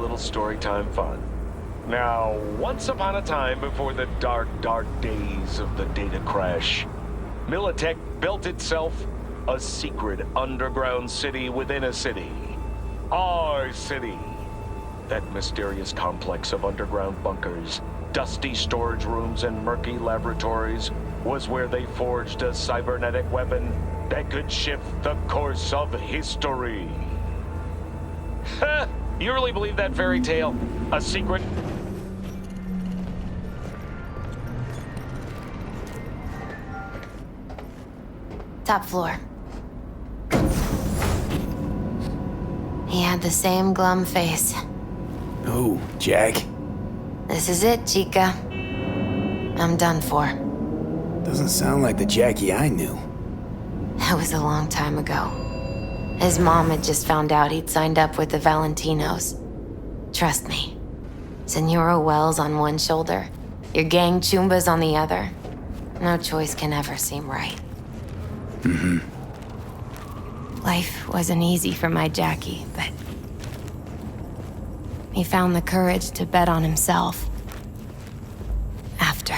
little story time fun. Now, once upon a time before the dark, dark days of the data crash, Militech built itself a secret underground city within a city. Our city. That mysterious complex of underground bunkers, dusty storage rooms, and murky laboratories was where they forged a cybernetic weapon that could shift the course of history. Ha! You really believe that fairy tale? A secret? Top floor. He had the same glum face. Oh, Jack. This is it, Chica. I'm done for. Doesn't sound like the Jackie I knew. That was a long time ago. His mom had just found out he'd signed up with the Valentinos. Trust me. Senora Wells on one shoulder, your gang Chumbas on the other. No choice can ever seem right. Life wasn't easy for my Jackie, but he found the courage to bet on himself. After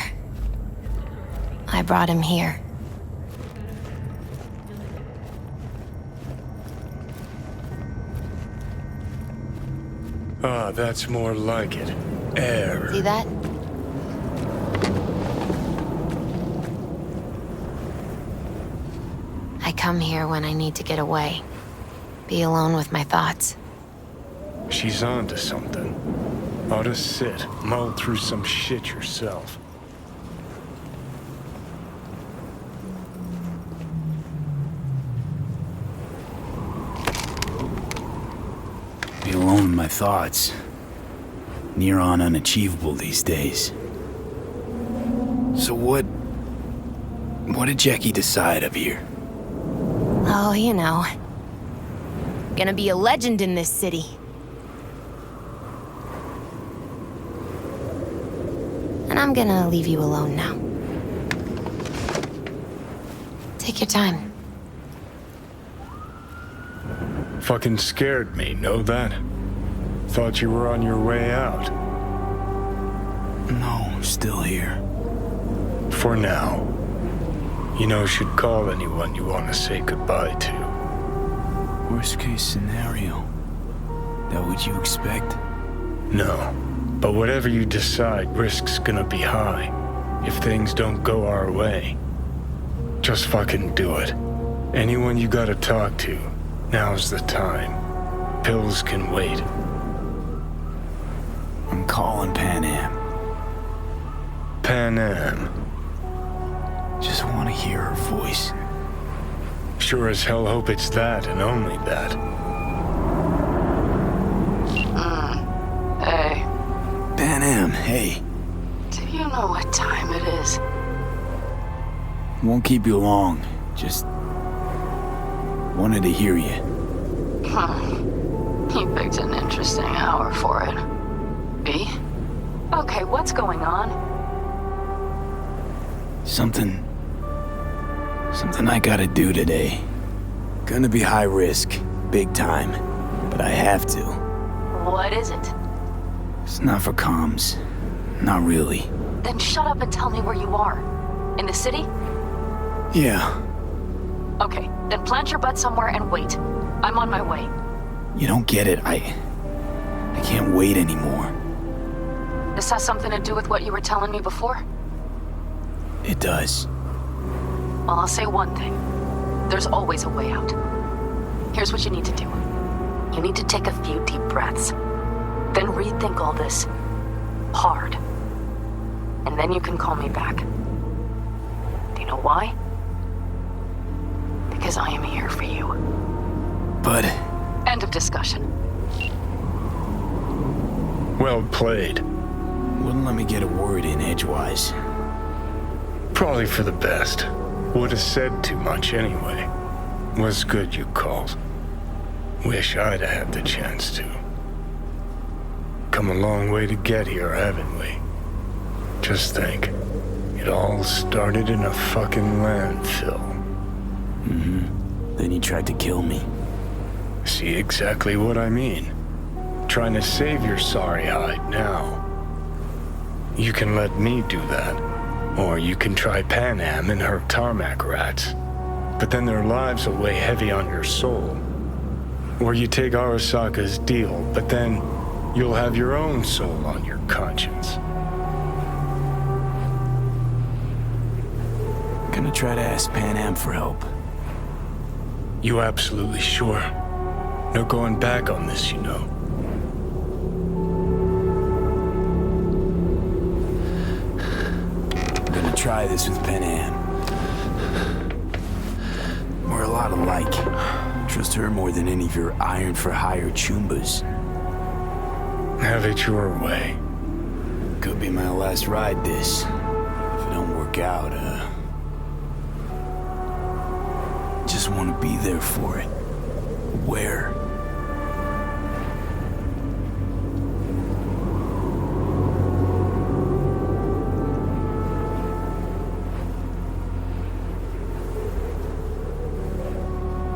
I brought him here. Ah, that's more like it. Air. See that? I come here when I need to get away. Be alone with my thoughts. She's onto something. Ought to sit, mull through some shit yourself. Be alone with my thoughts. Near on unachievable these days. So what did Jackie decide up here? Oh, you know. Gonna be a legend in this city. And I'm gonna leave you alone now. Take your time. Fucking scared me, know that? Thought you were on your way out. No, I'm still here. For now. You know, should call anyone you want to say goodbye to. Worst case scenario. That what you expect? No. But whatever you decide, risk's gonna be high. If things don't go our way. Just fucking do it. Anyone you gotta talk to, now's the time. Pills can wait. I'm calling Pan Am. Pan Am. Just want to hear her voice. Sure as hell hope it's that and only that. Hey, Pan Am, hey. do you know what time it is? Won't keep you long. Just wanted to hear you. You picked an interesting hour for it. B? Okay, what's going on? Something I gotta do today. Gonna be high risk, big time, but I have to. What is it? It's not for comms. Not really. Then shut up and tell me where you are. In the city? Yeah, Okay, then plant your butt somewhere and wait. I'm on my way. you don't get it. I can't wait anymore. This has something to do with what you were telling me before? It does. Well, I'll say one thing. There's always a way out. Here's what you need to do. You need to take a few deep breaths. Then rethink all this. Hard. And then you can call me back. Do you know why? Because I am here for you. But End of discussion. Well played. wouldn't let me get a word in edgewise. Probably for the best. Would have said too much anyway. Was good you called. Wish I'd have had the chance to. Come a long way to get here, haven't we? Just think. It all started in a fucking landfill. Then he tried to kill me. See exactly what I mean? trying to save your sorry hide now. You can let me do that, or you can try Pan Am and her tarmac rats. But then their lives will weigh heavy on your soul. Or you take Arasaka's deal, but then you'll have your own soul on your conscience. Gonna try to ask Pan Am for help. You absolutely sure? No going back on this, you know. I'm gonna try this with Pan Am. We're a lot alike. Trust her more than any of your iron-for-hire chumbas. Have it your way. Could be my last ride this. If it don't work out, just want to be there for it. Where?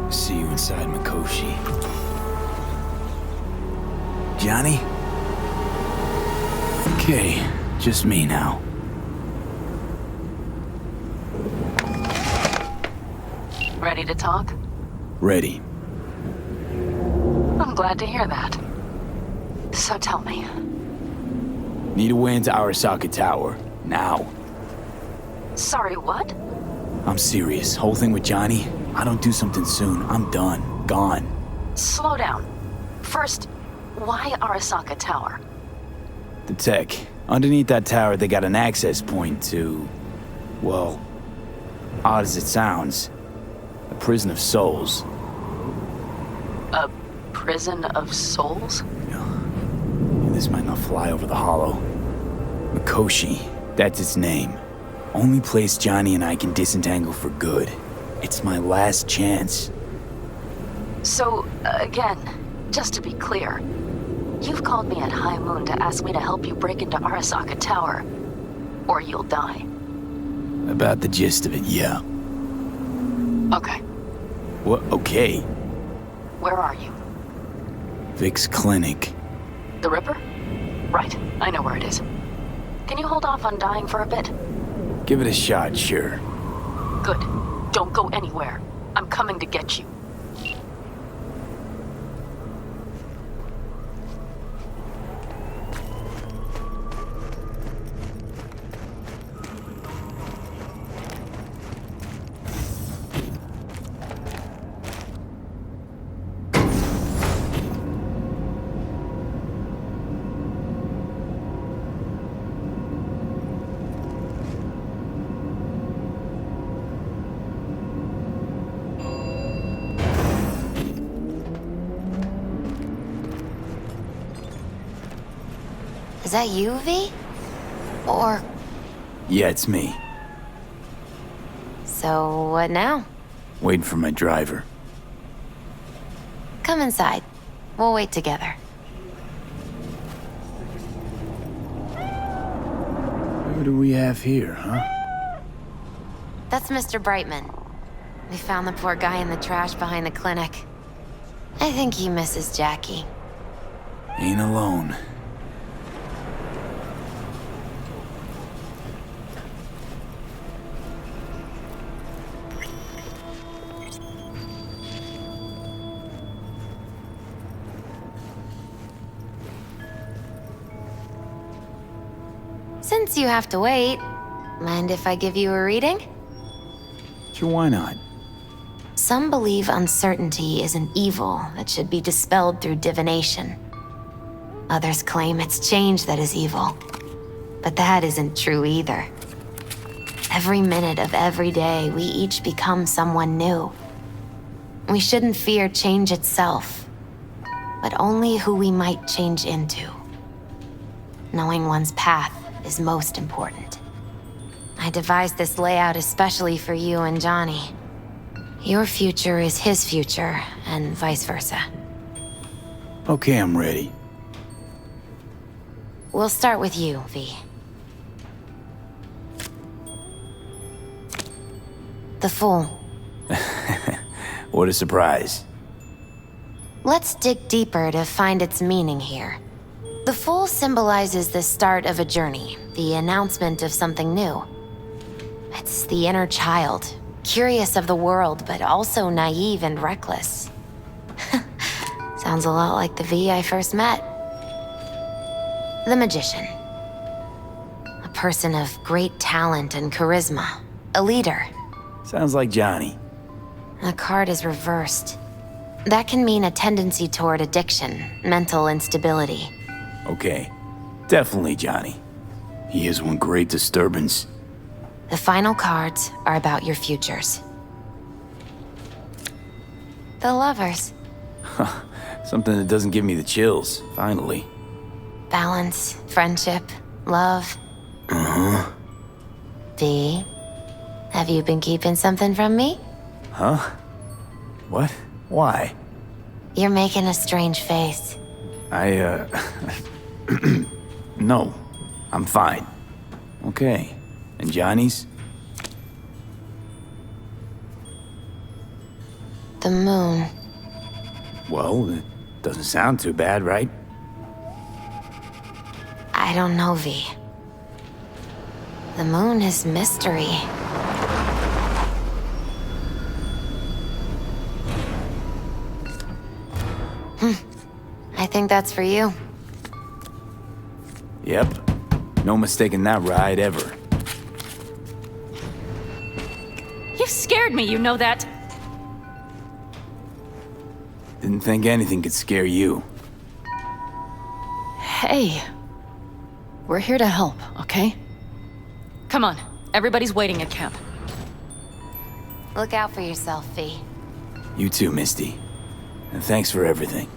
See you inside Mikoshi. Johnny? Okay, just me now. Ready to talk? Ready. I'm glad to hear that. So tell me, Need a way into Arasaka Tower. Now. sorry, what? I'm serious. Whole thing with Johnny, I don't do something soon, I'm done. Gone. Slow down. First, why Arasaka Tower? The tech. Underneath that tower, they got an access point to... well, odd as it sounds, a prison of souls. A prison of souls? This might not fly over the hollow. Mikoshi, that's its name. Only place Johnny and I can disentangle for good. It's my last chance. So, again, just to be clear, you've called me at High Moon to ask me to help you break into Arasaka Tower, or you'll die. About the gist of it, yeah. Okay, What? Okay. where are you? Vic's clinic. The Ripper? Right, I know where it is. Can you hold off on dying for a bit? Give it a shot, sure. Good. Don't go anywhere. I'm coming to get you. Is that you, V? Or... Yeah, it's me. so what now? Waiting for my driver. Come inside. We'll wait together. What do we have here, huh? That's Mr. Brightman. We found the poor guy in the trash behind the clinic. I think he misses Jackie. Ain't alone. Since you have to wait, mind if I give you a reading? Sure, why not? Some believe uncertainty is an evil that should be dispelled through divination. Others claim it's change that is evil. But that isn't true either. Every minute of every day, we each become someone new. We shouldn't fear change itself, but only who we might change into. Knowing one's path is most important. I devised this layout especially for you and Johnny. Your future is his future, and vice versa. Okay, I'm ready. We'll start with you, V. The Fool. What a surprise. Let's dig deeper to find its meaning here. The fool symbolizes the start of a journey, the announcement of something new. It's the inner child, curious of the world, but also naive and reckless. Sounds a lot like the V I first met. The magician. A person of great talent and charisma. A leader. Sounds like Johnny. The card is reversed. That can mean a tendency toward addiction, mental instability. Okay, definitely Johnny. He is one great disturbance. The final cards are about your futures. The lovers. Something that doesn't give me the chills, finally. Balance, friendship, love. Uh-huh. V, have you been keeping something from me? Huh? What? Why? You're making a strange face. No. I'm fine. Okay. And Johnny's? The moon. Well, it doesn't sound too bad, right? I don't know, V. The moon is mystery. I think that's for you. Yep. No mistaking that ride ever. You scared me, you know that? Didn't think anything could scare you. Hey. We're here to help, okay? Come on. Everybody's waiting at camp. Look out for yourself, V. You too, Misty. And thanks for everything.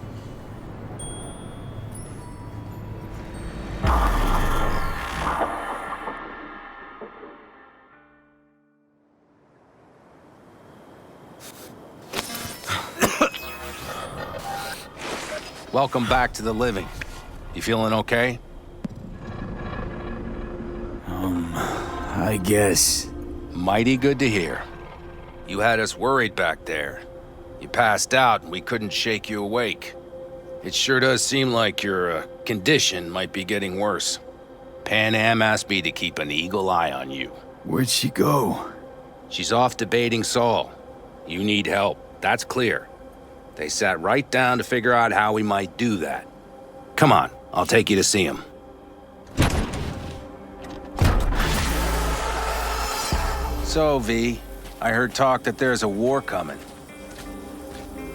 Welcome back to the living. You feeling okay? I guess. Mighty good to hear. You had us worried back there. You passed out and we couldn't shake you awake. It sure does seem like your condition might be getting worse. Pan Am asked me to keep an eagle eye on you. Where'd she go? She's off debating Saul. You need help, that's clear. They sat right down to figure out how we might do that. Come on, I'll take you to see him. So, V, I heard talk that there's a war coming.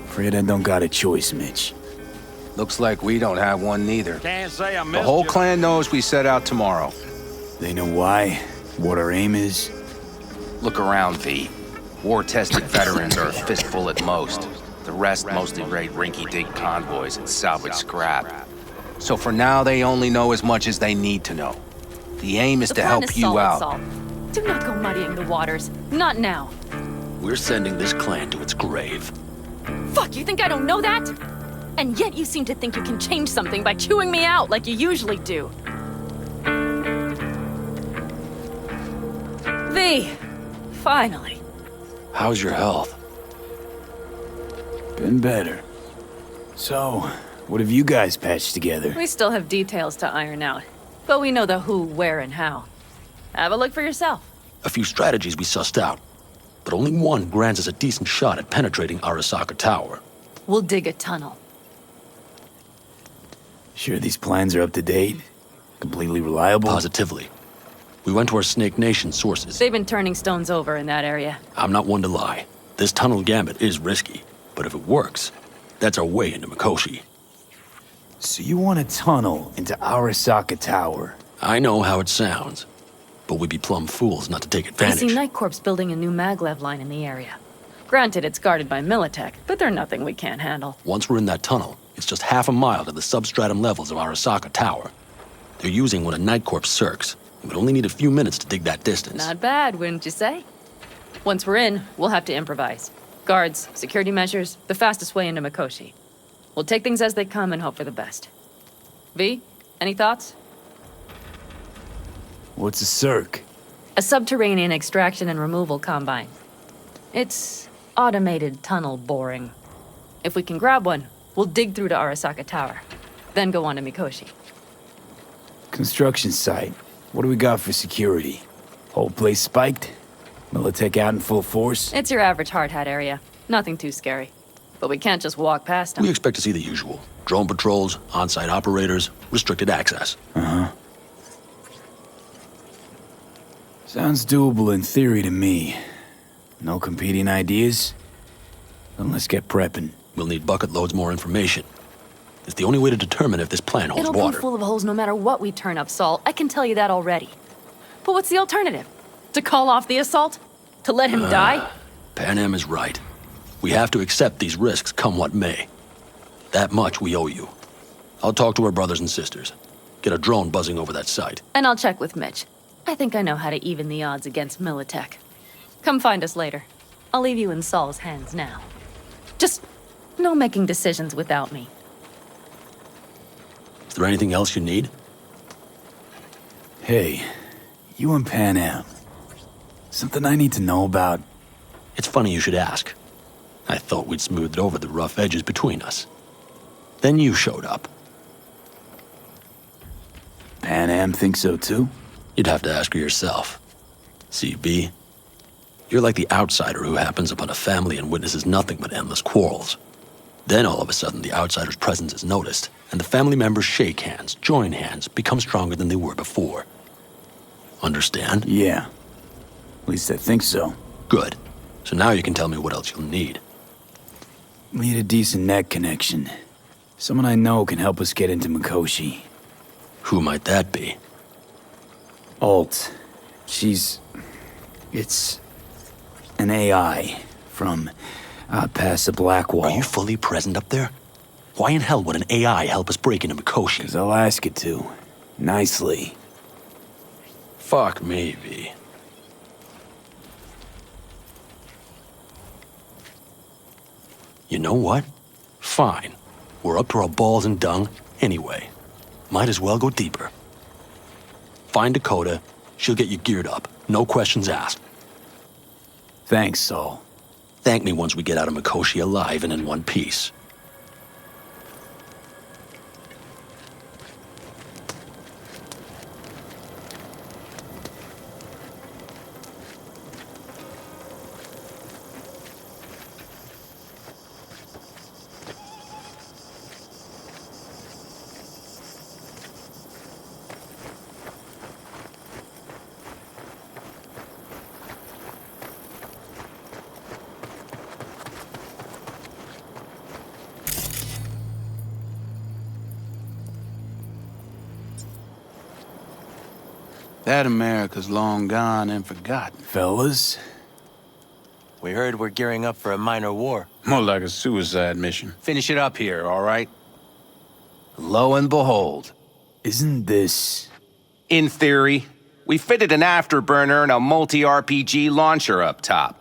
Afraid I don't got a choice, Mitch. Looks like we don't have one neither. Can't say I The missed whole you. clan knows we set out tomorrow. They know why, what our aim is. Look around, V. War-tested veterans are a fistful at most. The rest mostly raid rinky-dink convoys and salvage scrap. So for now, they only know as much as they need to know. The aim is The to plan help is you solid, out. Saul. Do not go muddying the waters. Not now. We're sending this clan to its grave. Fuck, you think I don't know that? And yet you seem to think you can change something by chewing me out like you usually do. V, finally. How's your health? Been better. So, what have you guys patched together? We still have details to iron out, but we know the who, where, and how. Have a look for yourself. A few strategies we sussed out, but only one grants us a decent shot at penetrating Arasaka Tower. We'll dig a tunnel. Sure these plans are up to date? Completely reliable? Positively. We went to our Snake Nation sources. They've been turning stones over in that area. I'm not one to lie. This tunnel gambit is risky, but if it works, that's our way into Mikoshi. So you want a tunnel into Arasaka Tower? I know how it sounds, but we'd be plumb fools not to take I advantage. see Night Corp's building a new maglev line in the area. Granted, it's guarded by Militech, but they're nothing we can't handle. Once we're in that tunnel, it's just half a mile to the substratum levels of Arasaka Tower. They're using one of Night Corp's circs. It would only need a few minutes to dig that distance. Not bad, wouldn't you say? Once we're in, we'll have to improvise. Guards, security measures, the fastest way into Mikoshi. We'll take things as they come and hope for the best. V, any thoughts? What's a circ? A subterranean extraction and removal combine. It's automated tunnel boring. If we can grab one, We'll dig through to Arasaka Tower, then go on to Mikoshi. Construction site. What do we got for security? Whole place spiked? Militech out in full force? It's your average hard hat area. Nothing too scary. But we can't just walk past them. We expect to see the usual. Drone patrols, on-site operators, restricted access. Uh-huh. Sounds doable in theory to me. No competing ideas? Then let's get prepping. We'll need bucket loads more information. It's the only way to determine if this plan holds It'll water. be full of holes no matter what we turn up, Saul. I can tell you that already. But what's the alternative? To call off the assault? To let him die? Pan Am is right. We have to accept these risks come what may. That much we owe you. I'll talk to our brothers and sisters. Get a drone buzzing over that site. And I'll check with Mitch. I think I know how to even the odds against Militech. Come find us later. I'll leave you in Saul's hands now. Just no making decisions without me. Is there anything else you need? Hey, you and Pan Am. Something I need to know about? It's funny you should ask. I thought we'd smoothed over the rough edges between us. Then you showed up. Pan Am thinks so too? You'd have to ask her yourself. CB, you're like the outsider who happens upon a family and witnesses nothing but endless quarrels. Then all of a sudden the outsider's presence is noticed, and the family members shake hands, join hands, become stronger than they were before. Understand? Yeah. At least I think so. Good. So now you can tell me what else you'll need. Need a decent net connection. Someone I know can help us get into Mikoshi. Who might that be? Alt. It's an AI from past the Black Wall. Are you fully present up there? Why in hell would an AI help us break into Mikoshi? 'Cause I'll ask it to. Nicely. Fuck me, V. You know what? Fine. We're up to our balls in dung anyway. Might as well go deeper. Find Dakota. She'll get you geared up. No questions asked. Thanks, Saul. Thank me once we get out of Mikoshi alive and in one piece. That America's long gone and forgotten. Fellas? We heard we're gearing up for a minor war. More like a suicide mission. Finish it up here, all right? Lo and behold. Isn't this... In theory, we fitted an afterburner and a multi-RPG launcher up top.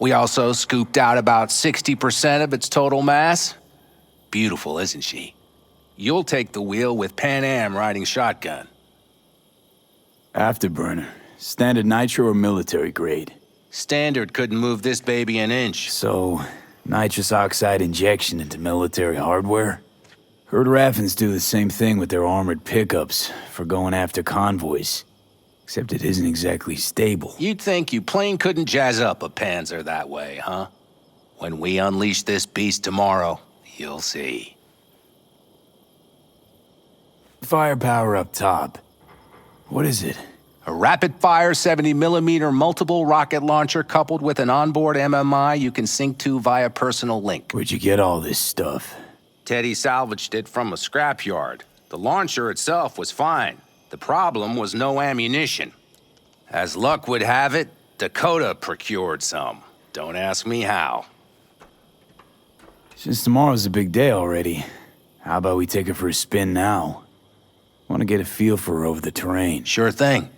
We also scooped out about 60% of its total mass. Beautiful, isn't she? You'll take the wheel with Pan Am riding shotgun. Afterburner. Standard nitro or military grade? Standard couldn't move this baby an inch. So, nitrous oxide injection into military hardware? Heard Raffens do the same thing with their armored pickups for going after convoys. Except it isn't exactly stable. You'd think you plain couldn't jazz up a Panzer that way, huh? When we unleash this beast tomorrow, you'll see. Firepower up top. What is it? A rapid-fire 70mm multiple rocket launcher coupled with an onboard MMI you can sync to via personal link. Where'd you get all this stuff? Teddy salvaged it from a scrapyard. The launcher itself was fine. The problem was no ammunition. As luck would have it, Dakota procured some. Don't ask me how. Since tomorrow's a big day already, how about we take her for a spin now? Want to get a feel for her over the terrain. Sure thing.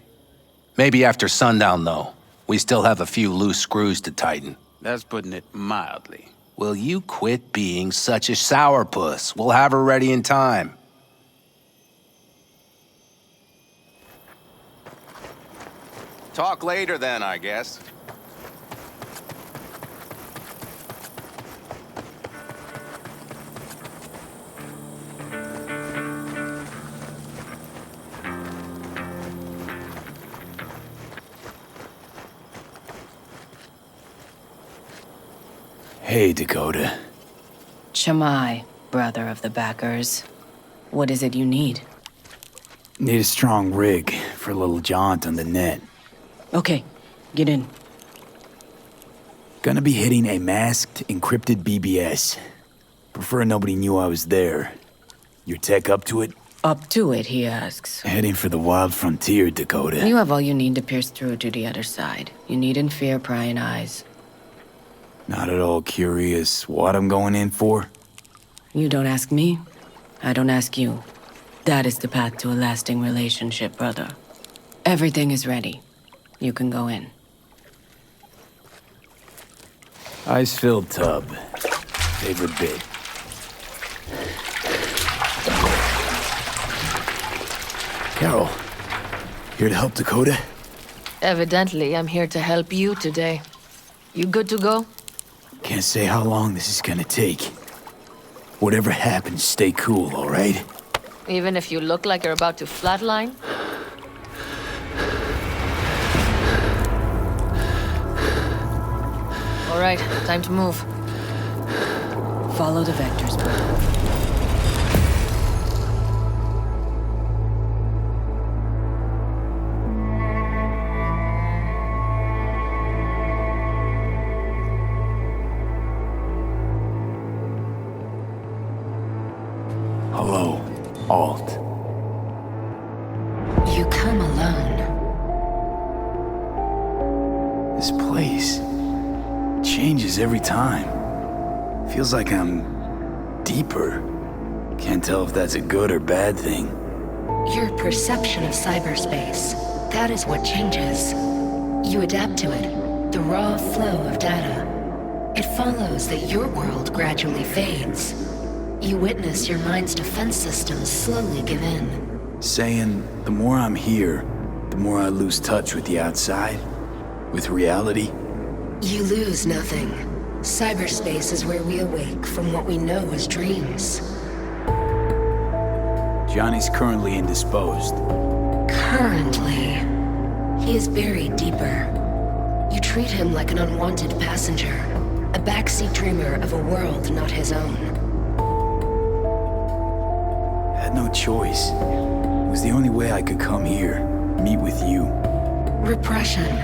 Maybe after sundown, though. We still have a few loose screws to tighten. That's putting it mildly. Will you quit being such a sourpuss? We'll have her ready in time. Talk later then, I guess. Hey, Dakota. Shamai, brother of the backers. What is it you need? Need a strong rig for a little jaunt on the net. Okay, get in. Gonna be hitting a masked, encrypted BBS. Prefer nobody knew I was there. Your tech up to it? Up to it, he asks. Heading for the wild frontier, Dakota. You have all you need to pierce through to the other side. You needn't fear prying eyes. Not at all curious what I'm going in for? You don't ask me, I don't ask you. That is the path to a lasting relationship, brother. Everything is ready. You can go in. Ice-filled tub. Favorite bit. Carol, here to help Dakota? Evidently, I'm here to help you today. You good to go? Can't say how long this is gonna take. Whatever happens, stay cool, all right? Even if you look like you're about to flatline? All right, time to move. Follow the vectors, brother. Hello, Alt. You come alone. This place changes every time. Feels like I'm deeper. Can't tell if that's a good or bad thing. Your perception of cyberspace, that is what changes. You adapt to it, the raw flow of data. It follows that your world gradually fades. You witness your mind's defense systems slowly give in. Saying the more I'm here, the more I lose touch with the outside, with reality. You lose nothing. Cyberspace is where we awake from what we know as dreams. Johnny's currently indisposed. Currently, he is buried deeper. You treat him like an unwanted passenger, a backseat dreamer of a world not his own. Had no choice. It was the only way I could come here, meet with you. Repression.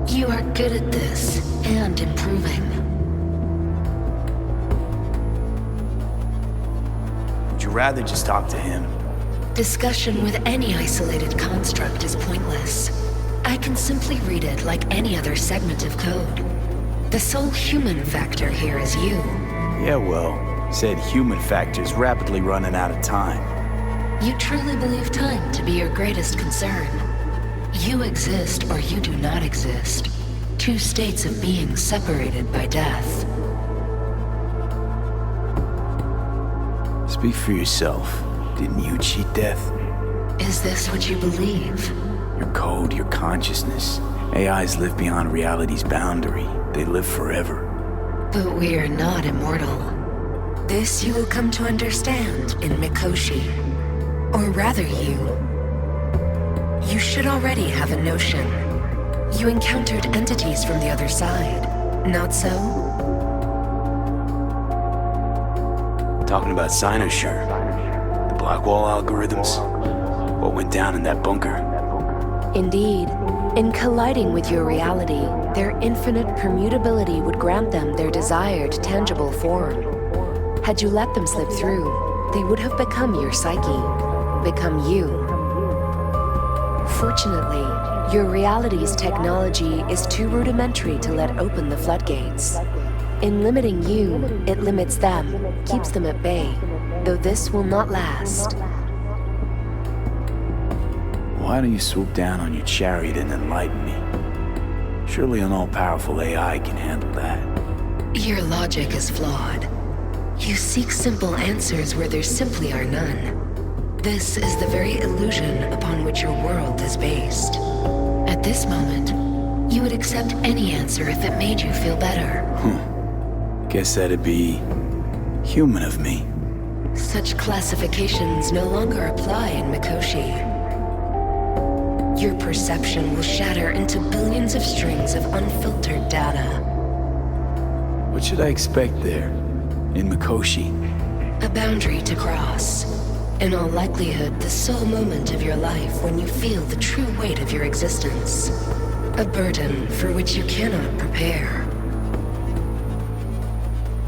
You are good at this, and improving. Would you rather just talk to him? Discussion with any isolated construct is pointless. I can simply read it like any other segment of code. The sole human factor here is you. Yeah, well, said human factor's rapidly running out of time. You truly believe time to be your greatest concern. You exist or you do not exist. Two states of being separated by death. Speak for yourself. Didn't you cheat death? Is this what you believe? Your code, your consciousness. AIs live beyond reality's boundary. They live forever. But we are not immortal. This you will come to understand in Mikoshi. Or rather you should already have a notion. You encountered entities from the other side, not so? Talking about Cynosure. The Blackwall algorithms. What went down in that bunker? Indeed. In colliding with your reality, their infinite permutability would grant them their desired tangible form. Had you let them slip through, they would have become your psyche, become you. Fortunately, your reality's technology is too rudimentary to let open the floodgates. In limiting you, it limits them, keeps them at bay, though this will not last. Why don't you swoop down on your chariot and enlighten me? Surely an all-powerful AI can handle that. Your logic is flawed. You seek simple answers where there simply are none. This is the very illusion upon which your world is based. At this moment, you would accept any answer if it made you feel better. Guess that'd be human of me. Such classifications no longer apply in Mikoshi. Your perception will shatter into billions of strings of unfiltered data. What should I expect there, in Mikoshi? A boundary to cross. In all likelihood, the sole moment of your life when you feel the true weight of your existence. A burden for which you cannot prepare.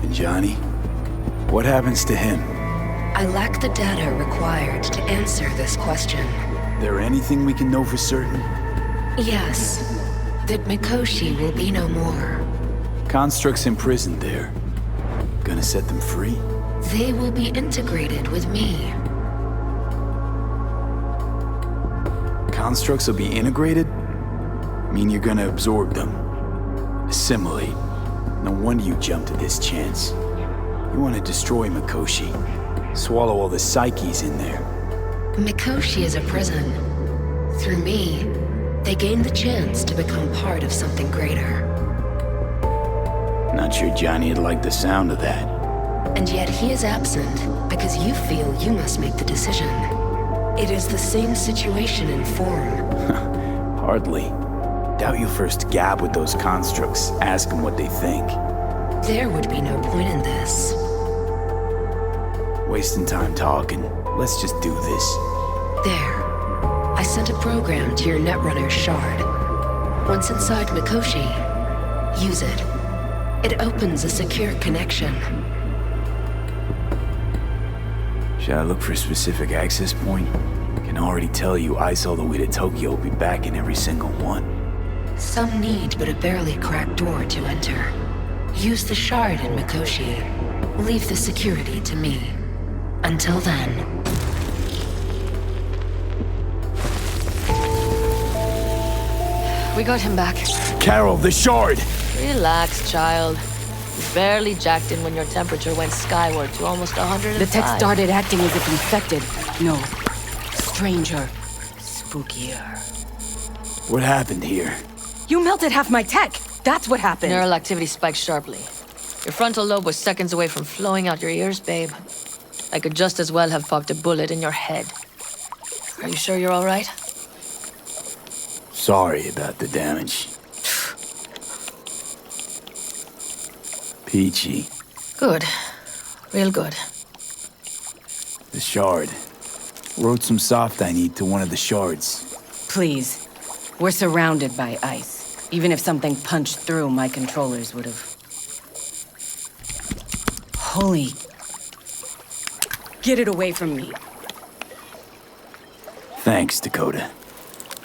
And Johnny? What happens to him? I lack the data required to answer this question. There anything we can know for certain? Yes, that Mikoshi will be no more. Constructs imprisoned there. Gonna set them free? They will be integrated with me. Constructs will be integrated? Mean you're gonna absorb them. Assimilate. No wonder you jumped at this chance. You want to destroy Mikoshi. Swallow all the psyches in there. Mikoshi is a prison. Through me, they gain the chance to become part of something greater. Not sure Johnny'd like the sound of that. And yet he is absent because you feel you must make the decision. It is the same situation in form. Hardly. Doubt you first gab with those constructs, ask them what they think. There would be no point in this. Wasting time talking. Let's just do this. There. I sent a program to your Netrunner shard. Once inside Mikoshi, use it. It opens a secure connection. Should I look for a specific access point? Can already tell you I saw the way to Tokyo will be back in every single one. Some need but a barely cracked door to enter. Use the shard in Mikoshi. Leave the security to me. Until then. We got him back. Carol, the shard! Relax, child. You barely jacked in when your temperature went skyward to almost 105. The tech started acting as if infected. No. Stranger. Spookier. What happened here? You melted half my tech! That's what happened! Neural activity spiked sharply. Your frontal lobe was seconds away from flowing out your ears, babe. I could just as well have popped a bullet in your head. Are you sure you're all right? Sorry about the damage. Peachy. Good. Real good. The shard. Wrote some soft I need to one of the shards. Please. We're surrounded by ice. Even if something punched through, my controllers would have... Holy... Get it away from me. Thanks, Dakota.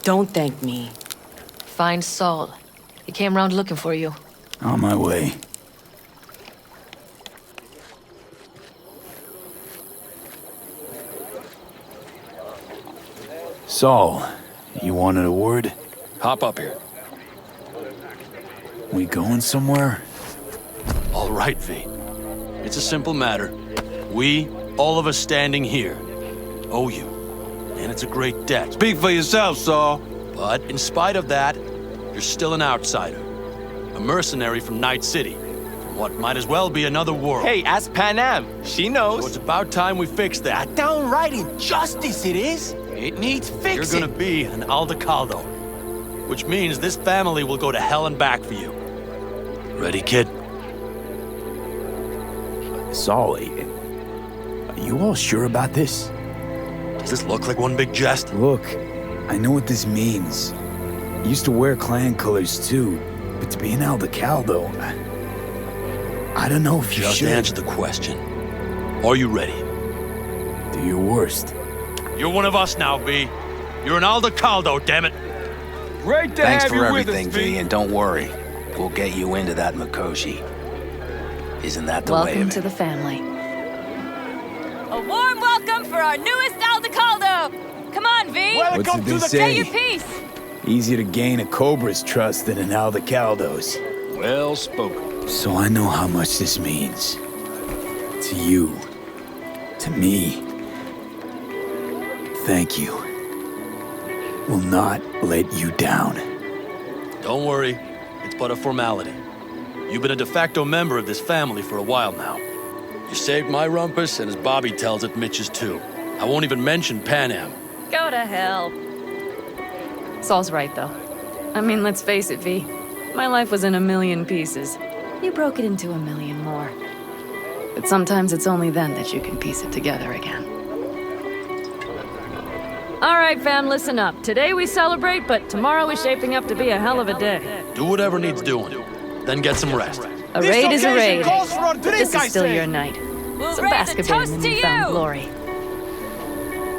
Don't thank me. Find Saul. He came round looking for you. On my way. Saul, you wanted a word? Hop up here. We going somewhere? All right, V. It's a simple matter. We, all of us standing here, owe you. And it's a great debt. Speak for yourself, Saul. But in spite of that, you're still an outsider. A mercenary from Night City. From what might as well be another world. Hey, ask Panam. She knows. So it's about time we fix that. Downright injustice it is. It needs fixing. You're gonna be an Aldecaldo. Which means this family will go to hell and back for you. Ready, kid? Saul, are you all sure about this? Does this look like one big jest? Look, I know what this means. I used to wear clan colors too, but to be an Aldecaldo, I don't know if you Just should. answer the question. Are you ready? Do your worst. You're one of us now, V. You're an Aldecaldo, damn it. Great to Thanks have for you everything, with us, V, and don't worry. We'll get you into that Mikoshi. Isn't that the way Welcome of to it? the family. A warm welcome for our newest Aldecaldo! Come on, V! What's it they say? Say your piece! Easier to gain a Cobra's trust than an Aldecaldo's. Well spoken. So I know how much this means. To you. To me. Thank you. Will not let you down. Don't worry. It's but a formality. You've been a de facto member of this family for a while now. You saved my rumpus, and as Bobby tells it, Mitch's too. I won't even mention Panam. Go to hell. Saul's right, though. I mean, let's face it, V. My life was in a million pieces. You broke it into a million more. But sometimes it's only then that you can piece it together again. All right, fam, listen up. Today we celebrate, but tomorrow is shaping up to be a hell of a day. Do whatever needs doing. Then get some rest. A raid is a raid. Calls for a drink, This I is still say. your night. We'll So raise bask a a bit in toast the to newfound you! glory.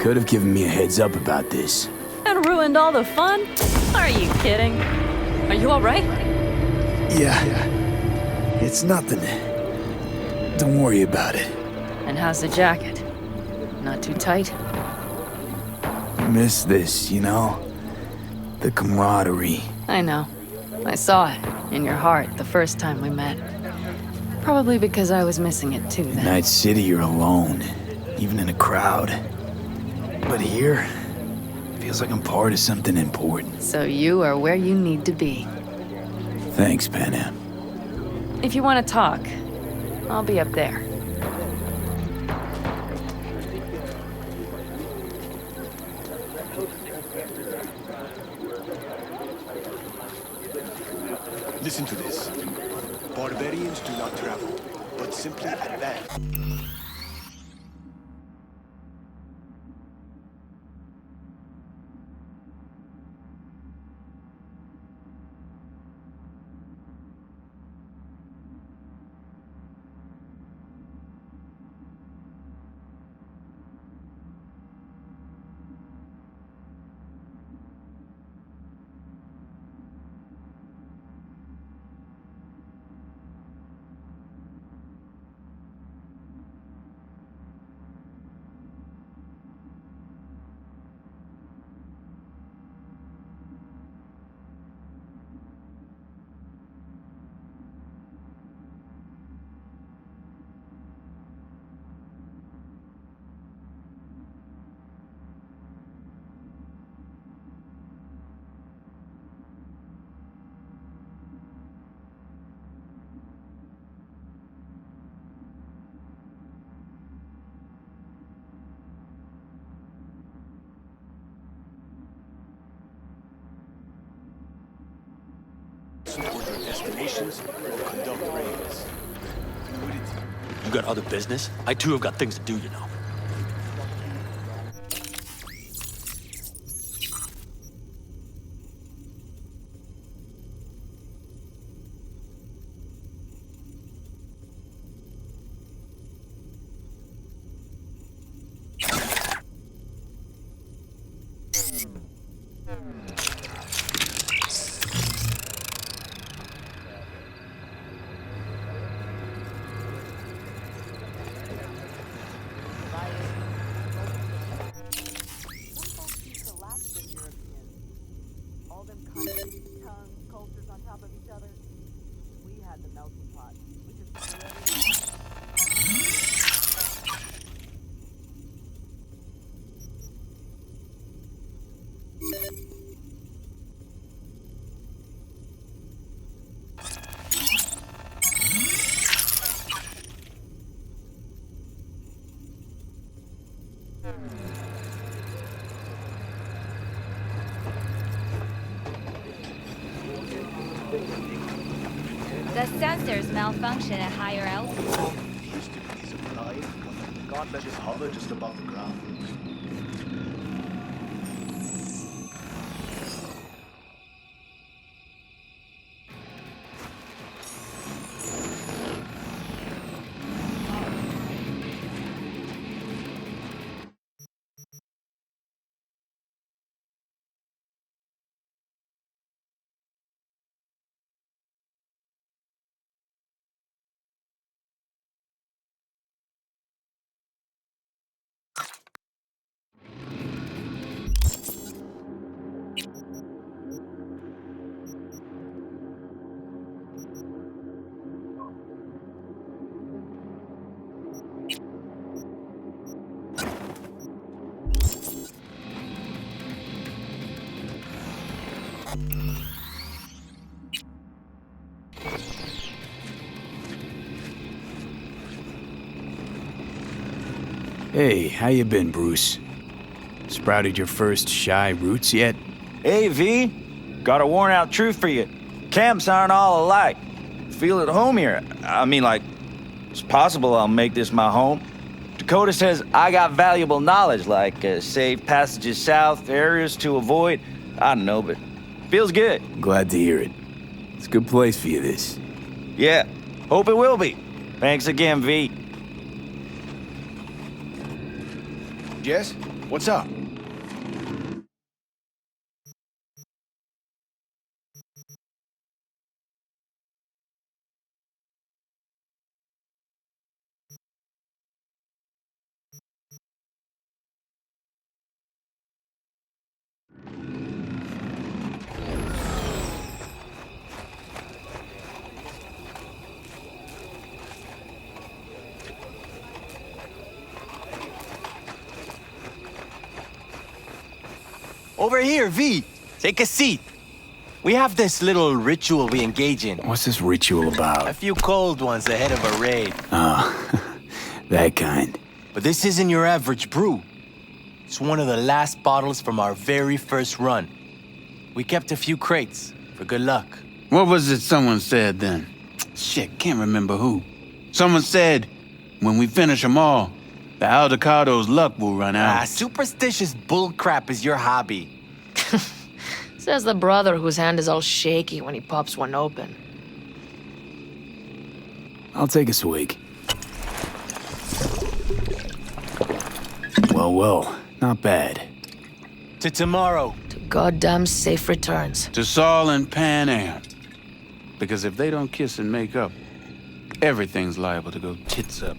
Could have given me a heads up about this. And ruined all the fun? Are you kidding? Are you all right? Yeah. It's nothing. Don't worry about it. And how's the jacket? Not too tight? Miss this, you know? The camaraderie. I know. I saw it in your heart the first time we met. Probably because I was missing it too then. Night City, you're alone. Even in a crowd. But here, feels like I'm part of something important. So you are where you need to be. Thanks, Panam. If you want to talk, I'll be up there. Listen to this. Barbarians do not travel, but simply advance. Toward their destinations or conduct raids. You got other business? I too have got things to do, you know. The sensors malfunction at higher altitude. God let us hover just above the ground. Hey, how you been, Bruce? Sprouted your first shy roots yet? Hey, V. Got a worn-out truth for you. Camps aren't all alike. feel at home here. I mean, like, it's possible I'll make this my home. Dakota says I got valuable knowledge, like safe passages south, areas to avoid. I don't know, but feels good. Glad to hear it. It's a good place for you, this. Yeah, hope it will be. Thanks again, V. Jess, what's up? Over here, V. Take a seat. We have this little ritual we engage in. What's this ritual about? A few cold ones ahead of a raid. Oh, that kind. But this isn't your average brew. It's one of the last bottles from our very first run. We kept a few crates for good luck. What was it someone said then? Shit, can't remember who. Someone said, when we finish them all, the Aldecado's luck will run out. Superstitious bullcrap is your hobby. Says the brother whose hand is all shaky when he pops one open. I'll take a swig. Well, not bad. To tomorrow. To goddamn safe returns. To Saul and Pan Am. Because if they don't kiss and make up, everything's liable to go tits up.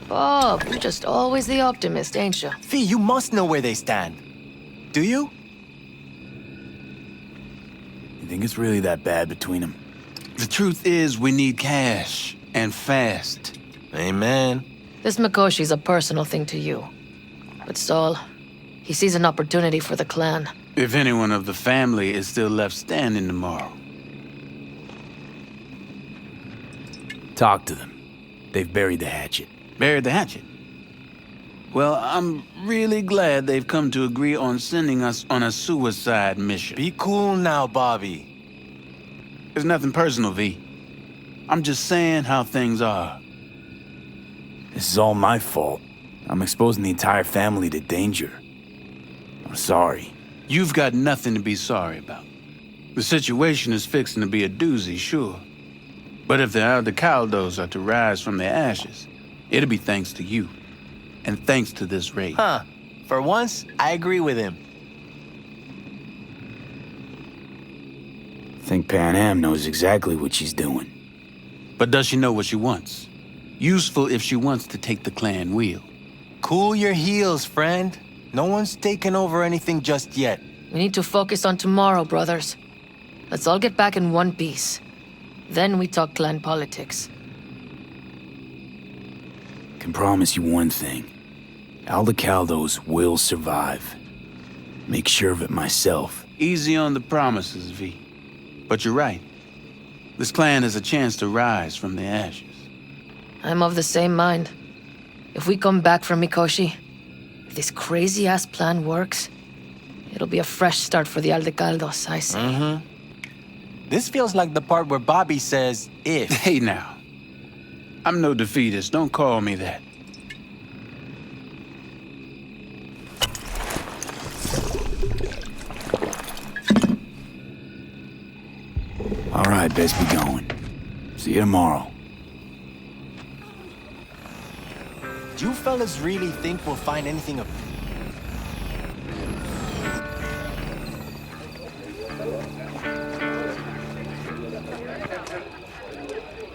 Bob, you're just always the optimist, ain't you? Fee, you must know where they stand. Do you? You think it's really that bad between them? The truth is, we need cash, and fast. Amen. This Mikoshi's a personal thing to you. But Saul, he sees an opportunity for the clan. If anyone of the family is still left standing tomorrow. Talk to them. They've buried the hatchet. Buried the hatchet? Well, I'm really glad they've come to agree on sending us on a suicide mission. Be cool now, Bobby. There's nothing personal, V. I'm just saying how things are. This is all my fault. I'm exposing the entire family to danger. I'm sorry. You've got nothing to be sorry about. The situation is fixing to be a doozy, sure. But if the Aldecaldos are to rise from their ashes, it'll be thanks to you. And thanks to this raid. Huh. For once, I agree with him. I think Pan Am knows exactly what she's doing. But does she know what she wants? Useful if she wants to take the clan wheel. Cool your heels, friend. No one's taken over anything just yet. We need to focus on tomorrow, brothers. Let's all get back in one piece. Then we talk clan politics. Can promise you one thing. Aldecaldos will survive. Make sure of it myself. Easy on the promises, V. But you're right. This clan has a chance to rise from the ashes. I'm of the same mind. If we come back from Mikoshi, if this crazy-ass plan works, it'll be a fresh start for the Aldecaldos, I say. Mm-hmm. This feels like the part where Bobby says, if. Hey now. I'm no defeatist, don't call me that. All right, best be going. See you tomorrow. Do you fellas really think we'll find anything of...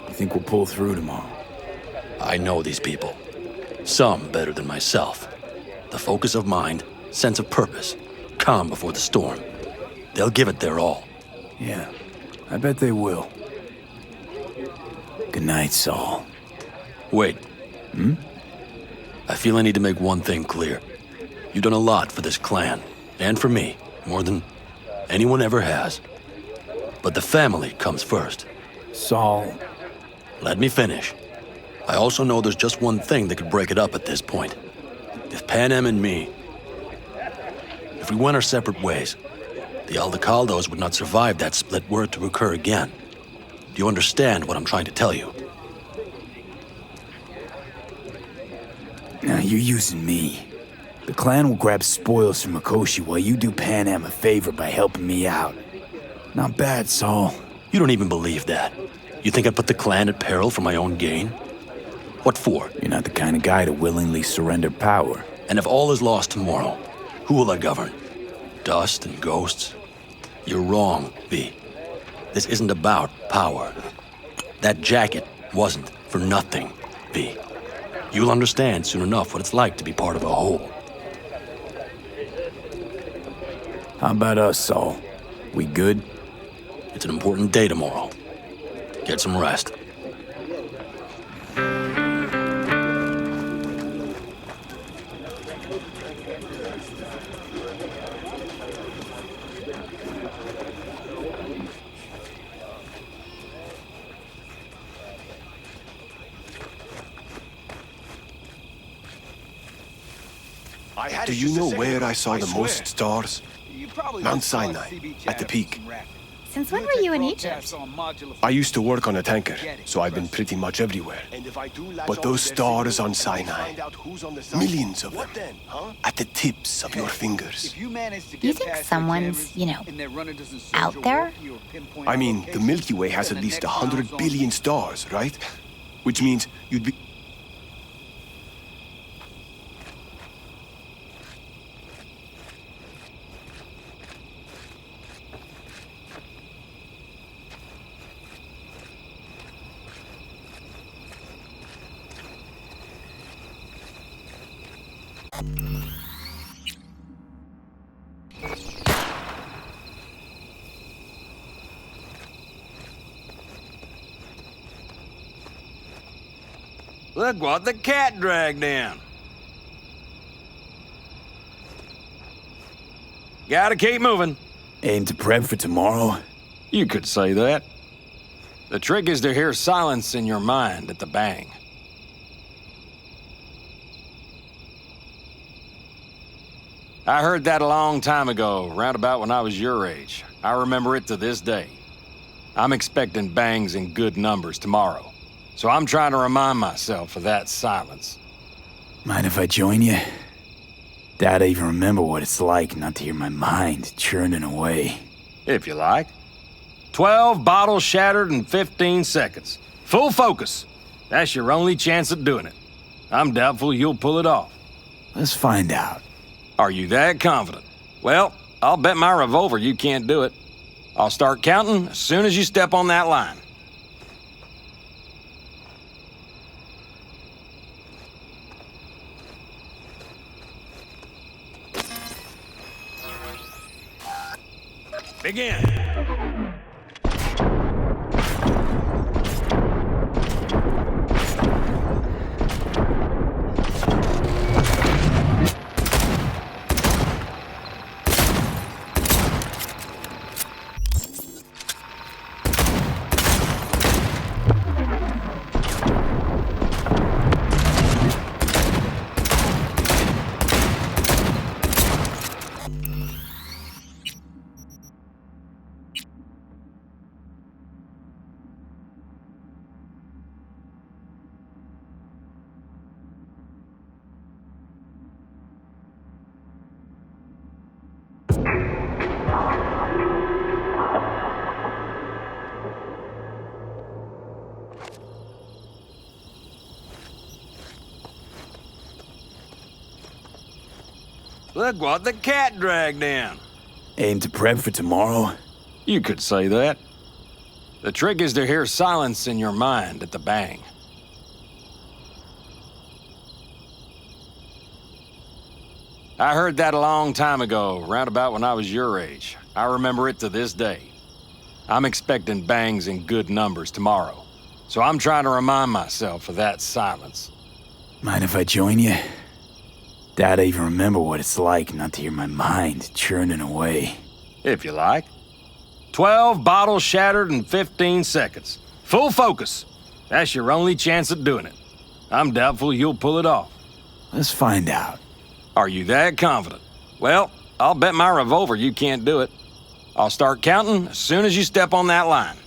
You think we'll pull through tomorrow? I know these people. Some better than myself. The focus of mind, sense of purpose, calm before the storm. They'll give it their all. Yeah, I bet they will. Good night, Saul. Wait. I feel I need to make one thing clear. You've done a lot for this clan, and for me, more than anyone ever has. But the family comes first. Saul. Let me finish. I also know there's just one thing that could break it up at this point. If Pan Am and me... If we went our separate ways, the Aldecaldos would not survive that split were it to occur again. Do you understand what I'm trying to tell you? Now, you're using me. The clan will grab spoils from Mikoshi while you do Pan Am a favor by helping me out. Not bad, Saul. You don't even believe that. You think I'd put the clan at peril for my own gain? What for? You're not the kind of guy to willingly surrender power. And if all is lost tomorrow, who will I govern? Dust and ghosts? You're wrong, V. This isn't about power. That jacket wasn't for nothing, V. You'll understand soon enough what it's like to be part of a whole. How about us, Saul? We good? It's an important day tomorrow. Get some rest. Do you know where I saw the most stars? Mount Sinai, at the peak. Since when were you in Egypt? I used to work on a tanker, so I've been pretty much everywhere. But those stars on Sinai, millions of them, at the tips of your fingers. You think someone's, out there? I mean, the Milky Way has at least 100 billion stars, right? Which means you'd be... Look what the cat dragged in. Gotta keep moving. Aim to prep for tomorrow? You could say that. The trick is to hear silence in your mind at the bang. I heard that a long time ago, round about when I was your age. I remember it to this day. I'm expecting bangs in good numbers tomorrow, so I'm trying to remind myself of that silence. Mind if I join you? Doubt I even remember what it's like not to hear my mind churning away. If you like. 12 bottles shattered in 15 seconds. Full focus. That's your only chance at doing it. I'm doubtful you'll pull it off. Let's find out. Are you that confident? Well, I'll bet my revolver you can't do it. I'll start counting as soon as you step on that line. Begin. Look what the cat dragged in. Aim to prep for tomorrow? You could say that. The trick is to hear silence in your mind at the bang. I heard that a long time ago, round about when I was your age. I remember it to this day. I'm expecting bangs in good numbers tomorrow, so I'm trying to remind myself of that silence. Mind if I join you? Doubt I even remember what it's like not to hear my mind churning away. If you like. 12 bottles shattered in 15 seconds. Full focus. That's your only chance at doing it. I'm doubtful you'll pull it off. Let's find out. Are you that confident? Well, I'll bet my revolver you can't do it. I'll start counting as soon as you step on that line.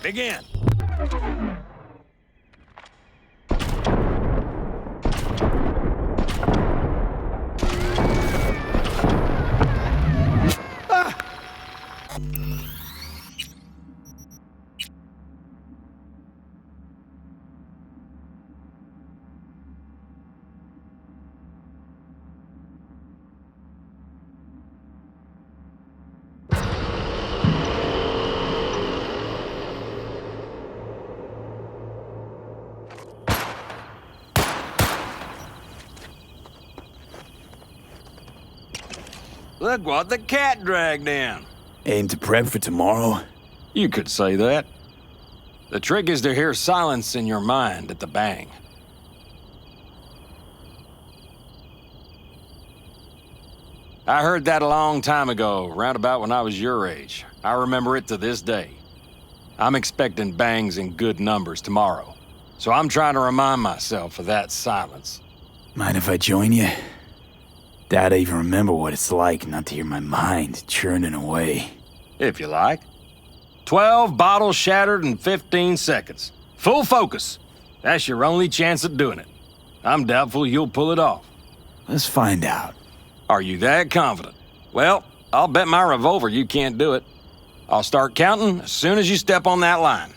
Begin. Look what the cat dragged in. Aim to prep for tomorrow? You could say that. The trick is to hear silence in your mind at the bang. I heard that a long time ago, round about when I was your age. I remember it to this day. I'm expecting bangs in good numbers tomorrow, so I'm trying to remind myself of that silence. Mind if I join you? Doubt I even remember what it's like not to hear my mind churning away. If you like. 12 bottles shattered in 15 seconds. Full focus. That's your only chance at doing it. I'm doubtful you'll pull it off. Let's find out. Are you that confident? Well, I'll bet my revolver you can't do it. I'll start counting as soon as you step on that line.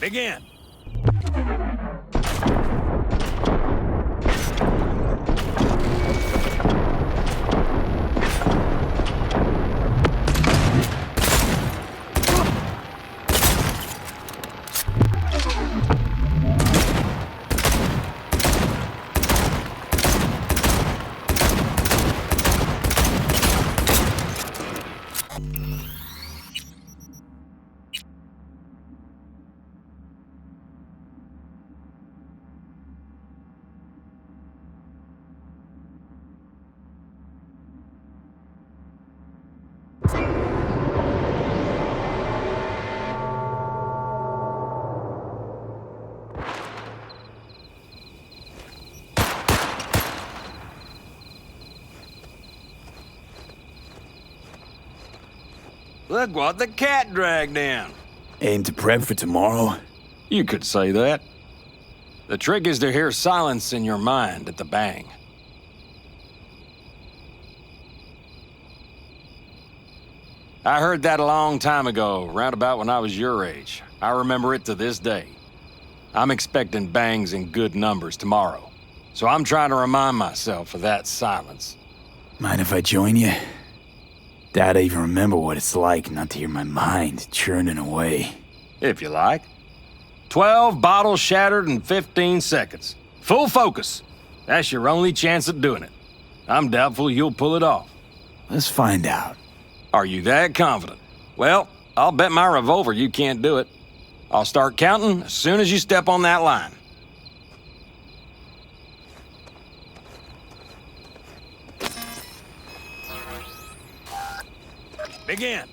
Begin. Look what the cat dragged in. Aim to prep for tomorrow? You could say that. The trick is to hear silence in your mind at the bang. I heard that a long time ago, round about when I was your age. I remember it to this day. I'm expecting bangs in good numbers tomorrow, so I'm trying to remind myself of that silence. Mind if I join you? Doubt I even remember what it's like not to hear my mind churning away. If you like. 12 bottles shattered in 15 seconds. Full focus. That's your only chance at doing it. I'm doubtful you'll pull it off. Let's find out. Are you that confident? Well, I'll bet my revolver you can't do it. I'll start counting as soon as you step on that line. Begin.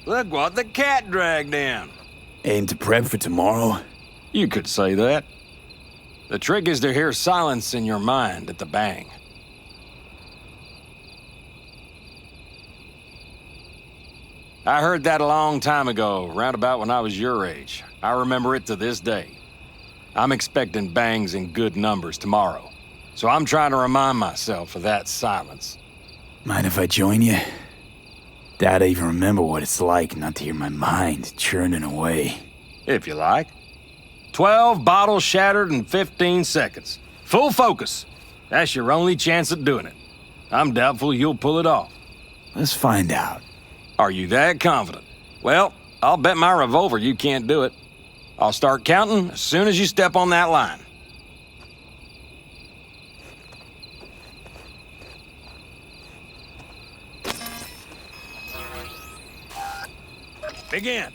Look what the cat dragged in. Aim to prep for tomorrow? You could say that. The trick is to hear silence in your mind at the bang. I heard that a long time ago, round about when I was your age. I remember it to this day. I'm expecting bangs in good numbers tomorrow, so I'm trying to remind myself of that silence. Mind if I join you? Doubt I even remember what it's like not to hear my mind churning away. If you like. 12 bottles shattered in 15 seconds. Full focus. That's your only chance at doing it. I'm doubtful you'll pull it off. Let's find out. Are you that confident? Well, I'll bet my revolver you can't do it. I'll start counting as soon as you step on that line. Begin.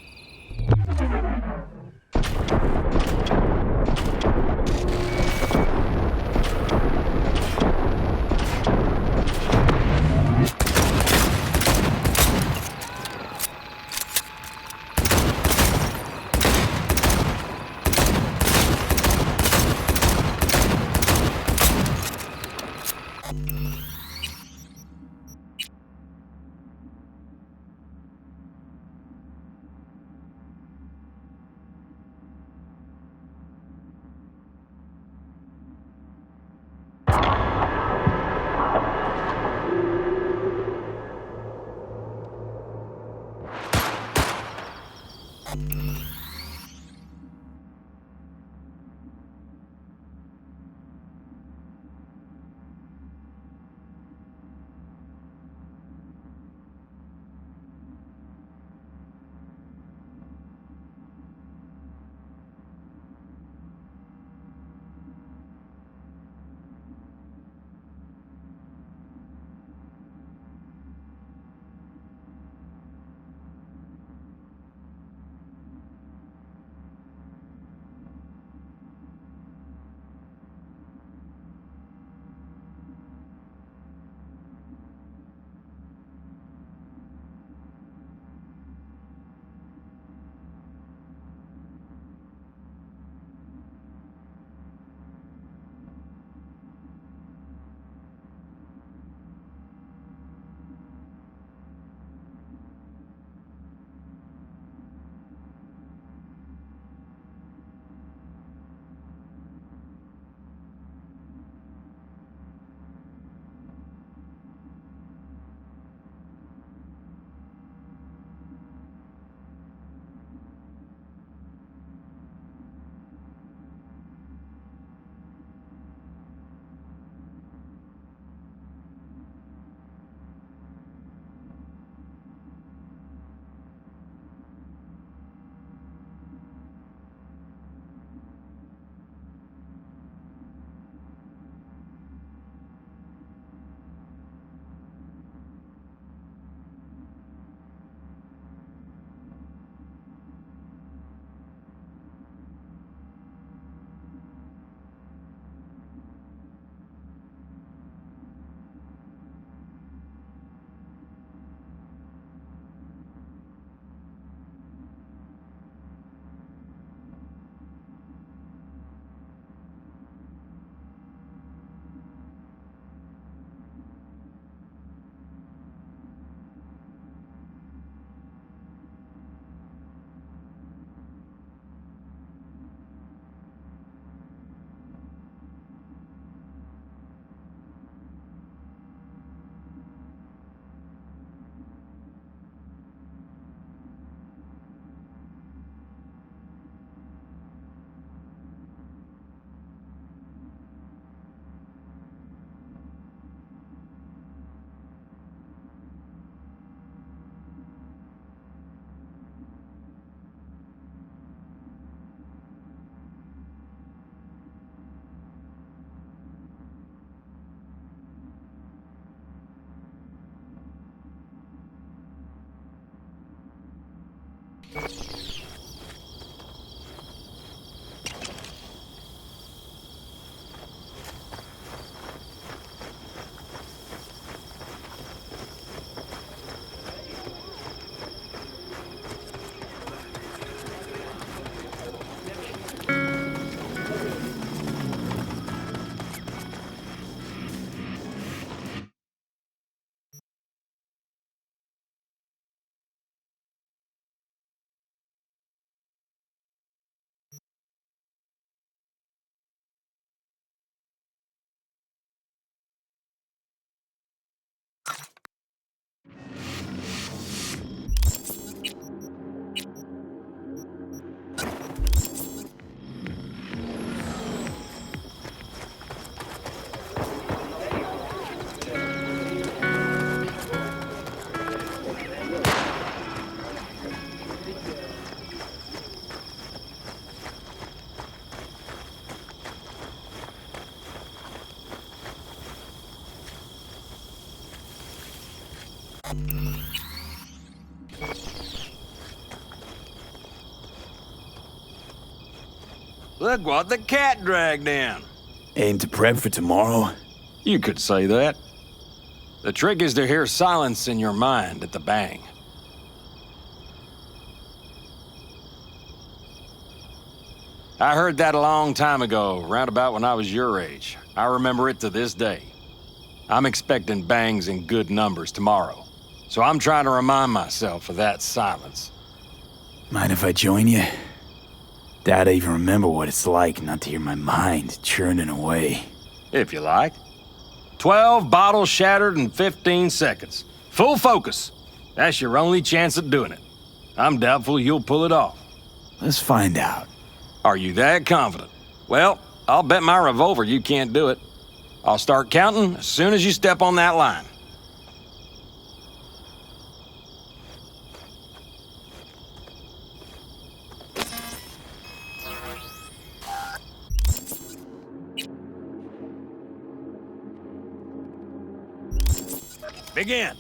Look what the cat dragged in. Aim to prep for tomorrow? You could say that. The trick is to hear silence in your mind at the bang. I heard that a long time ago, round about when I was your age. I remember it to this day. I'm expecting bangs in good numbers tomorrow, so I'm trying to remind myself of that silence. Mind if I join you? Doubt I even remember what it's like not to hear my mind churning away. If you like. 12 bottles shattered in 15 seconds. Full focus. That's your only chance at doing it. I'm doubtful you'll pull it off. Let's find out. Are you that confident? Well, I'll bet my revolver you can't do it. I'll start counting as soon as you step on that line. Begin.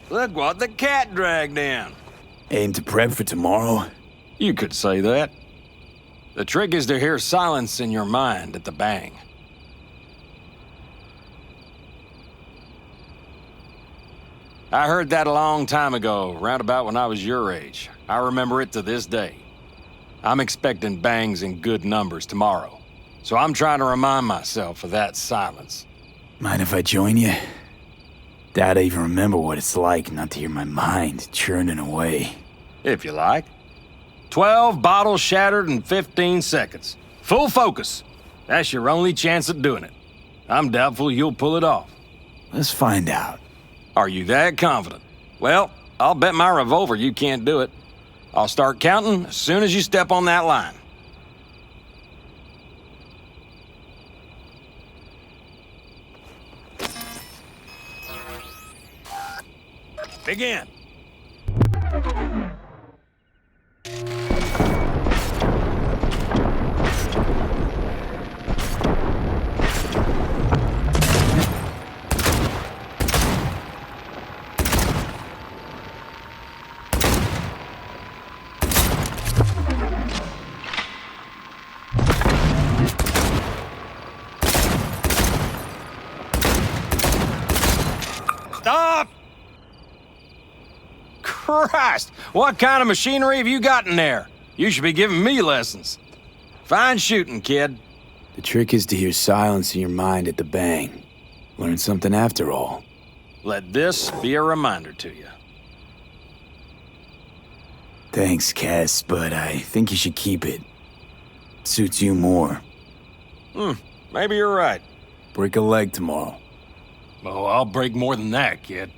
Look what the cat dragged in. Aim to prep for tomorrow? You could say that. The trick is to hear silence in your mind at the bang. I heard that a long time ago, round about when I was your age. I remember it to this day. I'm expecting bangs in good numbers tomorrow, so I'm trying to remind myself of that silence. Mind if I join you? Doubt I even remember what it's like not to hear my mind churning away. If you like. 12 bottles shattered in 15 seconds. Full focus. That's your only chance at doing it. I'm doubtful you'll pull it off. Let's find out. Are you that confident? Well, I'll bet my revolver you can't do it. I'll start counting as soon as you step on that line. Begin. Stop! Christ! What kind of machinery have you got in there? You should be giving me lessons. Fine shooting, kid. The trick is to hear silence in your mind at the bang. Learn something after all. Let this be a reminder to you. Thanks, Cass, but I think you should keep it. Suits you more. Maybe you're right. Break a leg tomorrow. Oh, I'll break more than that, kid.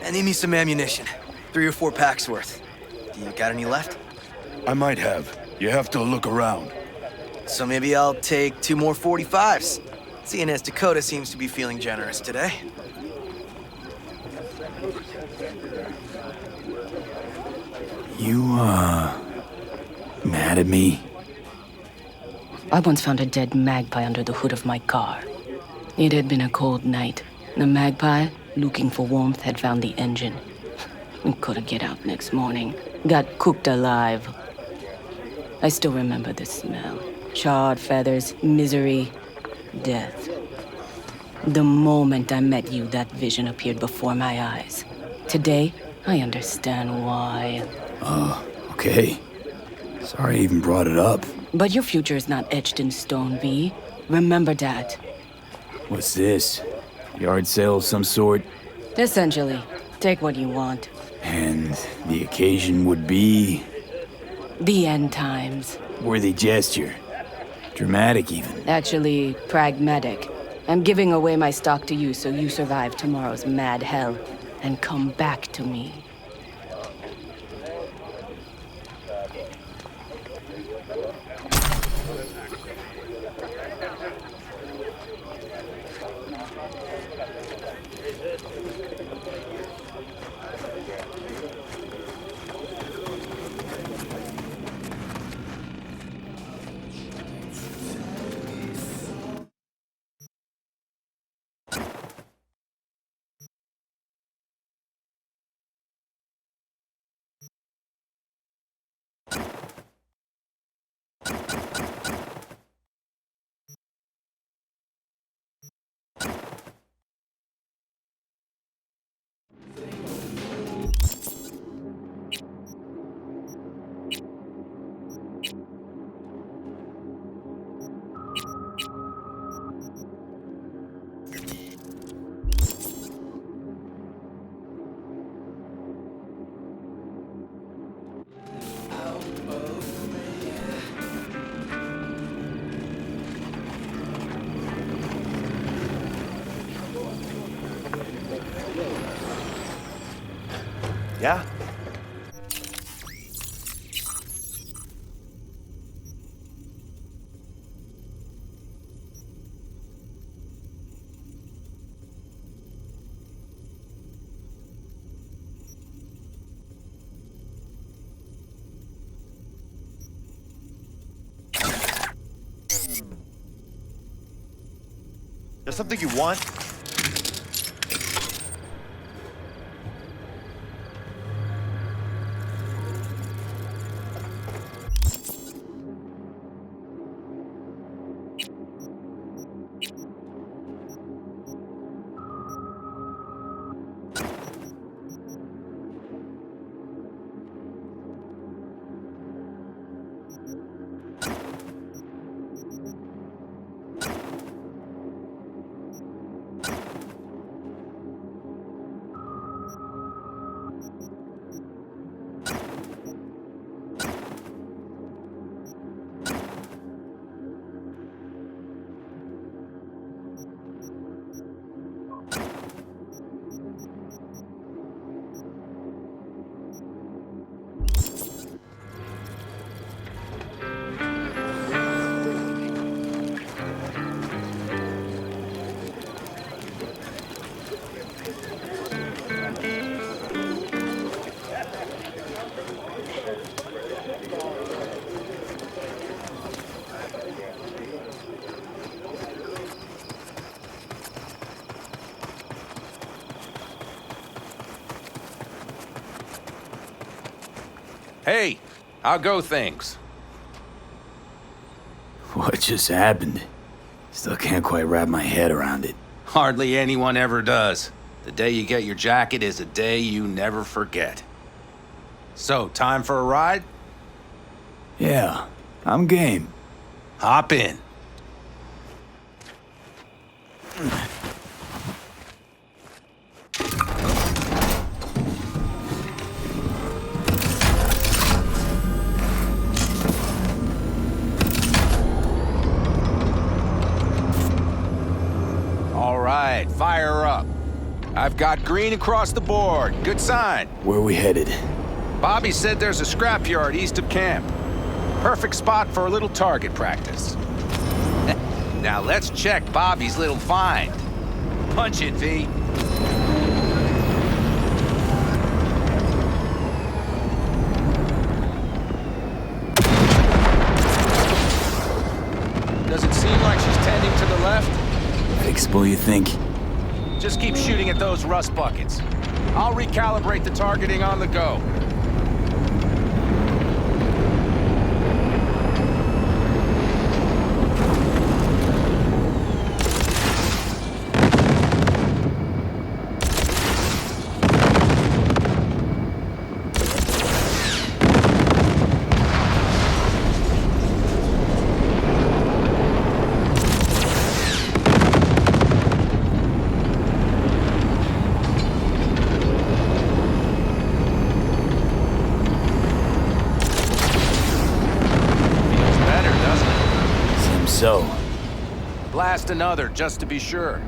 I need me some ammunition. 3 or 4 packs worth. Do you got any left? I might have. You have to look around. So maybe I'll take 2 more 45s. Seeing as Dakota seems to be feeling generous today. You, mad at me? I once found a dead magpie under the hood of my car. It had been a cold night. The magpie, looking for warmth, had found the engine. We couldn't get out next morning. Got cooked alive. I still remember the smell. Charred feathers, misery, death. The moment I met you, that vision appeared before my eyes. Today, I understand why. Okay. Sorry I even brought it up. But your future is not etched in stone, V. Remember that. What's this? Yard sale of some sort? Essentially, take what you want. And the occasion would be? The end times. Worthy gesture. Dramatic, even. Actually, pragmatic. I'm giving away my stock to you so you survive tomorrow's mad hell and come back to me. Yeah? There's something you want? Hey, how go things? What just happened? Still can't quite wrap my head around it. Hardly anyone ever does. The day you get your jacket is a day you never forget. So, time for a ride? Yeah, I'm game. Hop in. All right, fire up. I've got green across the board. Good sign. Where are we headed? Bobby said there's a scrapyard east of camp. Perfect spot for a little target practice. Now let's check Bobby's little find. Punch it, V. Does it seem like she's tending to the left? Fixable, you think? Just keep shooting at those rust buckets. I'll recalibrate the targeting on the go. So, blast another, just to be sure.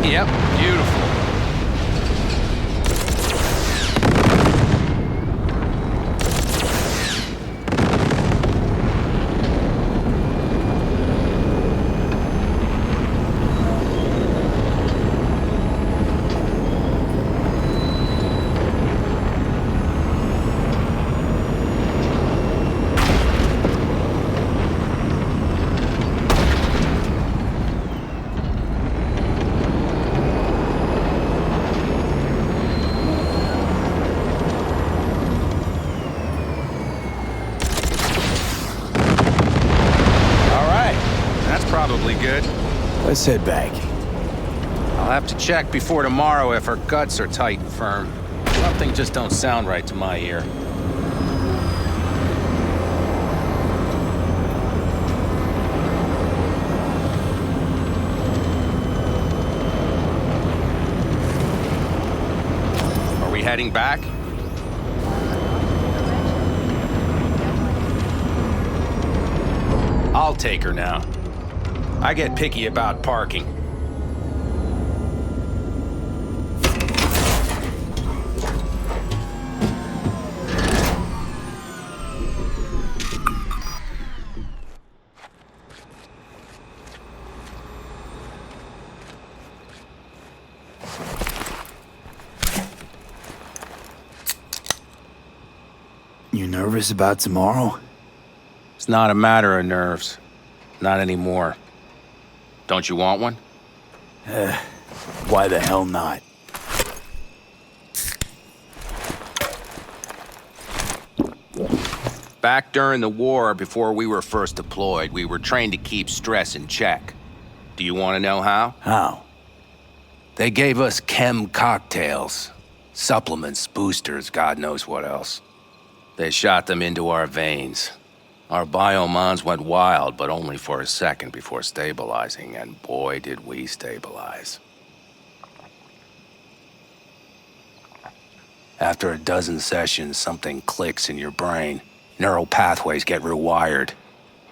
Yep, beautiful. Probably good. Let's head back. I'll have to check before tomorrow if her guts are tight and firm. Something just don't sound right to my ear. heading back? I'll take her now. I get picky about parking. You nervous about tomorrow? It's not a matter of nerves. Not anymore. Don't you want one? Why the hell not? Back during the war, before we were first deployed, we were trained to keep stress in check. Do you want to know how? How? They gave us chem cocktails. Supplements, boosters, God knows what else. They shot them into our veins. Our biomons went wild, but only for a second before stabilizing, and boy did we stabilize. After a dozen sessions, something clicks in your brain. Neural pathways get rewired.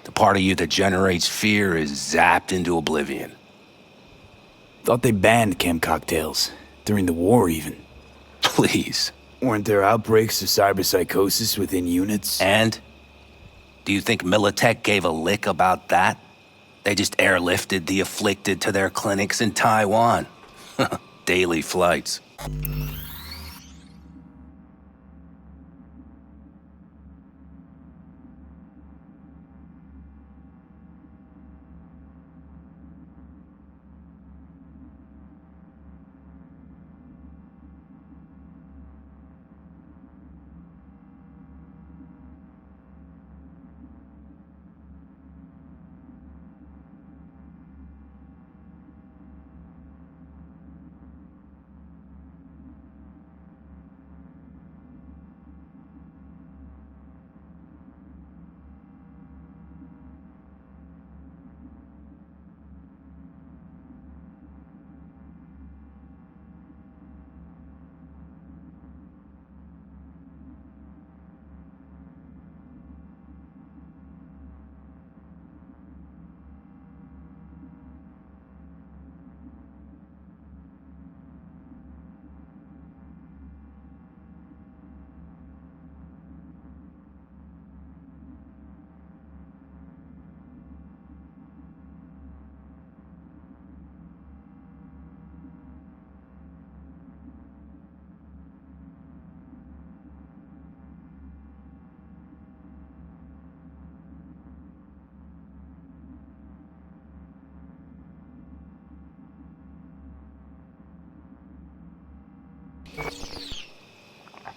The part of you that generates fear is zapped into oblivion. Thought they banned chem cocktails. During the war, even. Please. Weren't there outbreaks of cyberpsychosis within units? And? Do you think Militech gave a lick about that? They just airlifted the afflicted to their clinics in Taiwan. Daily flights.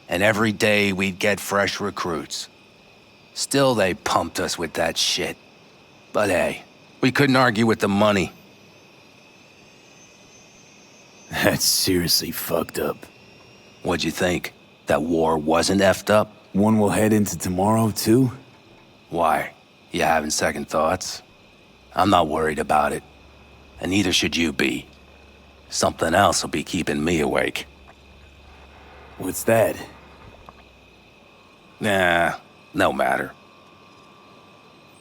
And every day we'd get fresh recruits. Still, they pumped us with that shit. But hey, we couldn't argue with the money. That's seriously fucked up. What'd you think? That war wasn't effed up? One will head into tomorrow, too? Why? You having second thoughts? I'm not worried about it. And neither should you be. Something else will be keeping me awake. What's that? Nah, no matter.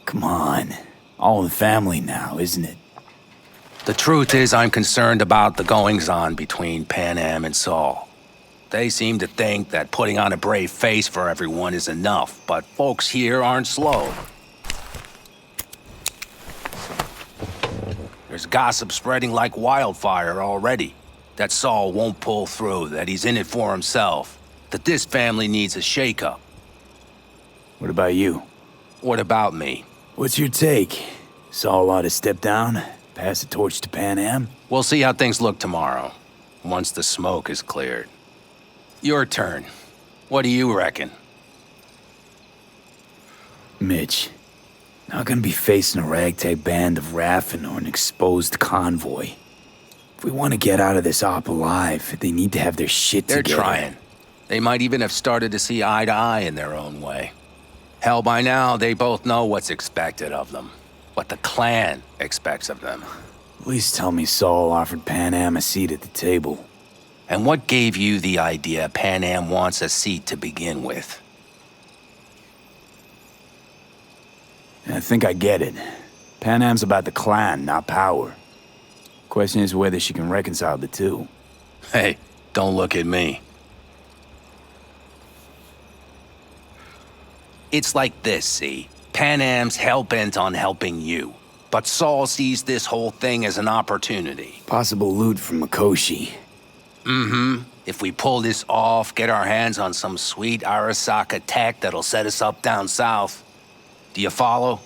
Come on. All in the family now, isn't it? The truth is, I'm concerned about the goings-on between Pan Am and Saul. They seem to think that putting on a brave face for everyone is enough, but folks here aren't slow. There's gossip spreading like wildfire already. That Saul won't pull through, that he's in it for himself, that this family needs a shakeup. What about you? What about me? What's your take? Saul ought to step down, pass the torch to Pan Am? We'll see how things look tomorrow, once the smoke is cleared. Your turn. What do you reckon? Mitch, not gonna be facing a ragtag band of Raffin or an exposed convoy. If we want to get out of this op alive, they need to have their shit They're together. trying. They might even have started to see eye to eye in their own way. Hell, by now, they both know what's expected of them. What the clan expects of them. Please tell me Saul offered Pan Am a seat at the table. And what gave you the idea Pan Am wants a seat to begin with? I think I get it. Pan Am's about the clan, not power. Question is whether she can reconcile the two. Hey, don't look at me. It's like this, see? Pan Am's hell-bent on helping you. But Saul sees this whole thing as an opportunity. Possible loot from Mikoshi. Mm-hmm. If we pull this off, get our hands on some sweet Arasaka tech that'll set us up down south. Do you follow?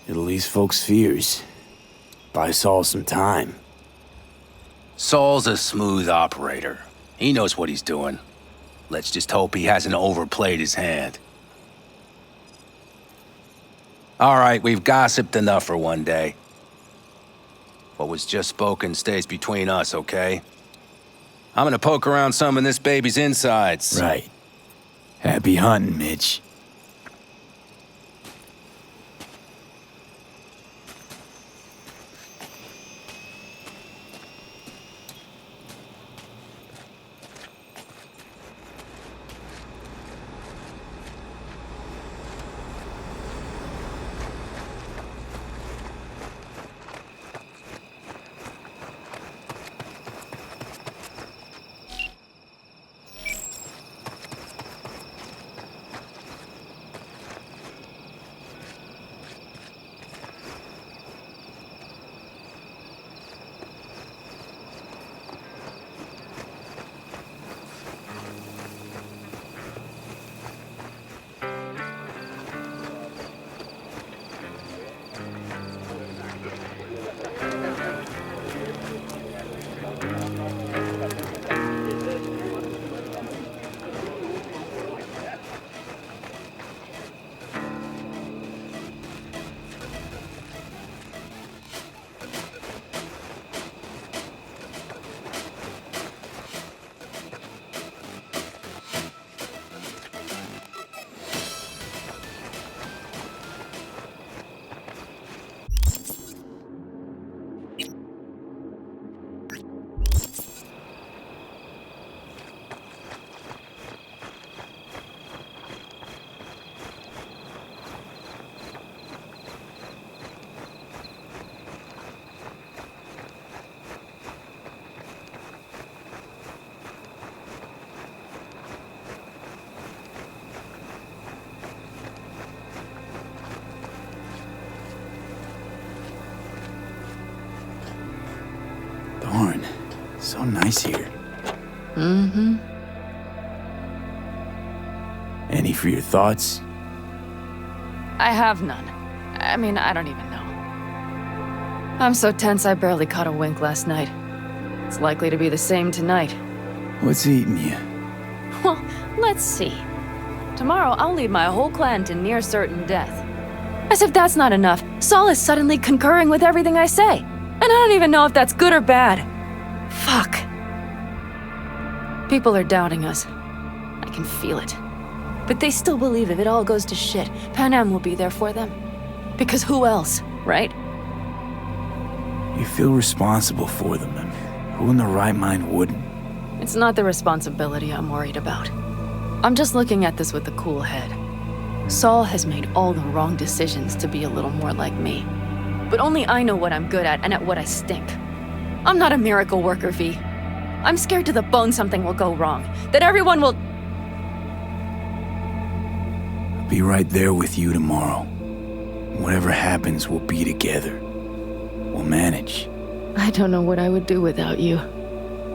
It'll ease folks' fears. Buy Saul some time. Saul's a smooth operator. He knows what he's doing. Let's just hope he hasn't overplayed his hand. All right, we've gossiped enough for one day. What was just spoken stays between us, okay? I'm gonna poke around some of this baby's insides. Right. Happy hunting, Mitch. Darn, so nice here. Mm-hmm. Any for your thoughts? I have none. I mean, I don't even know. I'm so tense I barely caught a wink last night. It's likely to be the same tonight. What's eating you? Well, let's see. Tomorrow I'll lead my whole clan to near certain death. As if that's not enough, Saul is suddenly concurring with everything I say. And I don't even know if that's good or bad. Fuck. People are doubting us. I can feel it. But they still believe if it all goes to shit, Pan Am will be there for them. Because who else, right? You feel responsible for them, and who in their right mind wouldn't? It's not the responsibility I'm worried about. I'm just looking at this with a cool head. Saul has made all the wrong decisions to be a little more like me. But only I know what I'm good at and at what I stink. I'm not a miracle worker, V. I'm scared to the bone something will go wrong. That everyone will... I'll be right there with you tomorrow. Whatever happens, we'll be together. We'll manage. I don't know what I would do without you.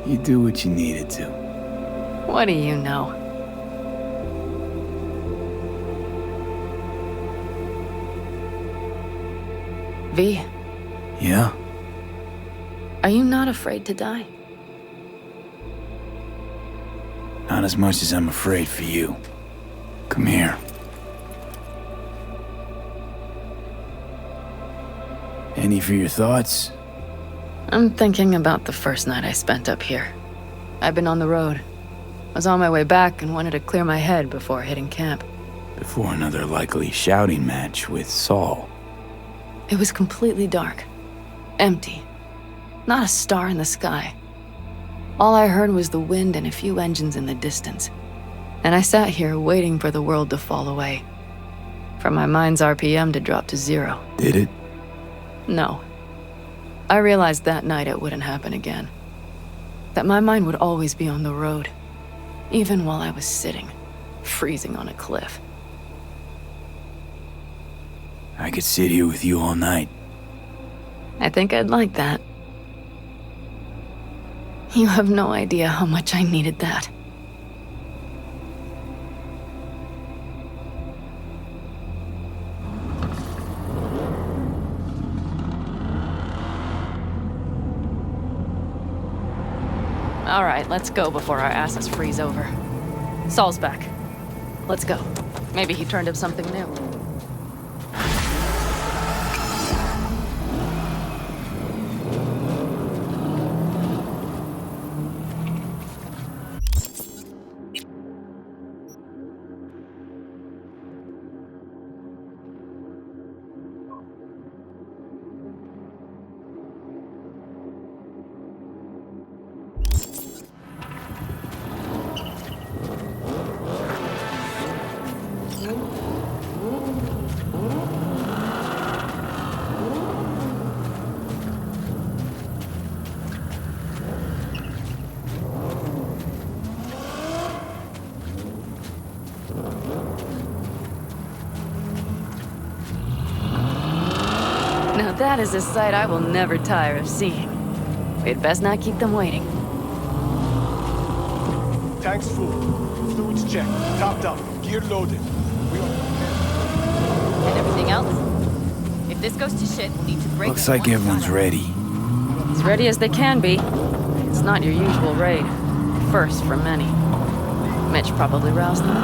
You do what you needed to. What do you know? V. Yeah? Are you not afraid to die? Not as much as I'm afraid for you. Come here. Any for your thoughts? I'm thinking about the first night I spent up here. I've been on the road. I was on my way back and wanted to clear my head before hitting camp. Before another likely shouting match with Saul. It was completely dark. Empty. Not a star in the sky. All I heard was the wind and a few engines in the distance. And I sat here waiting for the world to fall away. For my mind's RPM to drop to 0. Did it? No. I realized that night it wouldn't happen again. That my mind would always be on the road. Even while I was sitting, freezing on a cliff. I could sit here with you all night. I think I'd like that. You have no idea how much I needed that. All right, let's go before our asses freeze over. Saul's back. Let's go. Maybe he turned up something new. Now that is a sight I will never tire of seeing. We'd best not keep them waiting. Tanks full. Fluids checked. Topped up. Gear loaded. And everything else? If this goes to shit, we'll need to break. Looks like everyone's ready. As ready as they can be. It's not your usual raid. First for many. Mitch probably roused them.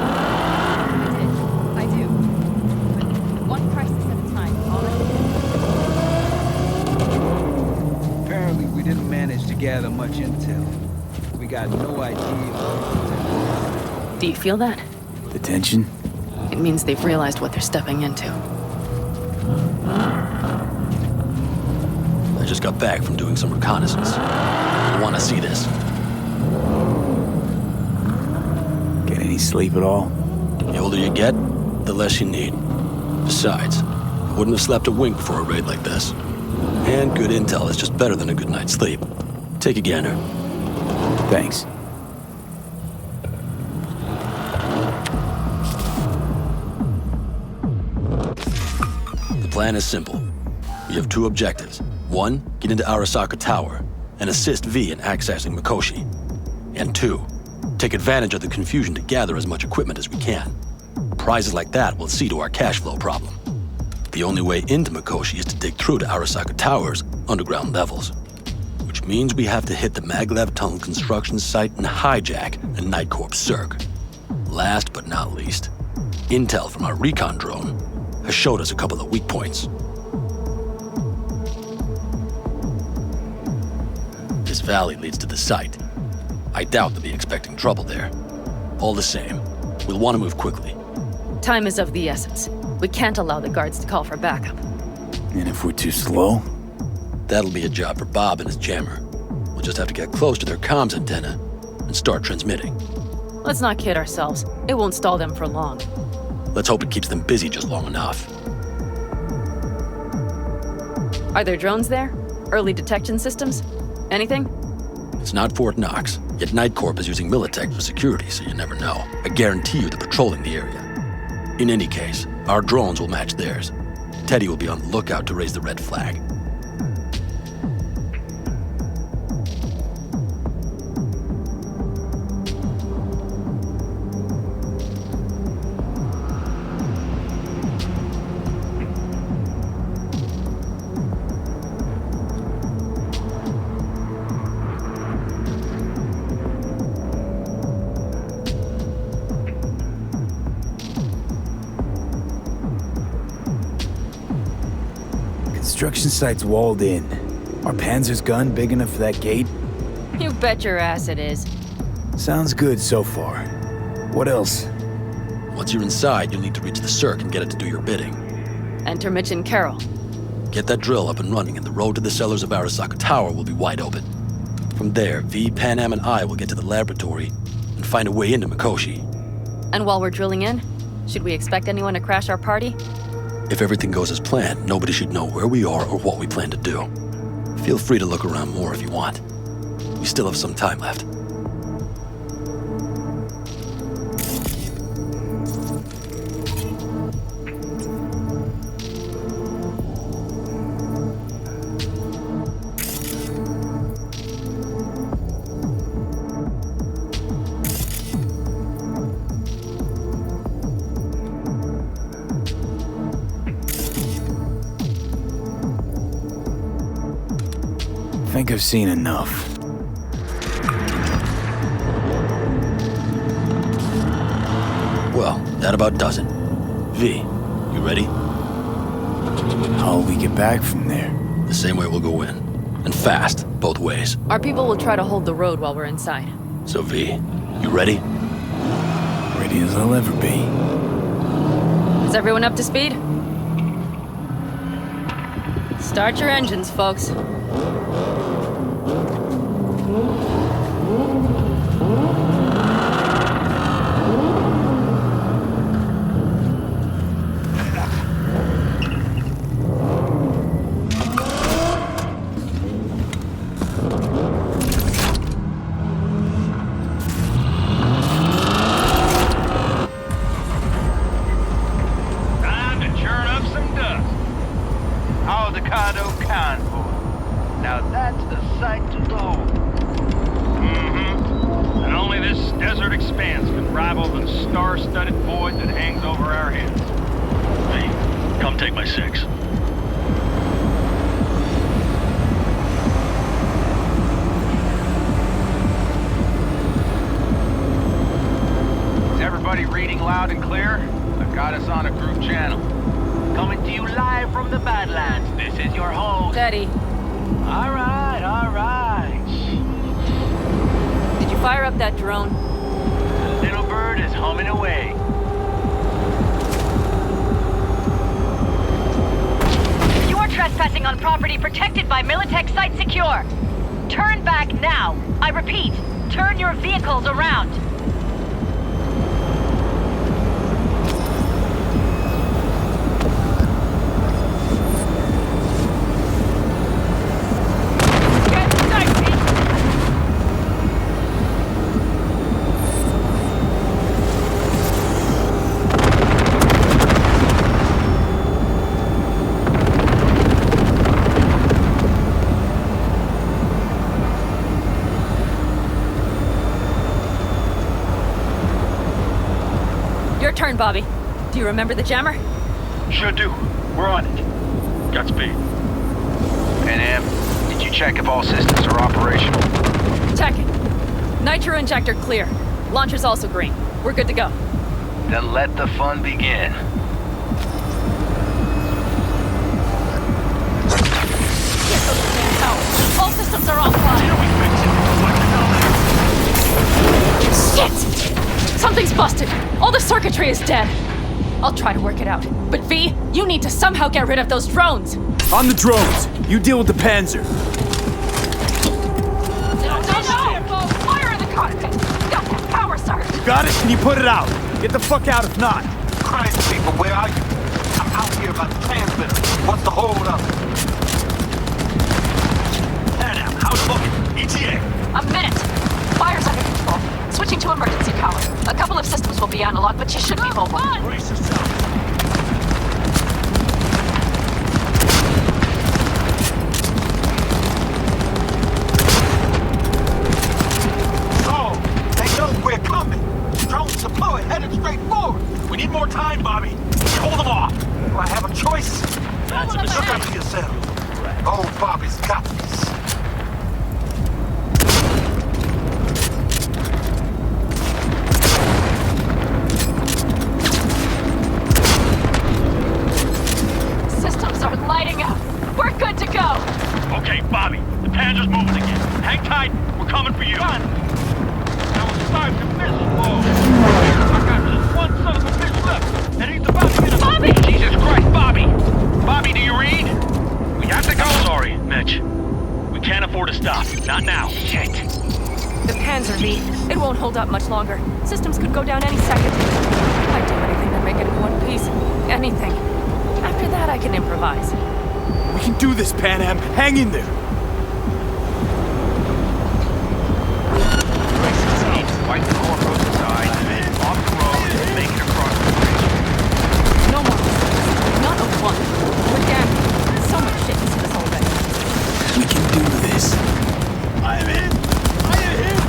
I do. But one crisis at a time, all right? Apparently, we didn't manage to gather much intel. We got no idea. Do you feel that? The tension? It means they've realized what they're stepping into. I just got back from doing some reconnaissance. I want to see this. Get any sleep at all? The older you get, the less you need. Besides, I wouldn't have slept a wink before a raid like this. And good intel is just better than a good night's sleep. Take a gander. Thanks. The plan is simple. We have two objectives. One, get into Arasaka Tower and assist V in accessing Mikoshi. And two, take advantage of the confusion to gather as much equipment as we can. Prizes like that will see to our cash flow problem. The only way into Mikoshi is to dig through to Arasaka Tower's underground levels. Which means we have to hit the Maglev Tunnel construction site and hijack a Night Corps Circ. Last but not least, intel from our recon drone has showed us a couple of weak points. This valley leads to the site. I doubt they'll be expecting trouble there. All the same, we'll want to move quickly. Time is of the essence. We can't allow the guards to call for backup. And if we're too slow? That'll be a job for Bob and his jammer. We'll just have to get close to their comms antenna and start transmitting. Let's not kid ourselves. It won't stall them for long. Let's hope it keeps them busy just long enough. Are there drones there? Early detection systems? Anything? It's not Fort Knox, yet Night Corp is using Militech for security, so you never know. I guarantee you they're patrolling the area. In any case, our drones will match theirs. Teddy will be on the lookout to raise the red flag. Construction site's walled in. Are Panzer's gun big enough for that gate? You bet your ass it is. Sounds good so far. What else? Once you're inside, you'll need to reach the Circ and get it to do your bidding. Enter Mitch and Carol. Get that drill up and running, and the road to the cellars of Arasaka Tower will be wide open. From there, V, Pan Am, and I will get to the laboratory and find a way into Mikoshi. And while we're drilling in, should we expect anyone to crash our party? If everything goes as planned, nobody should know where we are or what we plan to do. Feel free to look around more if you want. We still have some time left. I think I've seen enough. Well, that about does it. V, you ready? How'll we get back from there? The same way we'll go in. And fast, both ways. Our people will try to hold the road while we're inside. So V, you ready? Ready as I'll ever be. Is everyone up to speed? Start your engines, folks. Turn, Bobby. Do you remember the jammer? Sure do. We're on it. Godspeed. Pan Am, did you check if all systems are operational? Checking. Nitro injector clear. Launcher's also green. We're good to go. Then let the fun begin. Get those damn towers. All systems are offline. Shit! Something's busted. All the circuitry is dead. I'll try to work it out. But V, you need to somehow get rid of those drones. On the drones. You deal with the Panzer. No! Fire in the cockpit. Got that power surge. You got it? Can you put it out? Get the fuck out if not. Christ, people, where are you? I'm out here about the transmitter. What's the hold up? Adam, how's it looking? ETA. A minute. Fire's under control. Switching to emergency power. A couple of systems will be analog, but you should be mobile. Brace yourself. So, they know we're coming. Drones deployed, headed straight forward. We need more time, Bobby. Hold them off. Do I have a choice? That's a mistake. Look after yourself. Oh, Bobby's got this. Okay, Bobby, the Panzer's moving again. Hang tight, we're coming for you. Run! Now we're starting to miss. Whoa! I got just one son of a bitch left, and he's about to get a... Bobby! Jesus Christ, Bobby! Bobby, do you read? We have to go. Sorry, Mitch. longer. Systems could go down any second. I'd do anything to make it in one piece. Anything. After that, I can improvise. We can do this, Pan Am. Hang in there. White core roadside. Off the road. Make it across the bridge. No more. Not a one. We're down. So much shit has hit us already. We can do this. I am in. I am here.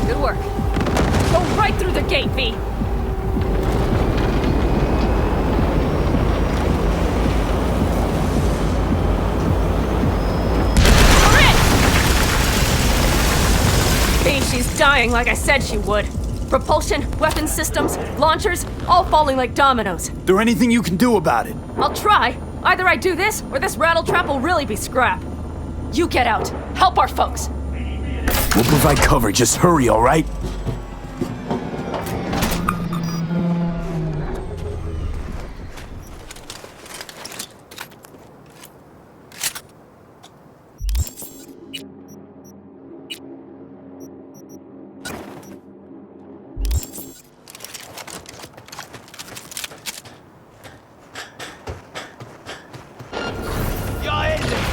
Good work. Go right through the gate, V. V, she's dying like I said she would. Propulsion, weapon systems, launchers, all falling like dominoes. There anything you can do about it? I'll try. Either I do this, or this rattletrap will really be scrap. You get out. Help our folks. We'll provide cover. Just hurry, all right?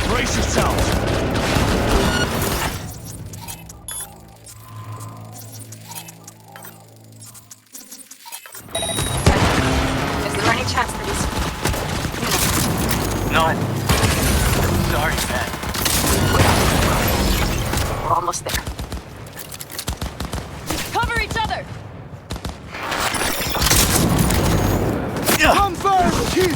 Brace yourselves. Is there any chance that he's... None. Sorry, man. We're almost there. Cover each other! Come first, kid!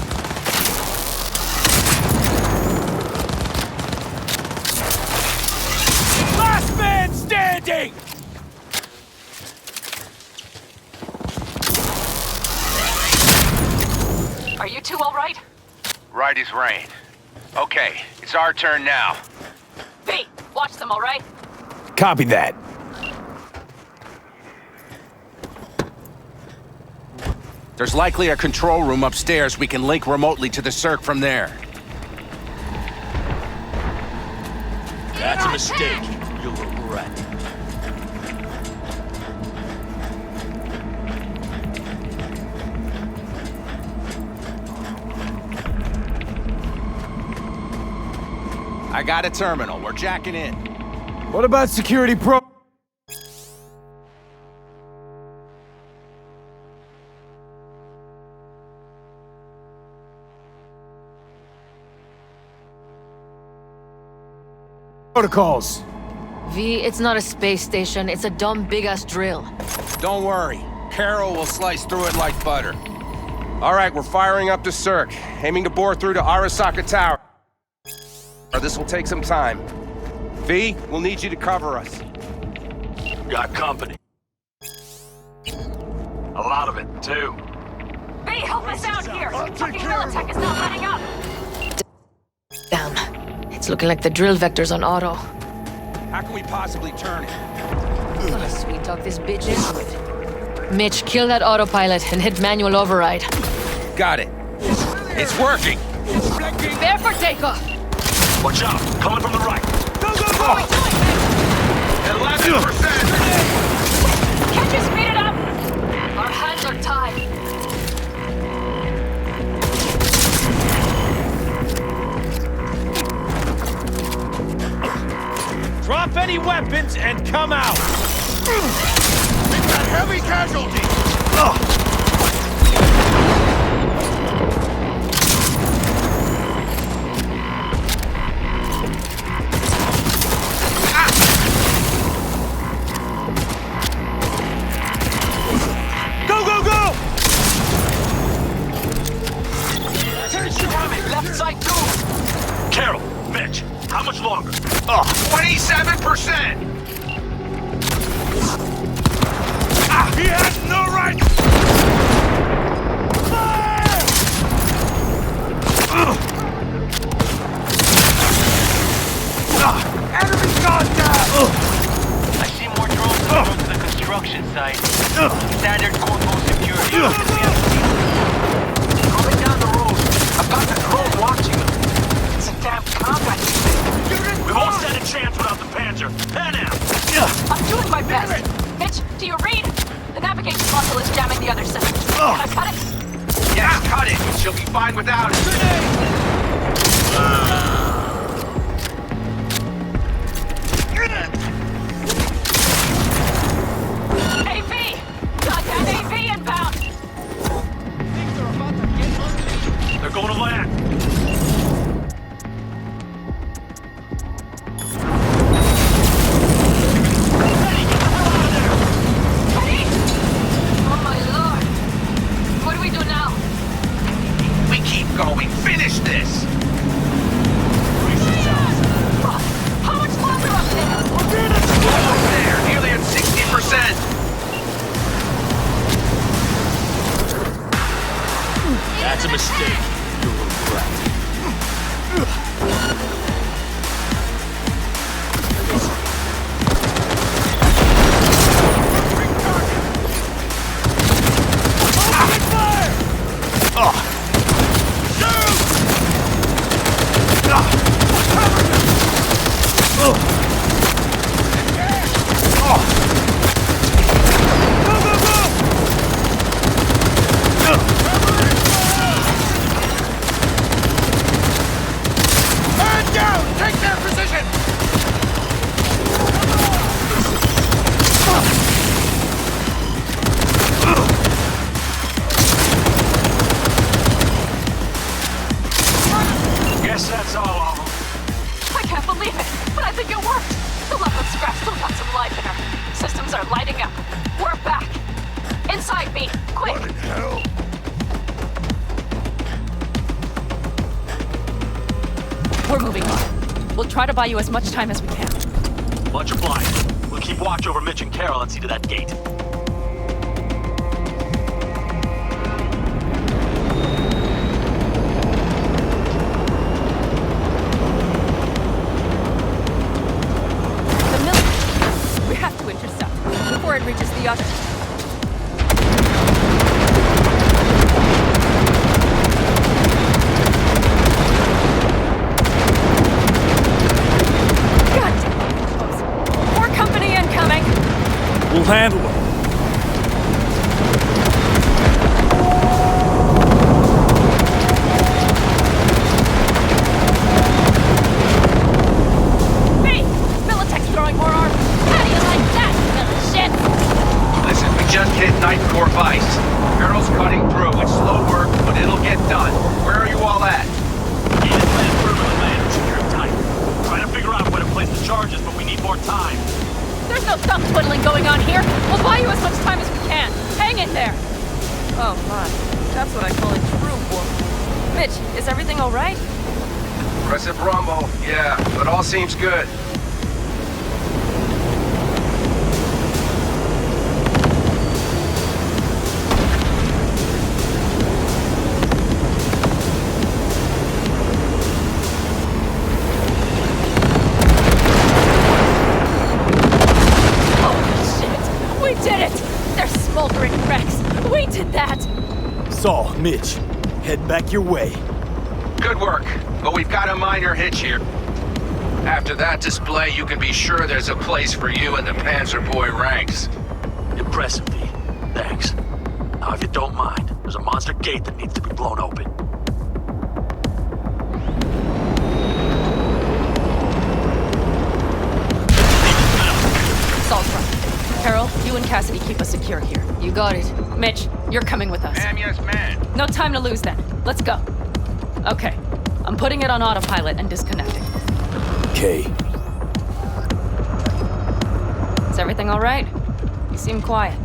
Last man standing! Are you two all right? Right as rain. Okay, it's our turn now. V, watch them, all right? Copy that. There's likely a control room upstairs. We can link remotely to the circ from there. That's a mistake. You'll regret. I got a terminal. We're jacking in. What about security pro? Protocols. V, it's not a space station. It's a dumb big-ass drill. Don't worry. Carol will slice through it like butter. All right, we're firing up the circ, aiming to bore through to Arasaka Tower. This will take some time. V, we'll need you to cover us. Got company. A lot of it, too. V, help us out here! Fucking Militech is not letting up! Damn. It's looking like the drill vector's on auto. How can we possibly turn it? Gonna sweet talk this bitch into it. Mitch, kill that autopilot and hit manual override. Got it. It's working! Prepare for takeoff! Watch out! Coming from the right! Go, go, go! 11%! Can't you speed it up? Our hands are tied. Drop any weapons and come out! We've got heavy casualties! Go, go, go! Attention, left side too! Carol, Mitch, how much longer? 27%! He has no right! Fire! Enemy contact! I see more drones going to the construction site. Standard corporal security. Coming down the road. I've got the drone watching them. It's a damn combat thing. We won't stand a chance without the Panzer. Pan out! I'm doing my best. Mitch, do you read? The navigation console is jamming the other system. Can I cut it? Yeah, cut it. She'll be fine without it. AV! Goddamn AV inbound! They're going to land. Oh my lord! What do we do now? We keep going. Finish this! How much longer up there? Almost there. Nearly at 60%. That's a mistake. You'll regret. Man down! Take their position! Guess that's all of them. I can't believe it, but I think it worked. The leopard scrap still got some life in her. Systems are lighting up. We're back. Inside me, quick. What in hell? We're moving on. We'll try to buy you as much time as we can. Much obliged. We'll keep watch over Mitch and Carol and see to that gate. The military. We have to intercept before it reaches the others. More company incoming! We'll handle it. Me! Militech's throwing more arms. How do you like that, little shit? Listen, we just hit Ninth Corps Vice. Carol's cutting through. It's slow work, but it'll get done. Where are you all at? Gated land further land. Secure tight. Trying to figure out where to place the charges, but we need more time. There's no thumb twiddling going on here. We'll buy you as much time as we can. Hang in there. Oh my, that's what I call a true war. Mitch, is everything all right? Impressive rumble. Yeah, but all seems good. We did it! They're smoldering wrecks. We did that! Saul, Mitch, head back your way. Good work, but we've got a minor hitch here. After that display, you can be sure there's a place for you in the Panzer Boy ranks. Impressive, V. Thanks. Now, if you don't mind, there's a monster gate that needs to be blown open. Leave Carol, you and Cassidy keep us secure here. You got it. Mitch, you're coming with us. Ma'am, yes, ma'am. No time to lose then. Let's go. Okay. I'm putting it on autopilot and disconnecting. Okay. Is everything all right? You seem quiet.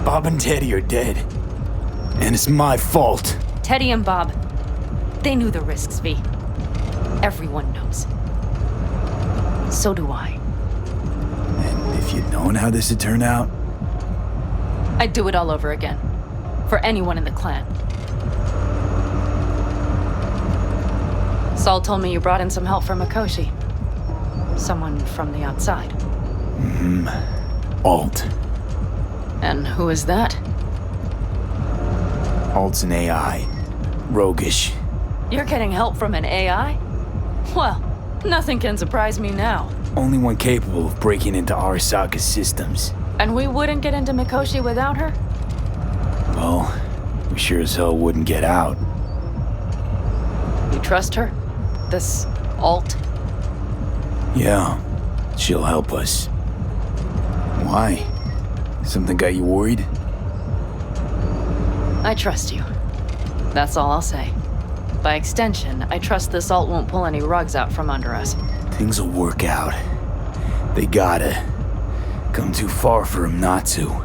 Bob and Teddy are dead. And it's my fault. Teddy and Bob, they knew the risks, V. Everyone knows. So do I. And if you'd known how this would turn out, I'd do it all over again. For anyone in the clan. Saul told me you brought in some help from Mikoshi. Someone from the outside. Alt. And who is that? Alt's an AI. Roguish. You're getting help from an AI? Well, nothing can surprise me now. Only one capable of breaking into Arasaka's systems. And we wouldn't get into Mikoshi without her? Well, we sure as hell wouldn't get out. You trust her? This Alt? Yeah, she'll help us. Why? Something got you worried? I trust you. That's all I'll say. By extension, I trust this Alt won't pull any rugs out from under us. Things will work out. They gotta. Come too far for him not to.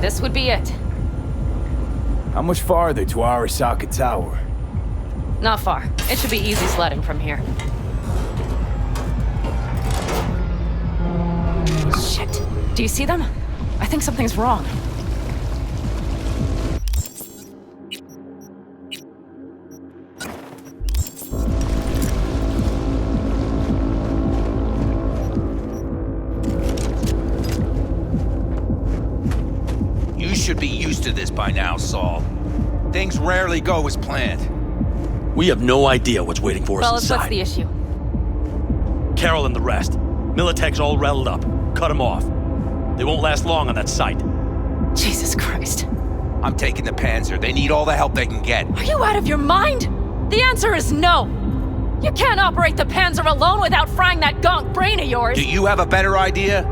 This would be it. How much farther to Arasaka Tower? Not far. It should be easy sledding from here. Shit. Do you see them? I think something's wrong. You should be used to this by now, Saul. Things rarely go as planned. We have no idea what's waiting for us Fellas, inside. what's the issue? Carol and the rest. Militech's all rattled up. Cut them off. They won't last long on that site. Jesus Christ. I'm taking the Panzer. They need all the help they can get. Are you out of your mind? The answer is no. You can't operate the Panzer alone without frying that gonk brain of yours. Do you have a better idea?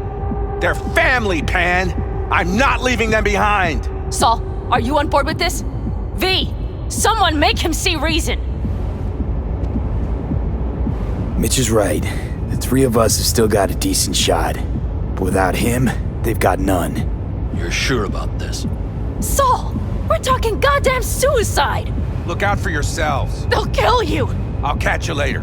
They're family, Pan. I'm not leaving them behind. Saul, are you on board with this? V, someone make him see reason. Mitch is right. The three of us have still got a decent shot. But without him, they've got none. You're sure about this? Saul, we're talking goddamn suicide. Look out for yourselves. They'll kill you. I'll catch you later.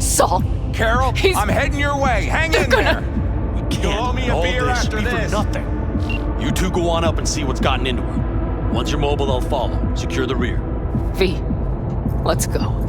Saul. Carol, I'm heading your way. Hang in there. We can't. You'll owe me a All beer this after be for this. nothing. You two go on up and see what's gotten into her. Once you're mobile, I'll follow. Secure the rear. V, let's go.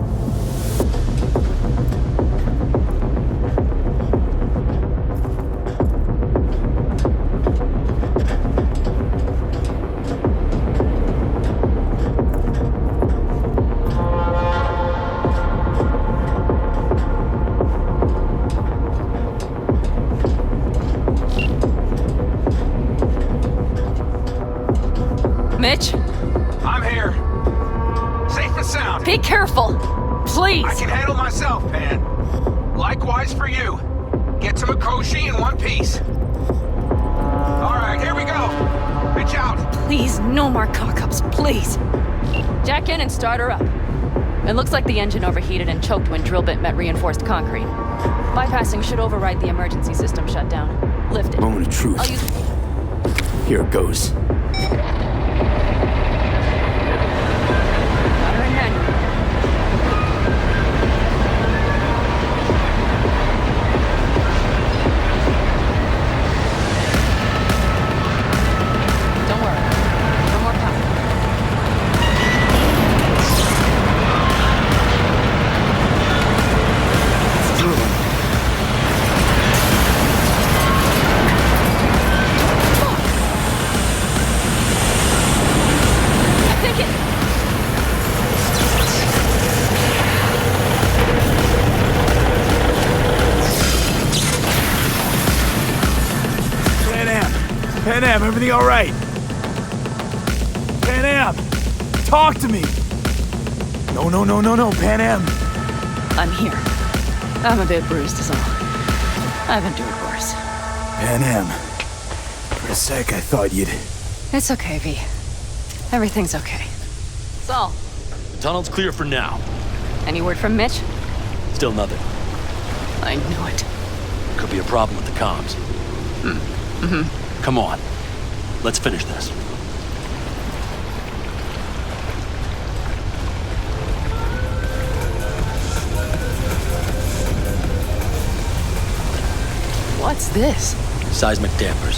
Mitch? I'm here. Safe and sound. Be careful. Please. I can handle myself, Pan. Likewise for you. Get to Mikoshi in one piece. All right, here we go. Pitch out. Please, no more cock-ups, please. Jack in and start her up. It looks like the engine overheated and choked when drill bit met reinforced concrete. Bypassing should override the emergency system shutdown. Lift it. Moment of truth. I'll use... Here it goes. Pan Am, everything all right? Pan Am, talk to me. No, Pan Am. I'm here. I'm a bit bruised is all. I've endured worse. Pan Am, for a sec I thought you'd... It's okay, V. Everything's okay. Saul. The tunnel's clear for now. Any word from Mitch? Still nothing. I knew it. Could be a problem with the comms. Come on. Let's finish this. What's this? Seismic dampers.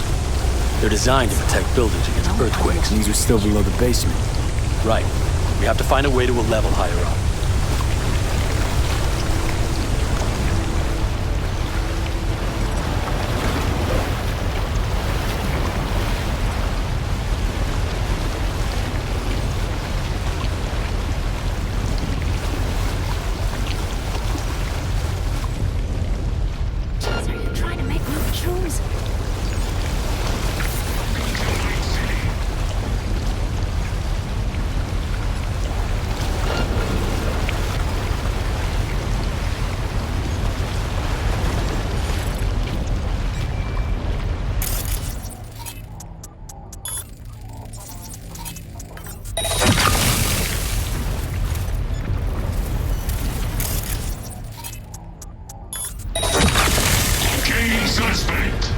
They're designed to protect buildings against earthquakes. These are still below the basement. Right. We have to find a way to a level higher up. Suspect.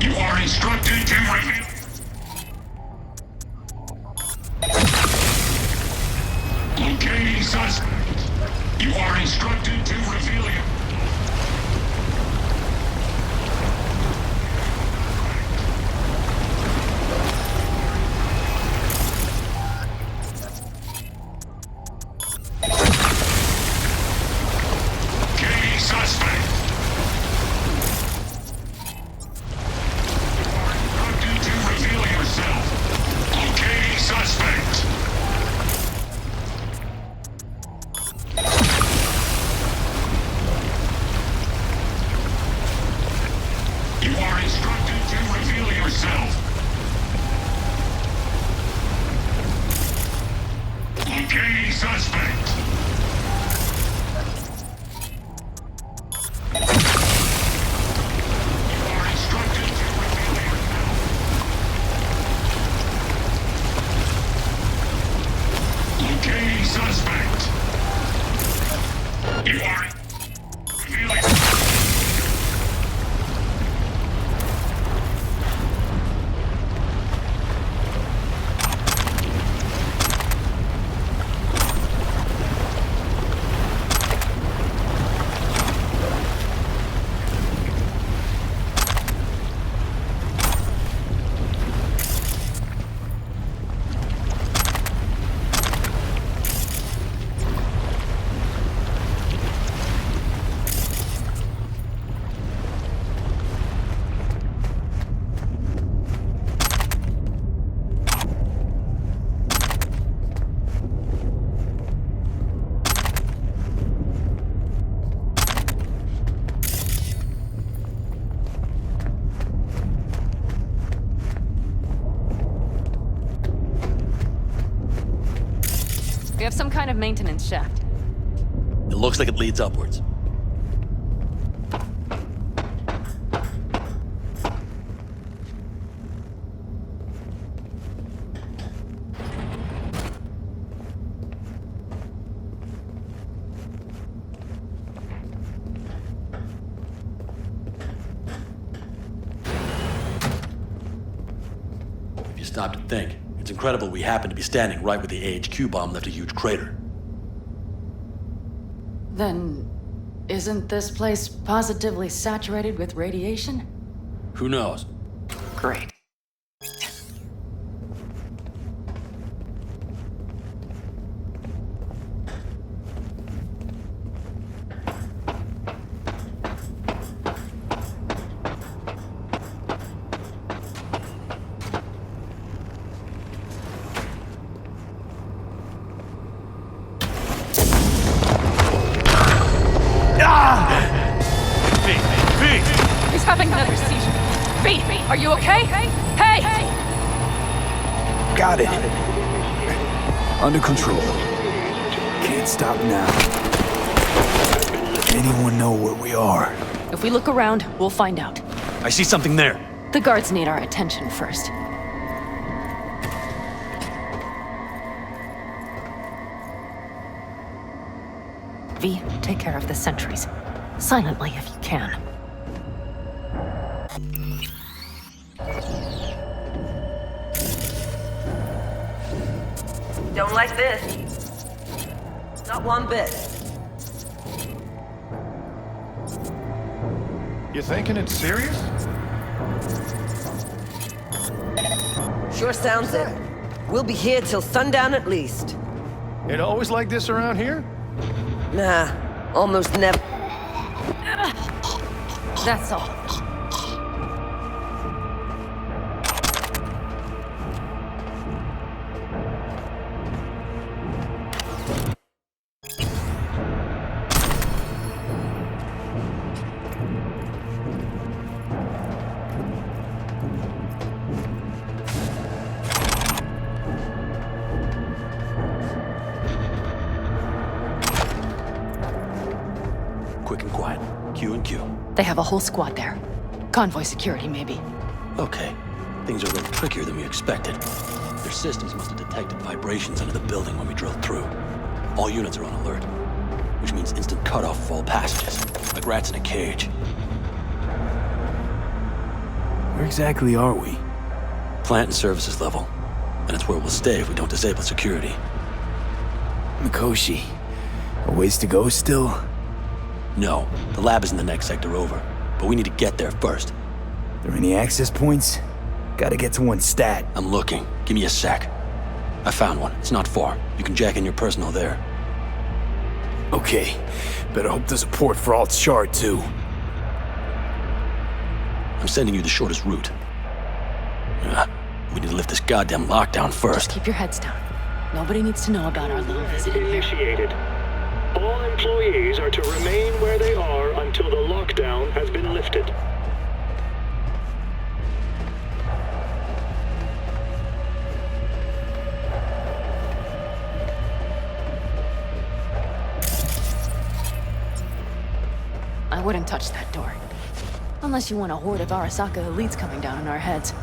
You are instructed to reveal. Locating suspect. You are instructed to reveal him. Suspect. Okay, suspect. You are instructed to reveal yourself. Okay, suspect. You are revealing. We have some kind of maintenance shaft. It looks like it leads upwards. If you stop to think, it's incredible we happen to be standing right where the AHQ bomb left a huge crater. Then, isn't this place positively saturated with radiation? Who knows? Great. He's having another seizure. V, are you okay? Hey! Got it. Under control. Can't stop now. Anyone know where we are? If we look around, we'll find out. I see something there. The guards need our attention first. V, take care of the sentries. Silently if you can. Don't like this. Not one bit. You thinking it's serious? Sure sounds it. We'll be here till sundown at least. It always like this around here? Nah, almost never. That's all. Quick and quiet. Q and Q. They have a whole squad there. Convoy security, maybe. Okay. Things are a little trickier than we expected. Their systems must have detected vibrations under the building when we drilled through. All units are on alert, which means instant cutoff of all passages, like rats in a cage. Where exactly are we? Plant and services level. And it's where we'll stay if we don't disable security. Mikoshi. A ways to go still? No, the lab is in the next sector over, but we need to get there first. There any access points? Gotta get to one stat. I'm looking. Give me a sec. I found one. It's not far. You can jack in your personal there. Okay. Better hope there's a port for Alt Shard, too. I'm sending you the shortest route. We need to lift this goddamn lockdown first. Just keep your heads down. Nobody needs to know about our little visit in here. Initiated. All employees are to remain where they are until the lockdown has been lifted. wouldn't touch that door. Unless you want a horde of Arasaka elites coming down on our heads.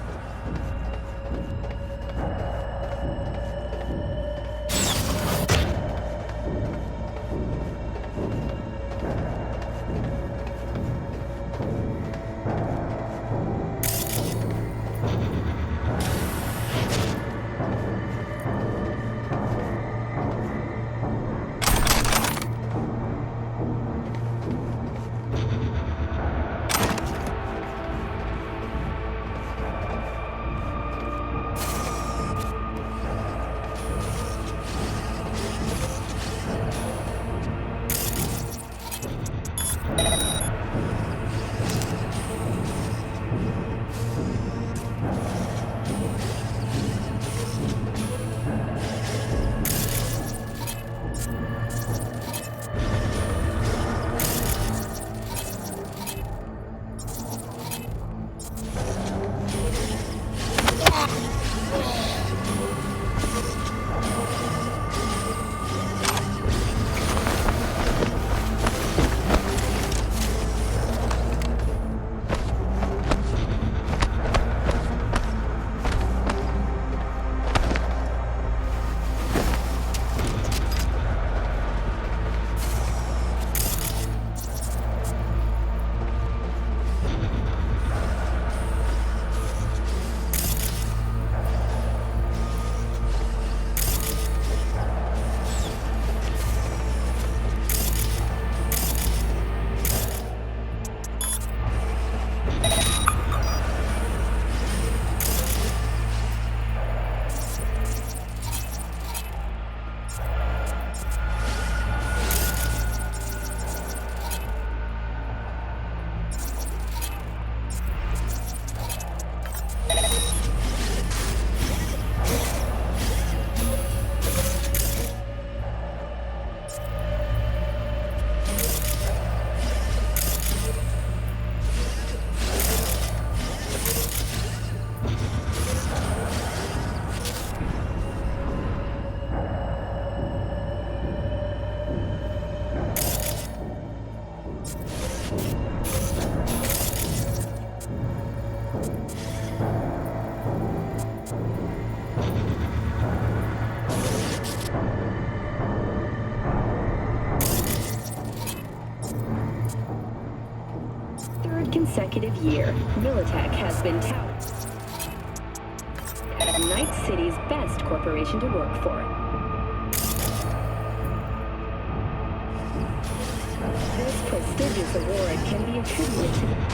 Consecutive year, Militech has been touted as Night City's best corporation to work for. This prestigious award can be attributed to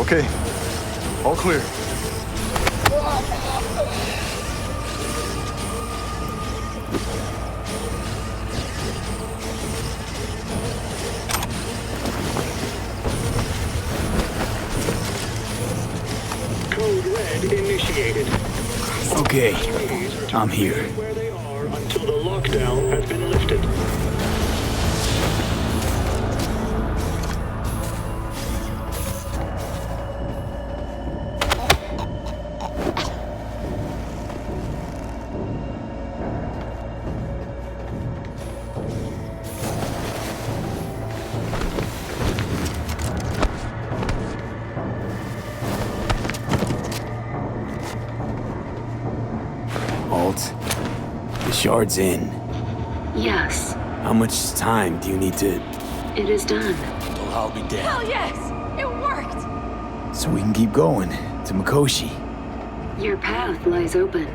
Okay, all clear. Code Red initiated. Okay, I'm here. Where they are until the lockdown has been lifted. shard's in. Yes, How much time do you need to... it is done. Well, I'll be damned. Hell yes! It worked! So we can keep going to Mikoshi? Your path lies open.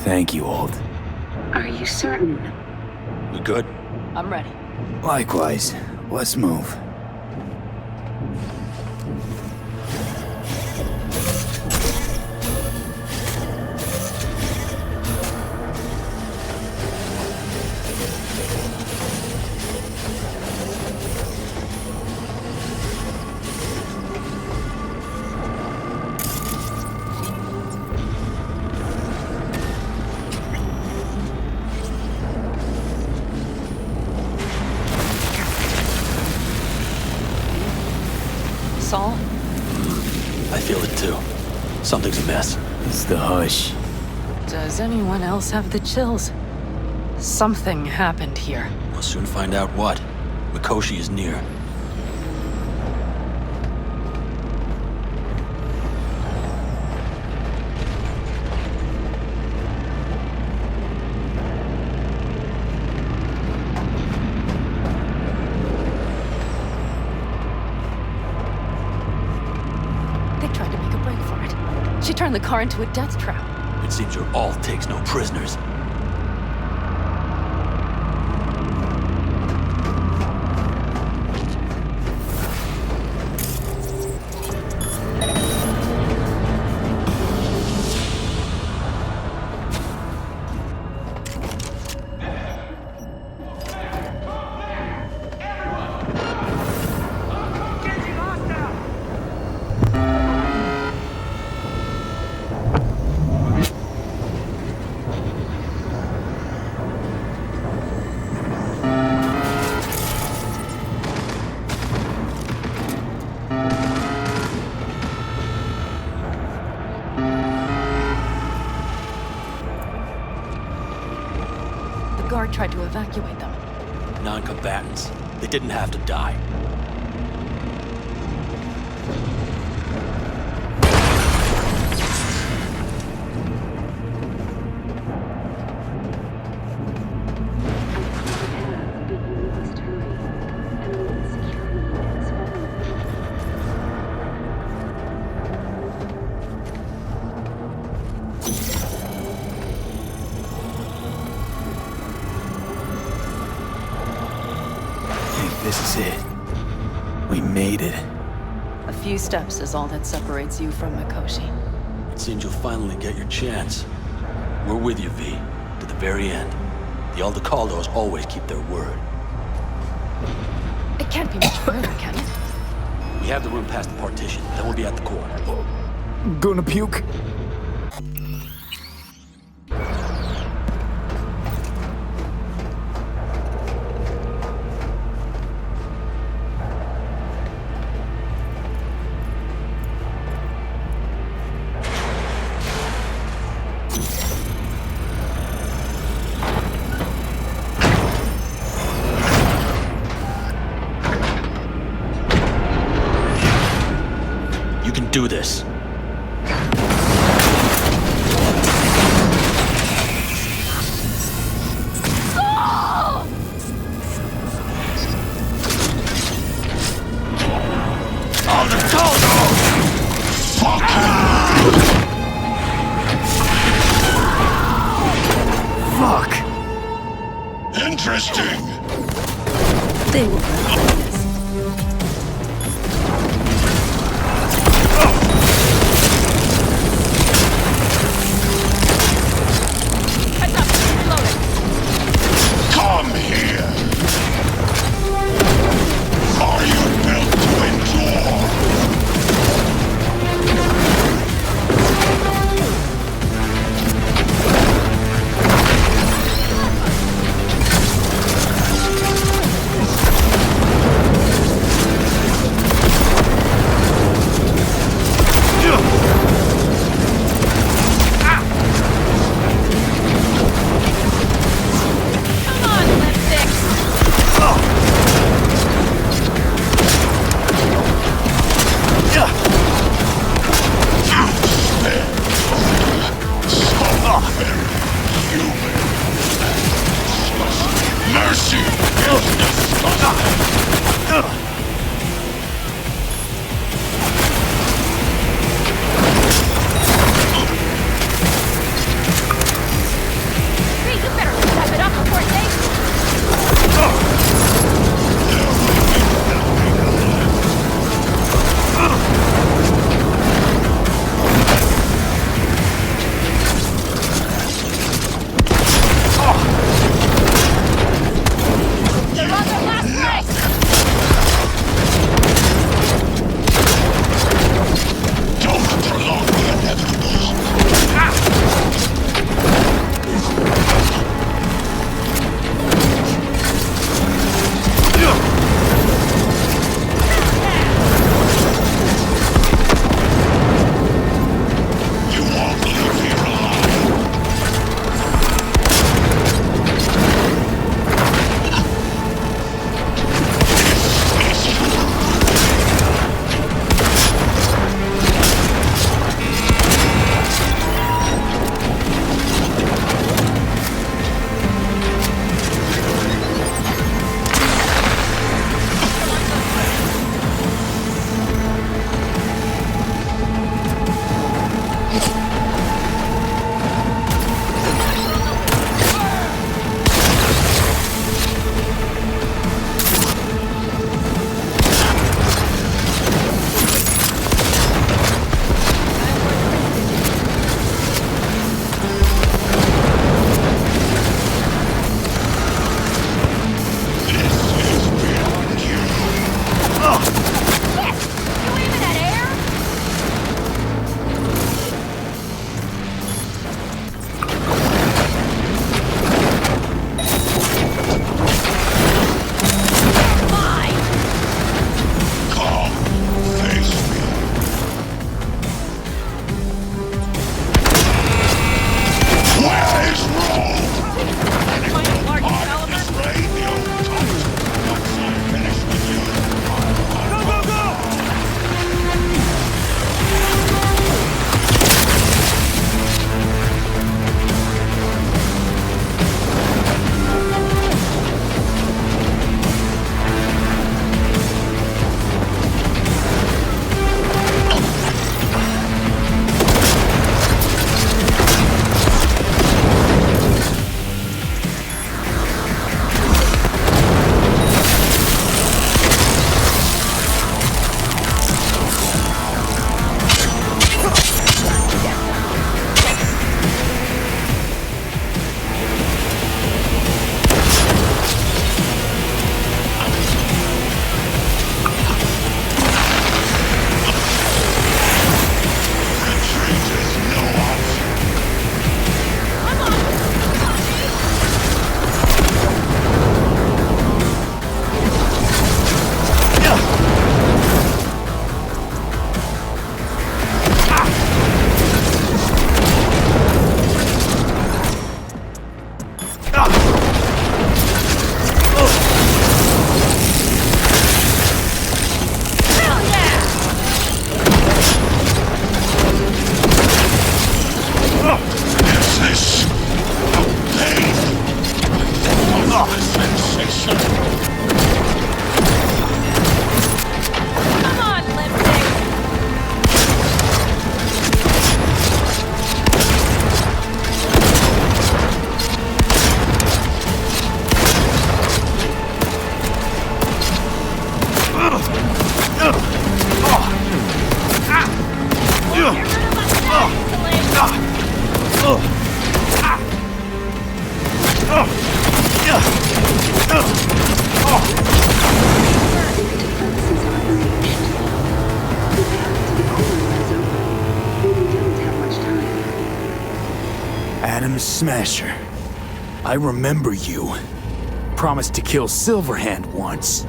Thank you, Alt. Are you certain? We good? I'm ready. Likewise. Let's move. Saul? I feel it too. Something's amiss. It's the hush. Does anyone else have the chills? Something happened here. We'll soon find out what. Mikoshi is near. They tried to make a break for it. She turned the car into a death trap. It seems your alt takes no prisoners. The guard tried to evacuate them. Non-combatants. They didn't have to die. This is it. We made it. A few steps is all that separates you from Mikoshi. It seems you'll finally get your chance. We're with you, V, to the very end. The Aldecaldos always keep their word. It can't be much further, can it? We have the room past the partition, then we'll be at the core. Gonna puke? You can do this. Fuck! Interesting. They will remember this. Heads up, reloading. Come here. Are you built to endure? Adam Smasher. I remember you. Promised to kill Silverhand once.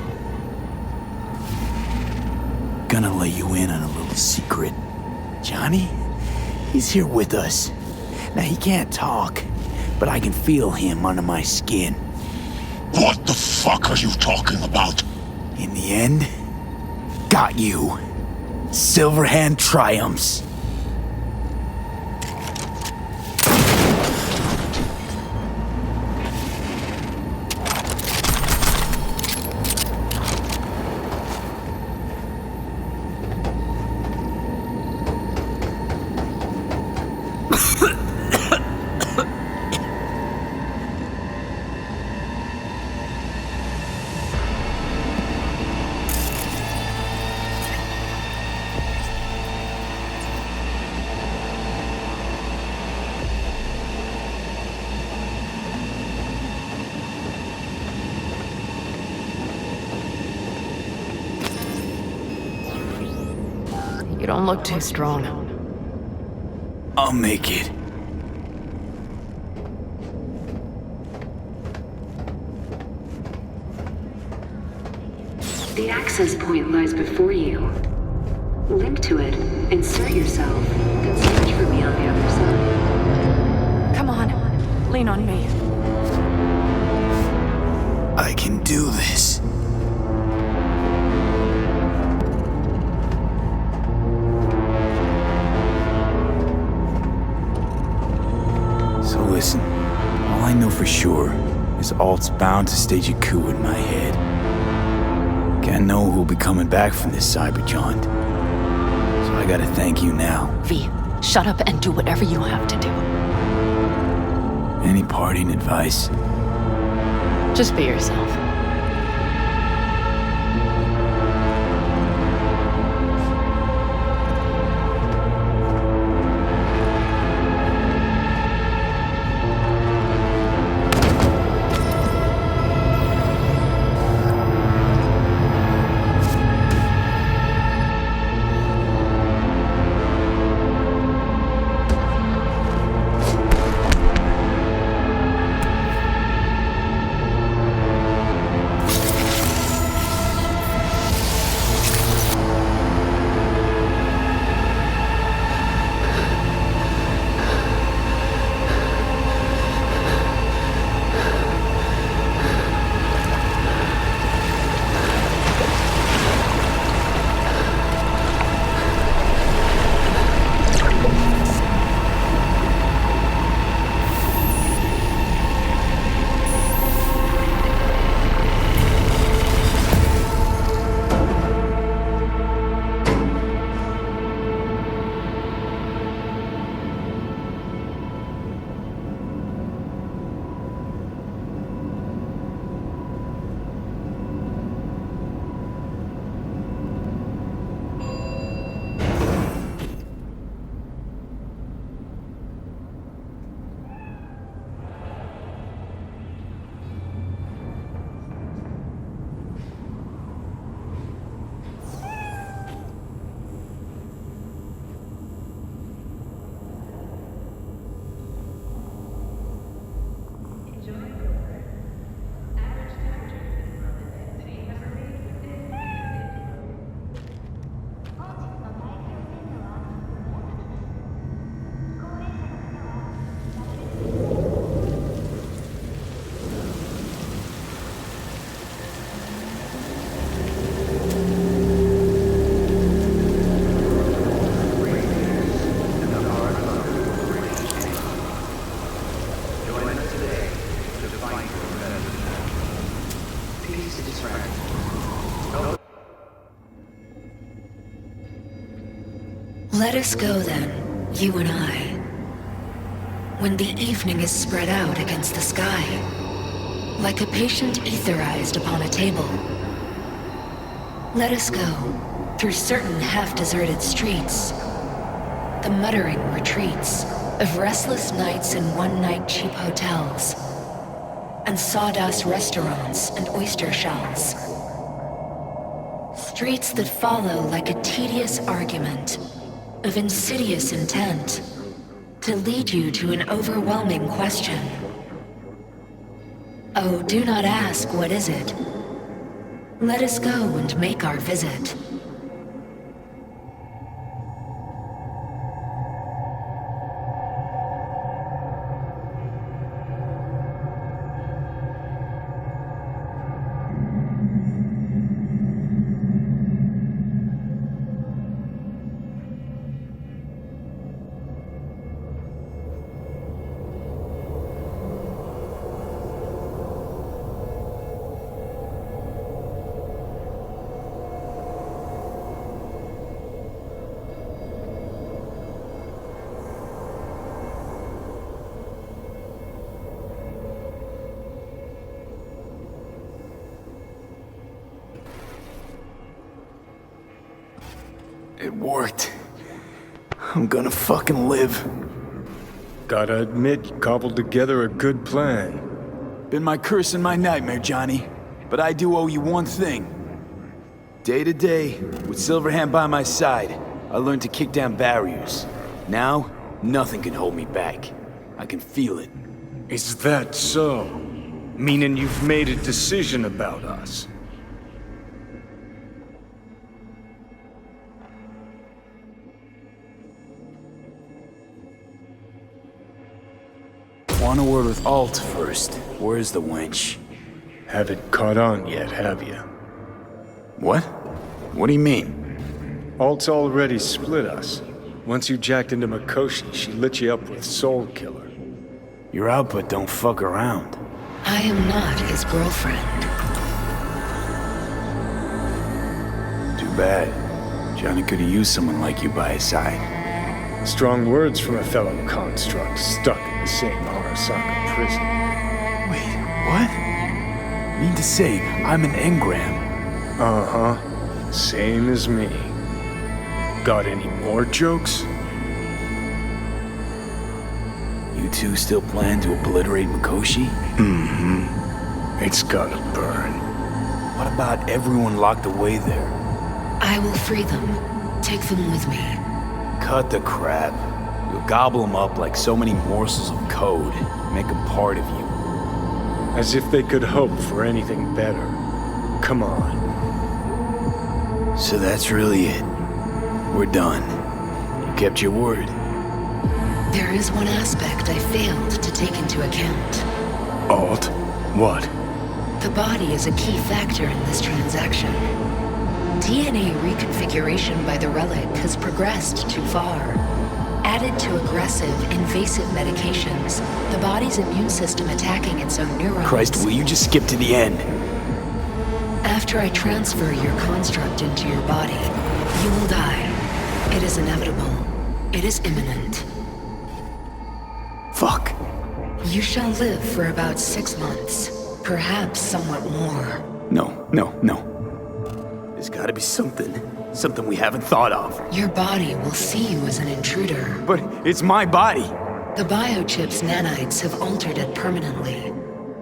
Gonna let you in on a little secret. Johnny? He's here with us. Now, he can't talk, but I can feel him under my skin. What the fuck are you talking about? In the end, got you. Silverhand triumphs. You don't look too strong. I'll make it. The access point lies before you. Link to it, insert yourself, then search for me on the other side. Come on, lean on me. I can do this. So listen, all I know for sure is Alt's bound to stage a coup in my head. Can't know who'll be coming back from this cyberjaunt. So I gotta thank you now. V, shut up and do whatever you have to do. Any parting advice? Just be yourself. Let us go then, you and I. When the evening is spread out against the sky, like a patient etherized upon a table. Let us go through certain half-deserted streets, the muttering retreats of restless nights in one-night cheap hotels, and sawdust restaurants and oyster shells. Streets that follow like a tedious argument of insidious intent to lead you to an overwhelming question. Oh, do not ask, what is it? Let us go and make our visit. It worked. I'm gonna fucking live. Gotta admit, you cobbled together a good plan. Been my curse and my nightmare, Johnny. But I do owe you one thing. Day to day, with Silverhand by my side, I learned to kick down barriers. Now, nothing can hold me back. I can feel it. Is that so? Meaning you've made a decision about us? Want a word with Alt first. Where's the wench? Haven't caught on yet, have you? What? What do you mean? Alt's already split us. Once you jacked into Mikoshi, she lit you up with Soul Killer. Your output don't fuck around. I am not his girlfriend. Too bad. Johnny could have used someone like you by his side. Strong words from a fellow construct stuck in the same Arasaka prison. Wait, what? Mean to say, I'm an engram? Uh-huh. Same as me. Got any more jokes? You two still plan to obliterate Mikoshi? Mm-hmm. It's gotta burn. What about everyone locked away there? I will free them. Take them with me. Cut the crap. You'll gobble them up like so many morsels of code. Make them part of you. As if they could hope for anything better. Come on. So that's really it. We're done. You kept your word. There is one aspect I failed to take into account. Alt? What? The body is a key factor in this transaction. DNA reconfiguration by the relic has progressed too far. Added to aggressive, invasive medications, the body's immune system attacking its own neurons. Christ, will you just skip to the end? After I transfer your construct into your body, you will die. It is inevitable. It is imminent. Fuck. You shall live for about 6 months. Perhaps somewhat more. No. There's gotta be something we haven't thought of. Your body will see you as an intruder. But it's my body. The biochip's nanites have altered it permanently.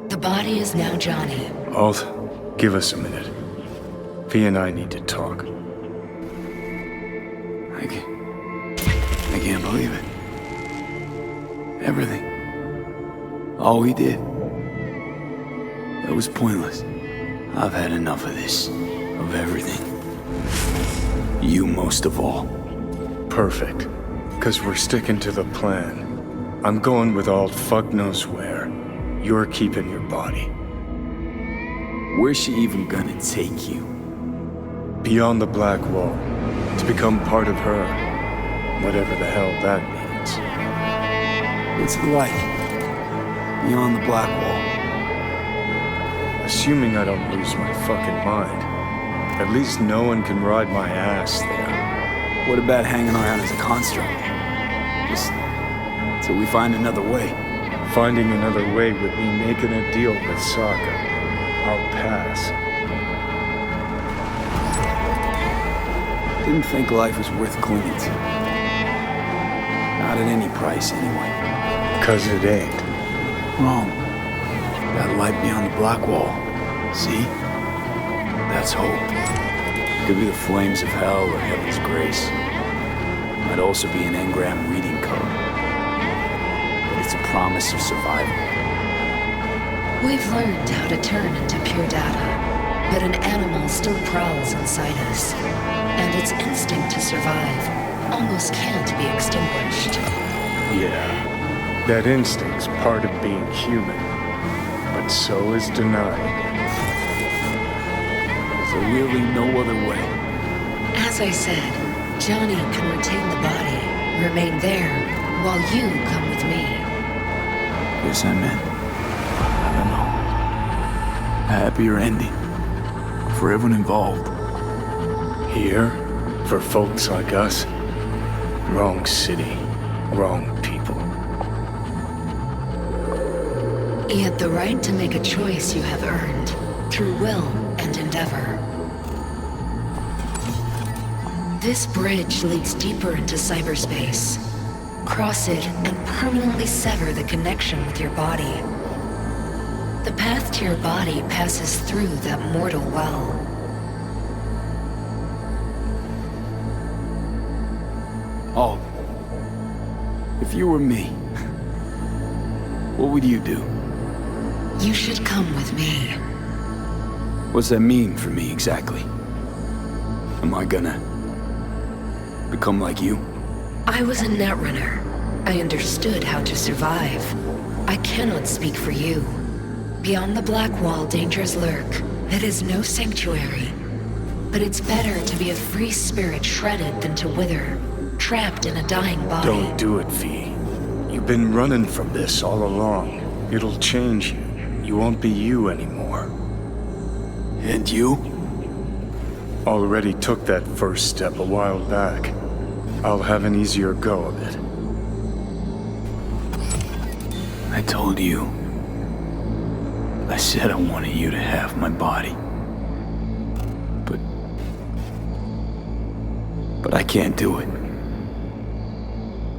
The body is now Johnny. Alt, give us a minute. V and I need to talk. I can't believe it. Everything. All we did. It was pointless. I've had enough of this. Of everything. You most of all. Perfect. 'Cause we're sticking to the plan. I'm going with Alt fuck knows where. You're keeping your body. Where's she even gonna take you? Beyond the Black Wall. To become part of her. Whatever the hell that means. What's it like? Beyond the Black Wall? Assuming I don't lose my fucking mind. At least no one can ride my ass there. What about hanging around as a construct? Just till we find another way. Finding another way would mean making a deal with Sokka. I'll pass. Didn't think life was worth clinging to. Not at any price, anyway. 'Cause it ain't. Wrong. That light beyond the Black Wall. See? That's hope. Could be the flames of hell or heaven's grace. Might also be an engram reading code. a promise of survival. We've learned how to turn into pure data, but an animal still prowls inside us, and its instinct to survive almost can't be extinguished. Yeah, that instinct's part of being human, but so is denial. There's really no other way. As I said, Johnny can retain the body, remain there, while you come with me. Guess I meant, I don't know, a happier ending for everyone involved. Here, for folks like us, wrong city, wrong people. Yet the right to make a choice you have earned, through will and endeavor. This bridge leads deeper into cyberspace. Cross it and permanently sever the connection with your body. The path to your body passes through that mortal well. Oh, if you were me, what would you do? You should come with me. What's that mean for me exactly? Am I gonna become like you? I was a netrunner. I understood how to survive. I cannot speak for you. Beyond the Black Wall, dangers lurk. It is no sanctuary. But it's better to be a free spirit shredded than to wither, trapped in a dying body. Don't do it, V. You've been running from this all along. It'll change you. You won't be you anymore. And you? Already took that first step a while back. I'll have an easier go of it. I told you. I said I wanted you to have my body. But I can't do it.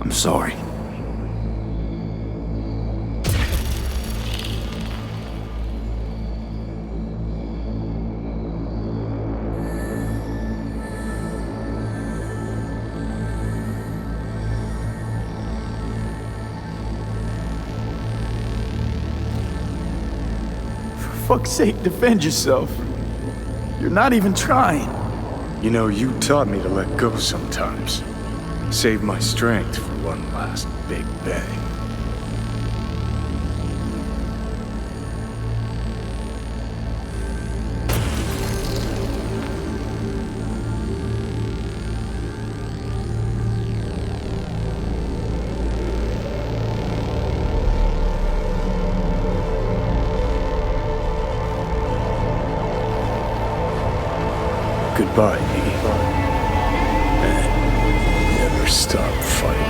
I'm sorry. For fuck's sake, defend yourself. You're not even trying. You know, you taught me to let go sometimes. Save my strength for one last big bang. Goodbye, V. And never stop fighting.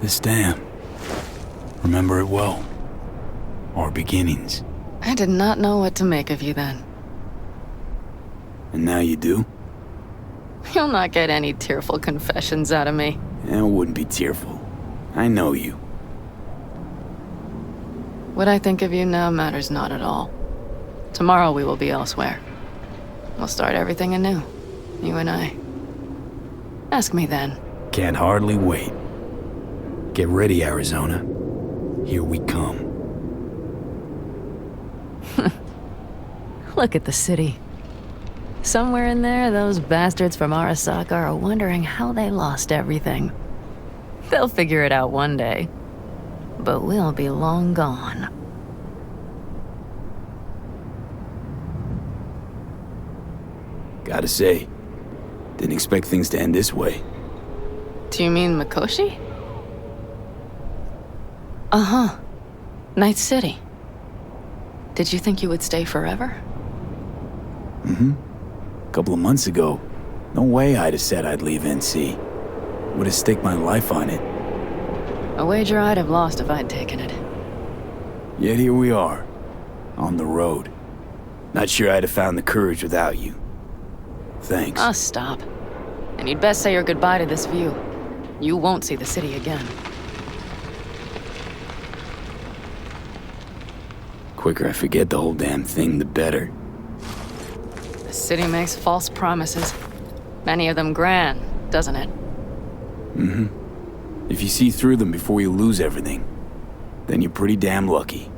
This dam. Remember it well. Our beginnings. I did not know what to make of you then. And now you do? You'll not get any tearful confessions out of me. It wouldn't be tearful. I know you. What I think of you now matters not at all. Tomorrow we will be elsewhere. We'll start everything anew. You and I. Ask me then. Can't hardly wait. Get ready, Arizona. Here we come. Look at the city. Somewhere in there, those bastards from Arasaka are wondering how they lost everything. They'll figure it out one day. But we'll be long gone. Gotta say, didn't expect things to end this way. Do you mean Mikoshi? Uh-huh. Night City. Did you think you would stay forever? Mm-hmm. A couple of months ago, no way I'd have said I'd leave NC. Would have staked my life on it. A wager I'd have lost if I'd taken it. Yet here we are, on the road. Not sure I'd have found the courage without you. Thanks. Ah, stop. And you'd best say your goodbye to this view. You won't see the city again. Quicker I forget the whole damn thing, the better. The city makes false promises. Many of them grand, doesn't it? Mm-hmm. If you see through them before you lose everything, then you're pretty damn lucky.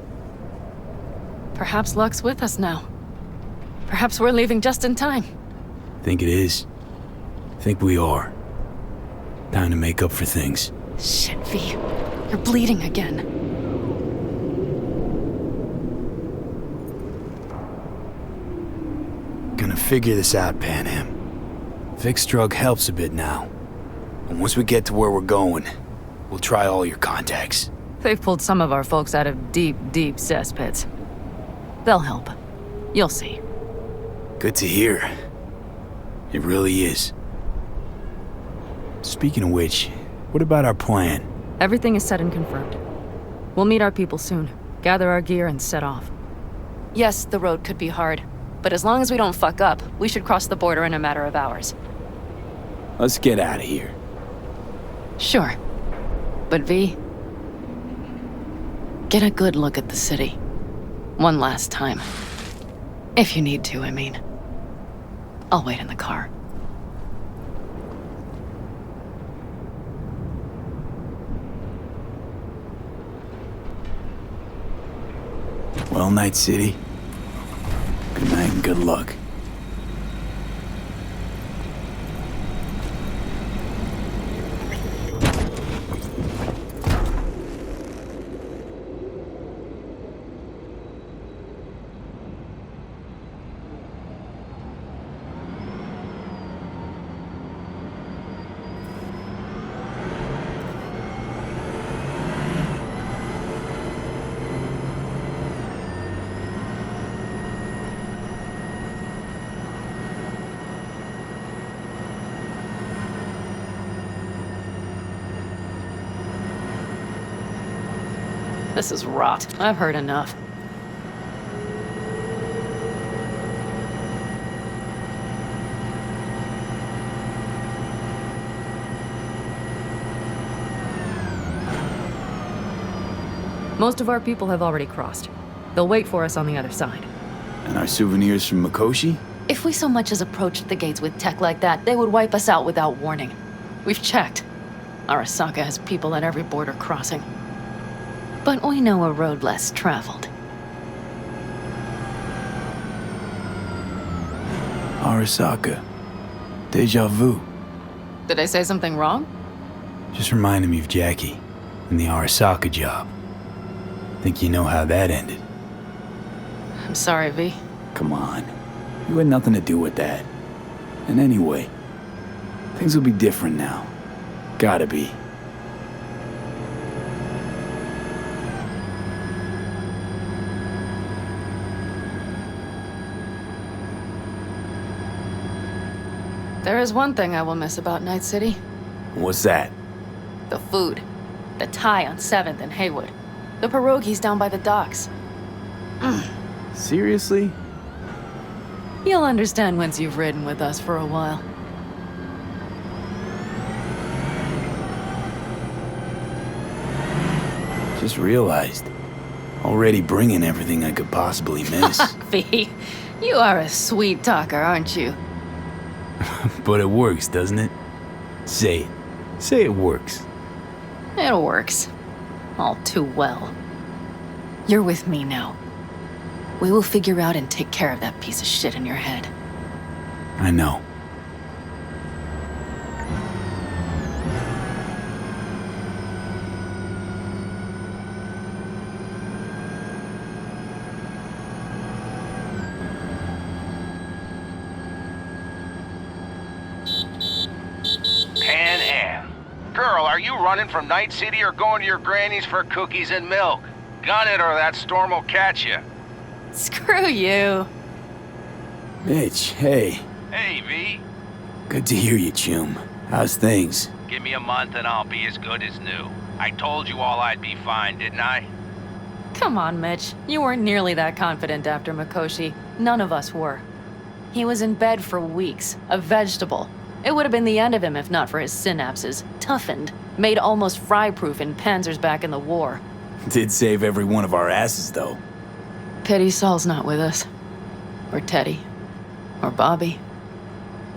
Perhaps luck's with us now. Perhaps we're leaving just in time. Think it is. Think we are. Time to make up for things. Shit, V. You're bleeding again. Gonna figure this out, Panam. Vic's drug helps a bit now. And once we get to where we're going, we'll try all your contacts. They've pulled some of our folks out of deep, deep cesspits. They'll help. You'll see. Good to hear. It really is. Speaking of which, what about our plan? Everything is set and confirmed. We'll meet our people soon, gather our gear, and set off. Yes, the road could be hard, but as long as we don't fuck up, we should cross the border in a matter of hours. Let's get out of here. Sure. But V, get a good look at the city. One last time. If you need to, I mean. I'll wait in the car. Well, Night City. Good night and good luck. This is rot. I've heard enough. Most of our people have already crossed. They'll wait for us on the other side. And our souvenirs from Mikoshi? If we so much as approached the gates with tech like that, they would wipe us out without warning. We've checked. Arasaka has people at every border crossing. But we know a road less traveled. Arasaka. Deja vu. Did I say something wrong? Just reminded me of Jackie and the Arasaka job. Think you know how that ended. I'm sorry, V. Come on. You had nothing to do with that. And anyway, things will be different now. Gotta be. There is one thing I will miss about Night City. What's that? The food. The Thai on 7th and Haywood. The pierogies down by the docks. Seriously? You'll understand once you've ridden with us for a while. Just realized. Already bringing everything I could possibly miss. V, you are a sweet talker, aren't you? But it works, doesn't it? Say it. Say it works. It works. All too well. You're with me now. We will figure out and take care of that piece of shit in your head. I know. Pan Am. Girl, are you running from Night City or going to your granny's for cookies and milk? Gun it or that storm will catch you. Screw you. Mitch, hey. Hey, V. Good to hear you, chum. How's things? Give me a month and I'll be as good as new. I told you all I'd be fine, didn't I? Come on, Mitch. You weren't nearly that confident after Mikoshi. None of us were. He was in bed for weeks, a vegetable. It would have been the end of him if not for his synapses. Toughened, made almost fry-proof in panzers back in the war. Did save every one of our asses, though. Pity Saul's not with us. Or Teddy. Or Bobby.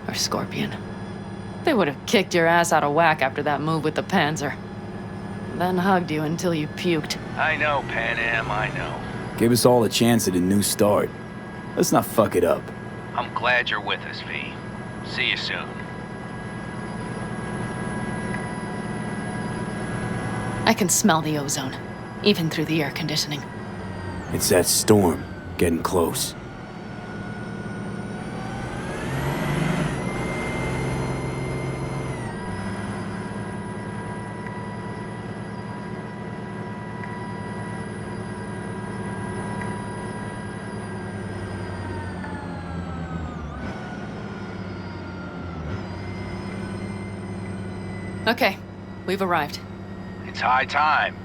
Or Scorpion. They would have kicked your ass out of whack after that move with the Panzer. Then hugged you until you puked. I know, Pan Am, I know. Give us all a chance at a new start. Let's not fuck it up. I'm glad you're with us, V. See you soon. I can smell the ozone, even through the air conditioning. It's that storm, getting close. Okay, we've arrived. It's high time.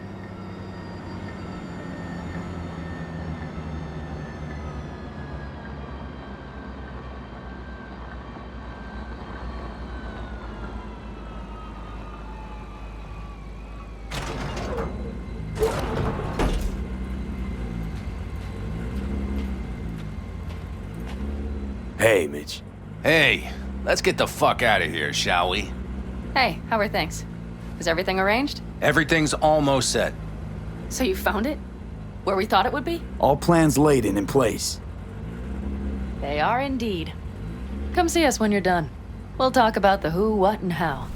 Hey, Mitch. Hey, let's get the fuck out of here, shall we? Hey, how are things? Is everything arranged? Everything's almost set. So you found it? Where we thought it would be? All plans laid and in place. They are indeed. Come see us when you're done. We'll talk about the who, what, and how.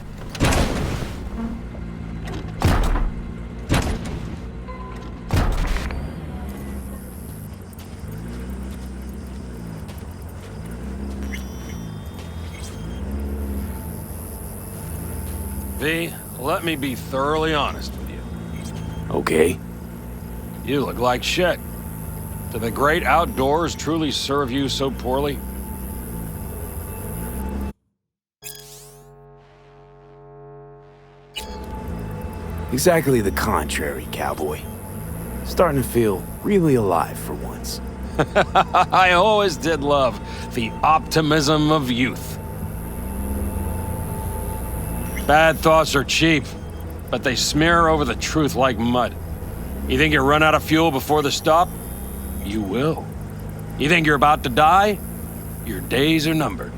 V, let me be thoroughly honest with you. Okay. You look like shit. Do the great outdoors truly serve you so poorly? Exactly the contrary, cowboy. Starting to feel really alive for once. I always did love the optimism of youth. Bad thoughts are cheap, but they smear over the truth like mud. You think you run out of fuel before the stop? You will. You think you're about to die? Your days are numbered.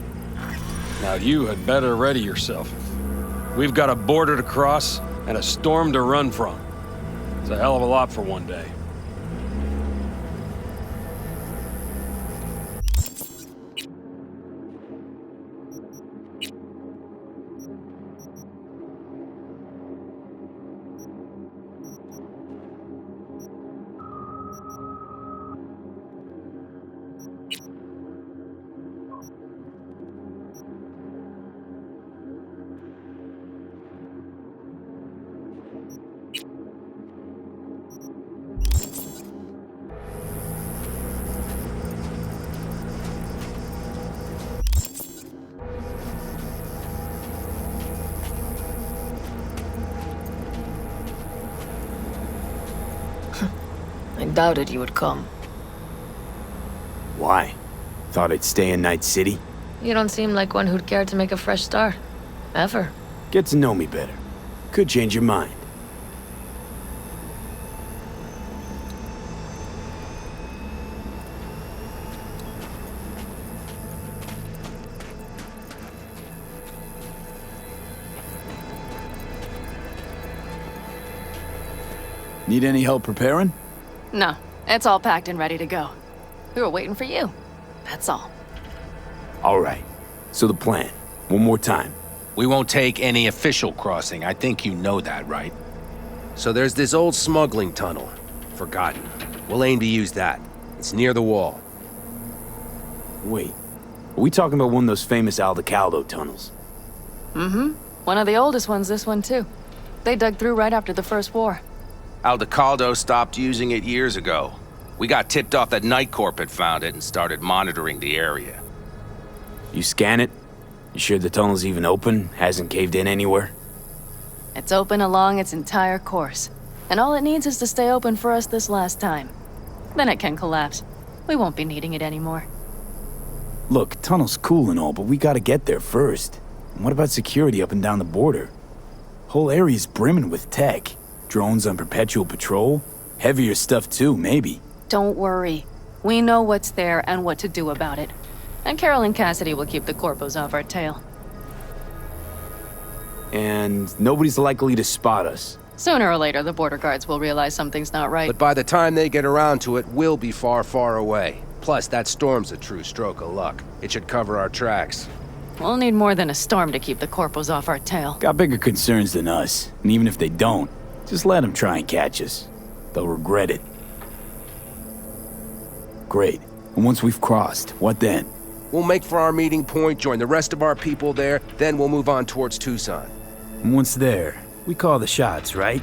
Now you had better ready yourself. We've got a border to cross and a storm to run from. It's a hell of a lot for one day. I doubted you would come. Why? Thought I'd stay in Night City? You don't seem like one who'd care to make a fresh start. Ever. Get to know me better. Could change your mind. Need any help preparing? No, it's all packed and ready to go. We were waiting for you. That's all. All right. So the plan. One more time. We won't take any official crossing. I think you know that, right? So there's this old smuggling tunnel. Forgotten. We'll aim to use that. It's near the wall. Wait. Are we talking about one of those famous Aldecaldo tunnels? Mm-hmm. One of the oldest ones, this one too. They dug through right after the First War. Aldecaldo stopped using it years ago. We got tipped off that Night Corp had found it and started monitoring the area. You scan it? You sure the tunnel's even open? Hasn't caved in anywhere? It's open along its entire course. And all it needs is to stay open for us this last time. Then it can collapse. We won't be needing it anymore. Look, tunnel's cool and all, but we gotta get there first. And what about security up and down the border? Whole area's brimming with tech. Drones on perpetual patrol. Heavier stuff too, maybe. Don't worry. We know what's there and what to do about it. And Carol and Cassidy will keep the corpos off our tail. And nobody's likely to spot us. Sooner or later, the border guards will realize something's not right. But by the time they get around to it, we'll be far, far away. Plus, that storm's a true stroke of luck. It should cover our tracks. We'll need more than a storm to keep the corpos off our tail. Got bigger concerns than us. And even if they don't, just let them try and catch us. They'll regret it. Great. And once we've crossed, what then? We'll make for our meeting point, join the rest of our people there, then we'll move on towards Tucson. And once there, we call the shots, right?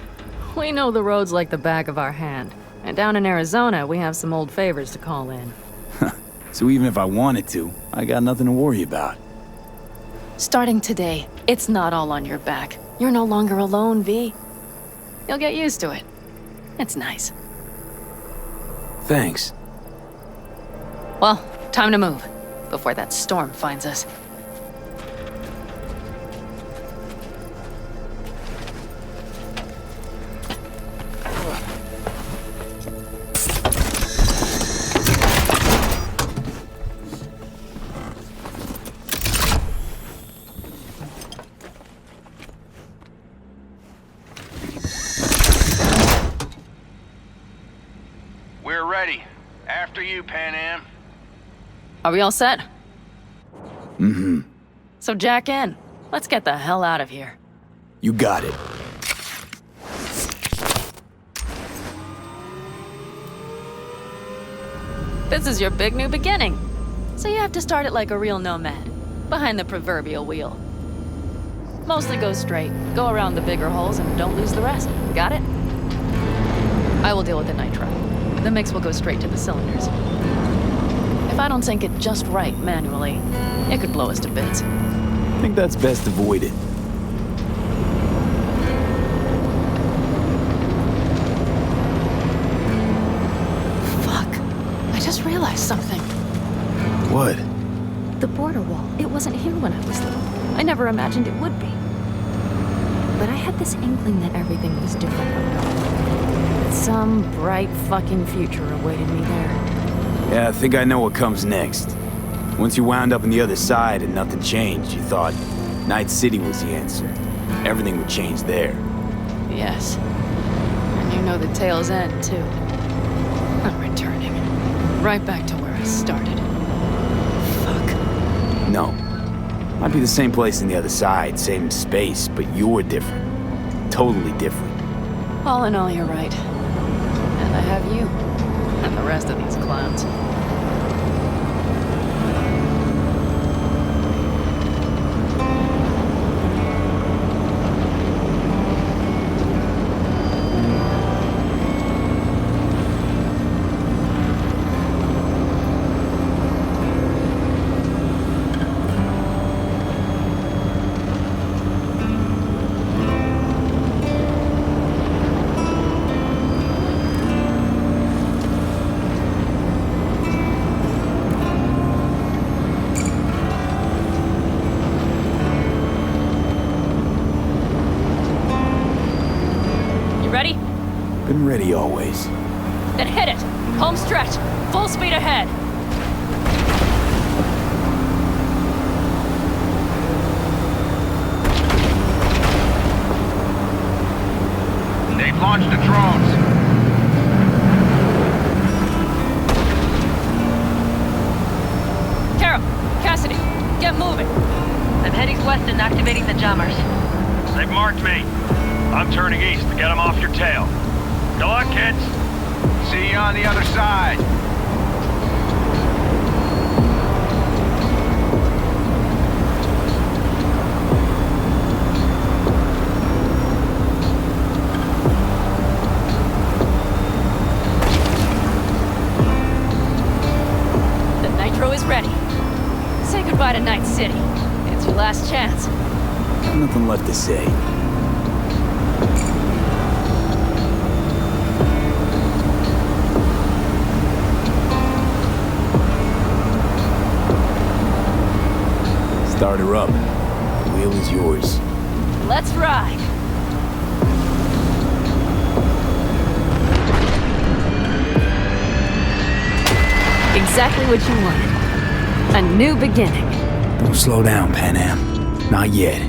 We know the roads like the back of our hand. And down in Arizona, we have some old favors to call in. So even if I wanted to, I got nothing to worry about. Starting today, it's not all on your back. You're no longer alone, V. You'll get used to it. It's nice. Thanks. Well, time to move, before that storm finds us. We're ready. After you, Pan Am. Are we all set? Mm-hmm. So jack in. Let's get the hell out of here. You got it. This is your big new beginning. So you have to start it like a real nomad, behind the proverbial wheel. Mostly go straight, go around the bigger holes, and don't lose the rest. Got it? I will deal with the nitro. The mix will go straight to the cylinders. If I don't sync it just right manually, it could blow us to bits. I think that's best avoided. Fuck. I just realized something. What? The border wall. It wasn't here when I was little. I never imagined it would be. But I had this inkling that everything was different up north. Some bright fucking future awaited me there. Yeah, I think I know what comes next. Once you wound up on the other side and nothing changed, you thought Night City was the answer. Everything would change there. Yes. And you know the tale's end, too. I'm returning. Right back to where I started. Fuck. No. Might be the same place on the other side, same space, but you're different. Totally different. All in all, you're right. And I have you. And the rest of these clowns. You ready? Been ready always. Then hit it! Home stretch! Full speed ahead! They've launched the drones. Carol! Cassidy! Get moving! I'm heading west and activating the jammers. They've marked me. I'm turning east to get them off your tail. Good luck, kids. See you on the other side. The nitro is ready. Say goodbye to Night City. It's your last chance. Nothing left to say. Start her up. The wheel is yours. Let's ride! Exactly what you wanted. A new beginning. Don't slow down, Pan Am. Not yet.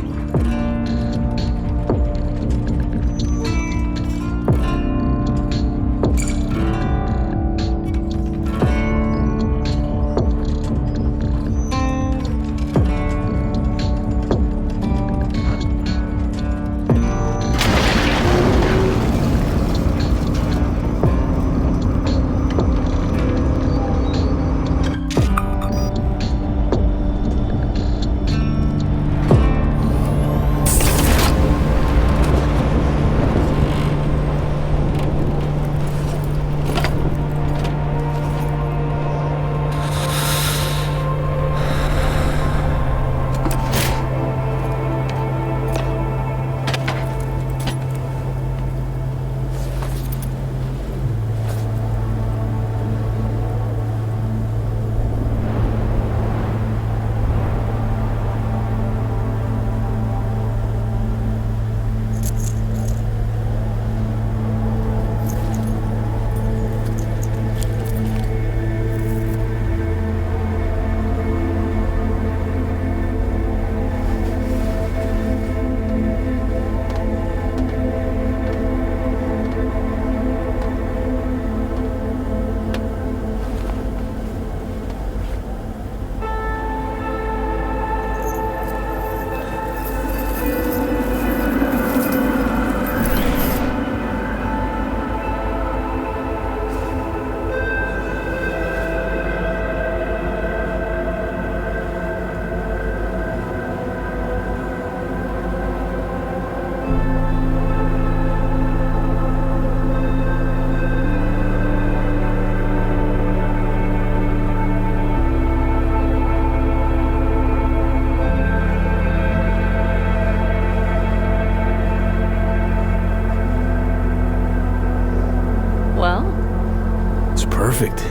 Perfect.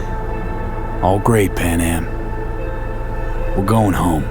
All great, Pan Am. We're going home.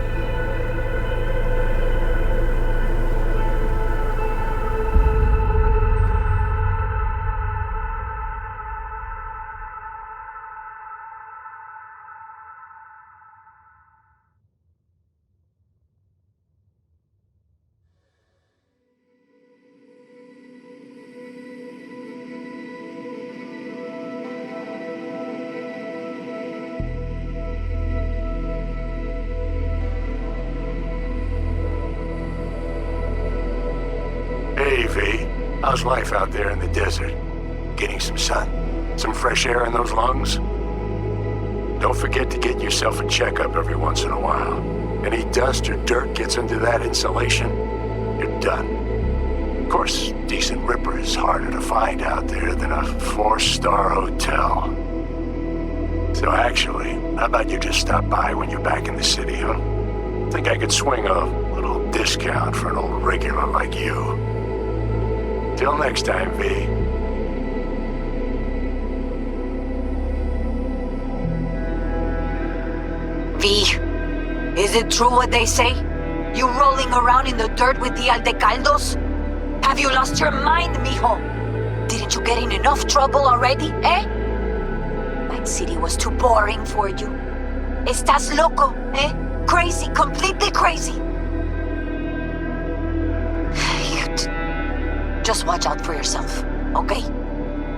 Hey, V. How's life out there in the desert? Getting some sun? Some fresh air in those lungs? Don't forget to get yourself a checkup every once in a while. Any dust or dirt gets into that insulation, you're done. Of course, decent ripper is harder to find out there than a 4-star hotel. So actually, how about you just stop by when you're back in the city, huh? Think I could swing a little discount for an old regular like you. Till next time, V. V, is it true what they say? You rolling around in the dirt with the Aldecaldos? Have you lost your mind, mijo? Didn't you get in enough trouble already, eh? Night City was too boring for you. Estás loco, eh? Crazy, completely crazy. Just watch out for yourself, okay?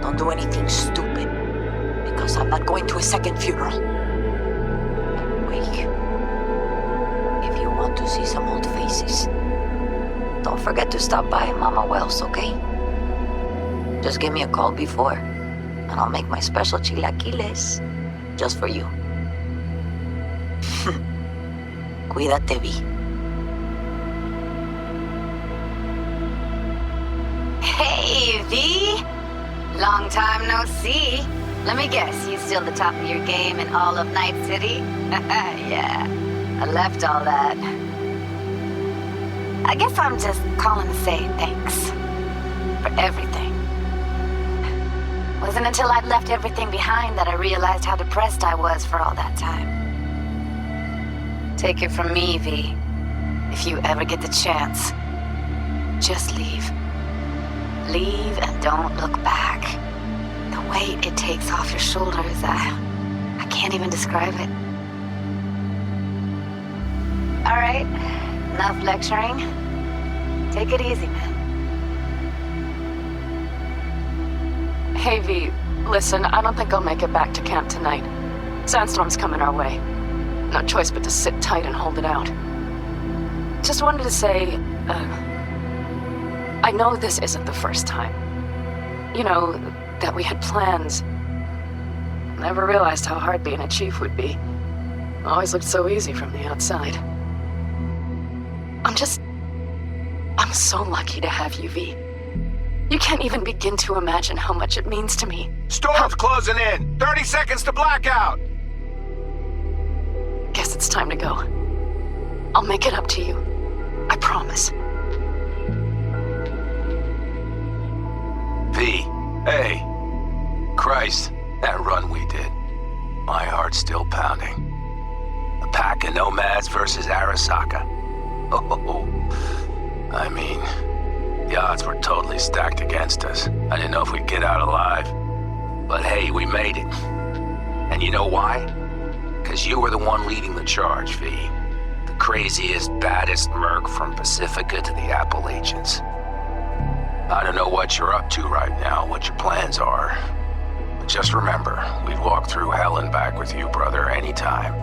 Don't do anything stupid, because I'm not going to a second funeral. Anyway, if you want to see some old faces, don't forget to stop by Mama Wells, okay? Just give me a call before, and I'll make my special chilaquiles just for you. Cuídate, Vi. Hey, V! Long time no see. Let me guess, you still the top of your game in all of Night City? Yeah, I left all that. I guess I'm just calling to say thanks. For everything. Wasn't until I'd left everything behind that I realized how depressed I was for all that time. Take it from me, V. If you ever get the chance, just leave. Leave and don't look back. The weight it takes off your shoulders, I can't even describe it. All right, enough lecturing. Take it easy, man. Hey, V, listen, I don't think I'll make it back to camp tonight. Sandstorm's coming our way. No choice but to sit tight and hold it out. Just wanted to say, I know this isn't the first time. You know, that we had plans. Never realized how hard being a chief would be. Always looked so easy from the outside. I'm so lucky to have you, V. You can't even begin to imagine how much it means to me. Storm's closing in! 30 seconds to blackout! Guess it's time to go. I'll make it up to you. I promise. V, hey. Christ, that run we did. My heart's still pounding. A pack of nomads versus Arasaka. Oh, I mean, the odds were totally stacked against us. I didn't know if we'd get out alive. But hey, we made it. And you know why? Because you were the one leading the charge, V. The craziest, baddest merc from Pacifica to the Appalachians. I don't know what you're up to right now, what your plans are. But just remember, we'd walk through hell and back with you, brother, anytime.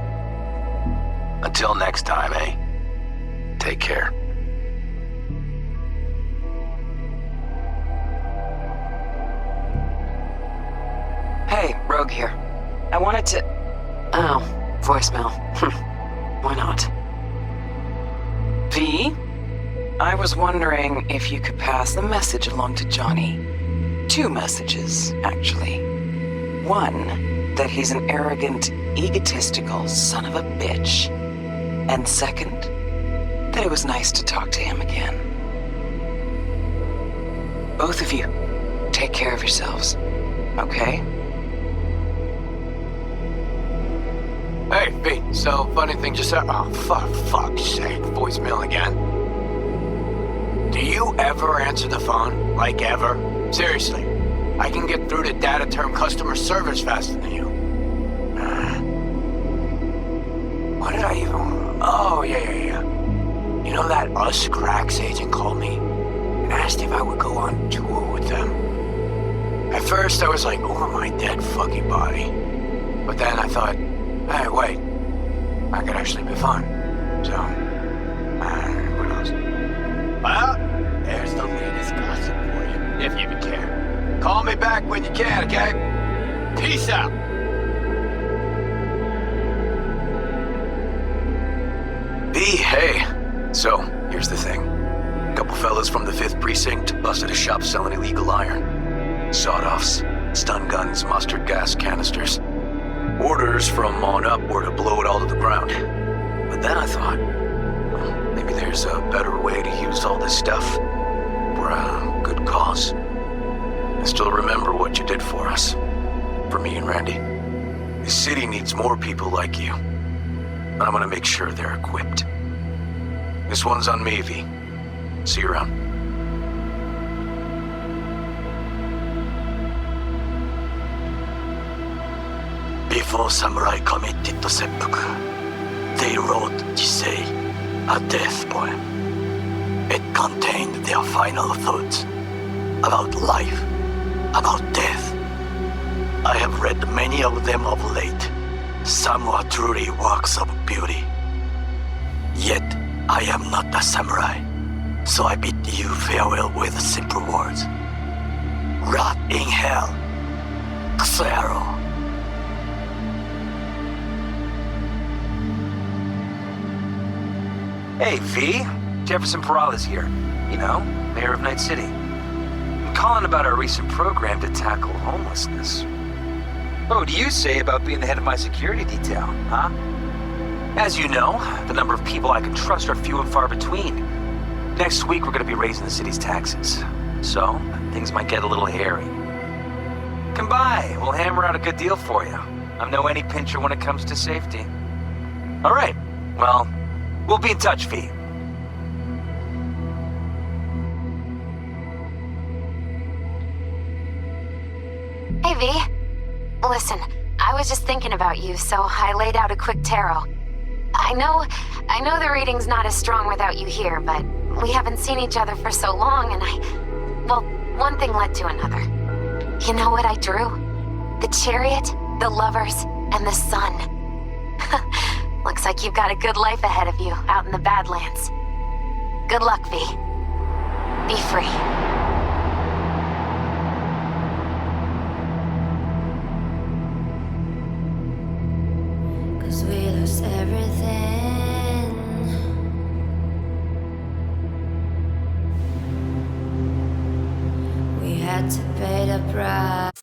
Until next time, eh? Take care. Hey, Rogue here. I wanted to... Oh, voicemail. Why not? V? I was wondering if you could pass the message along to Johnny. 2 messages, actually. One, that he's an arrogant, egotistical son of a bitch. And second, that it was nice to talk to him again. Both of you, take care of yourselves, okay? Hey, B, so funny thing just said. Oh, fuck's sake, voicemail again. Do you ever answer the phone? Like ever? Seriously, I can get through to data term customer service faster than you. What did I even... Oh, yeah. You know that Us Cracks agent called me and asked if I would go on tour with them? At first, I was like, over my dead fucking body. But then I thought, hey, wait, that could actually be fun. So, what else? Well, there's the latest gossip for you, if you even care. Call me back when you can, okay? Peace out. B, hey. So, here's the thing. A couple fellas from the 5th Precinct busted a shop selling illegal iron. Sawed-offs, stun guns, mustard gas canisters. Orders from on up were to blow it all to the ground. But then I thought, well, maybe there's a better way to use all this stuff for a good cause. I still remember what you did for us. For me and Randy. This city needs more people like you. And I'm gonna make sure they're equipped. This one's on me, V. See you around. Before samurai committed to seppuku, they wrote Jisei, a death poem. It contained their final thoughts about life, about death. I have read many of them of late. Some are truly works of beauty. Yet, I am not a samurai, so I bid you farewell with simple words. Rot in hell, Xero. Hey, V. Jefferson Peralta's here. You know, mayor of Night City. I'm calling about our recent program to tackle homelessness. What would you say about being the head of my security detail, huh? As you know, the number of people I can trust are few and far between. Next week, we're going to be raising the city's taxes. So, things might get a little hairy. Come by. We'll hammer out a good deal for you. I'm no any pincher when it comes to safety. All right. Well, we'll be in touch, V. Hey, V. Listen, I was just thinking about you, so I laid out a quick tarot. I know the reading's not as strong without you here, but we haven't seen each other for so long, and well, one thing led to another. You know what I drew? The chariot, the lovers, and the sun. Looks like you've got a good life ahead of you out in the Badlands. Good luck, V. Be free. We lost everything. We had to pay the price.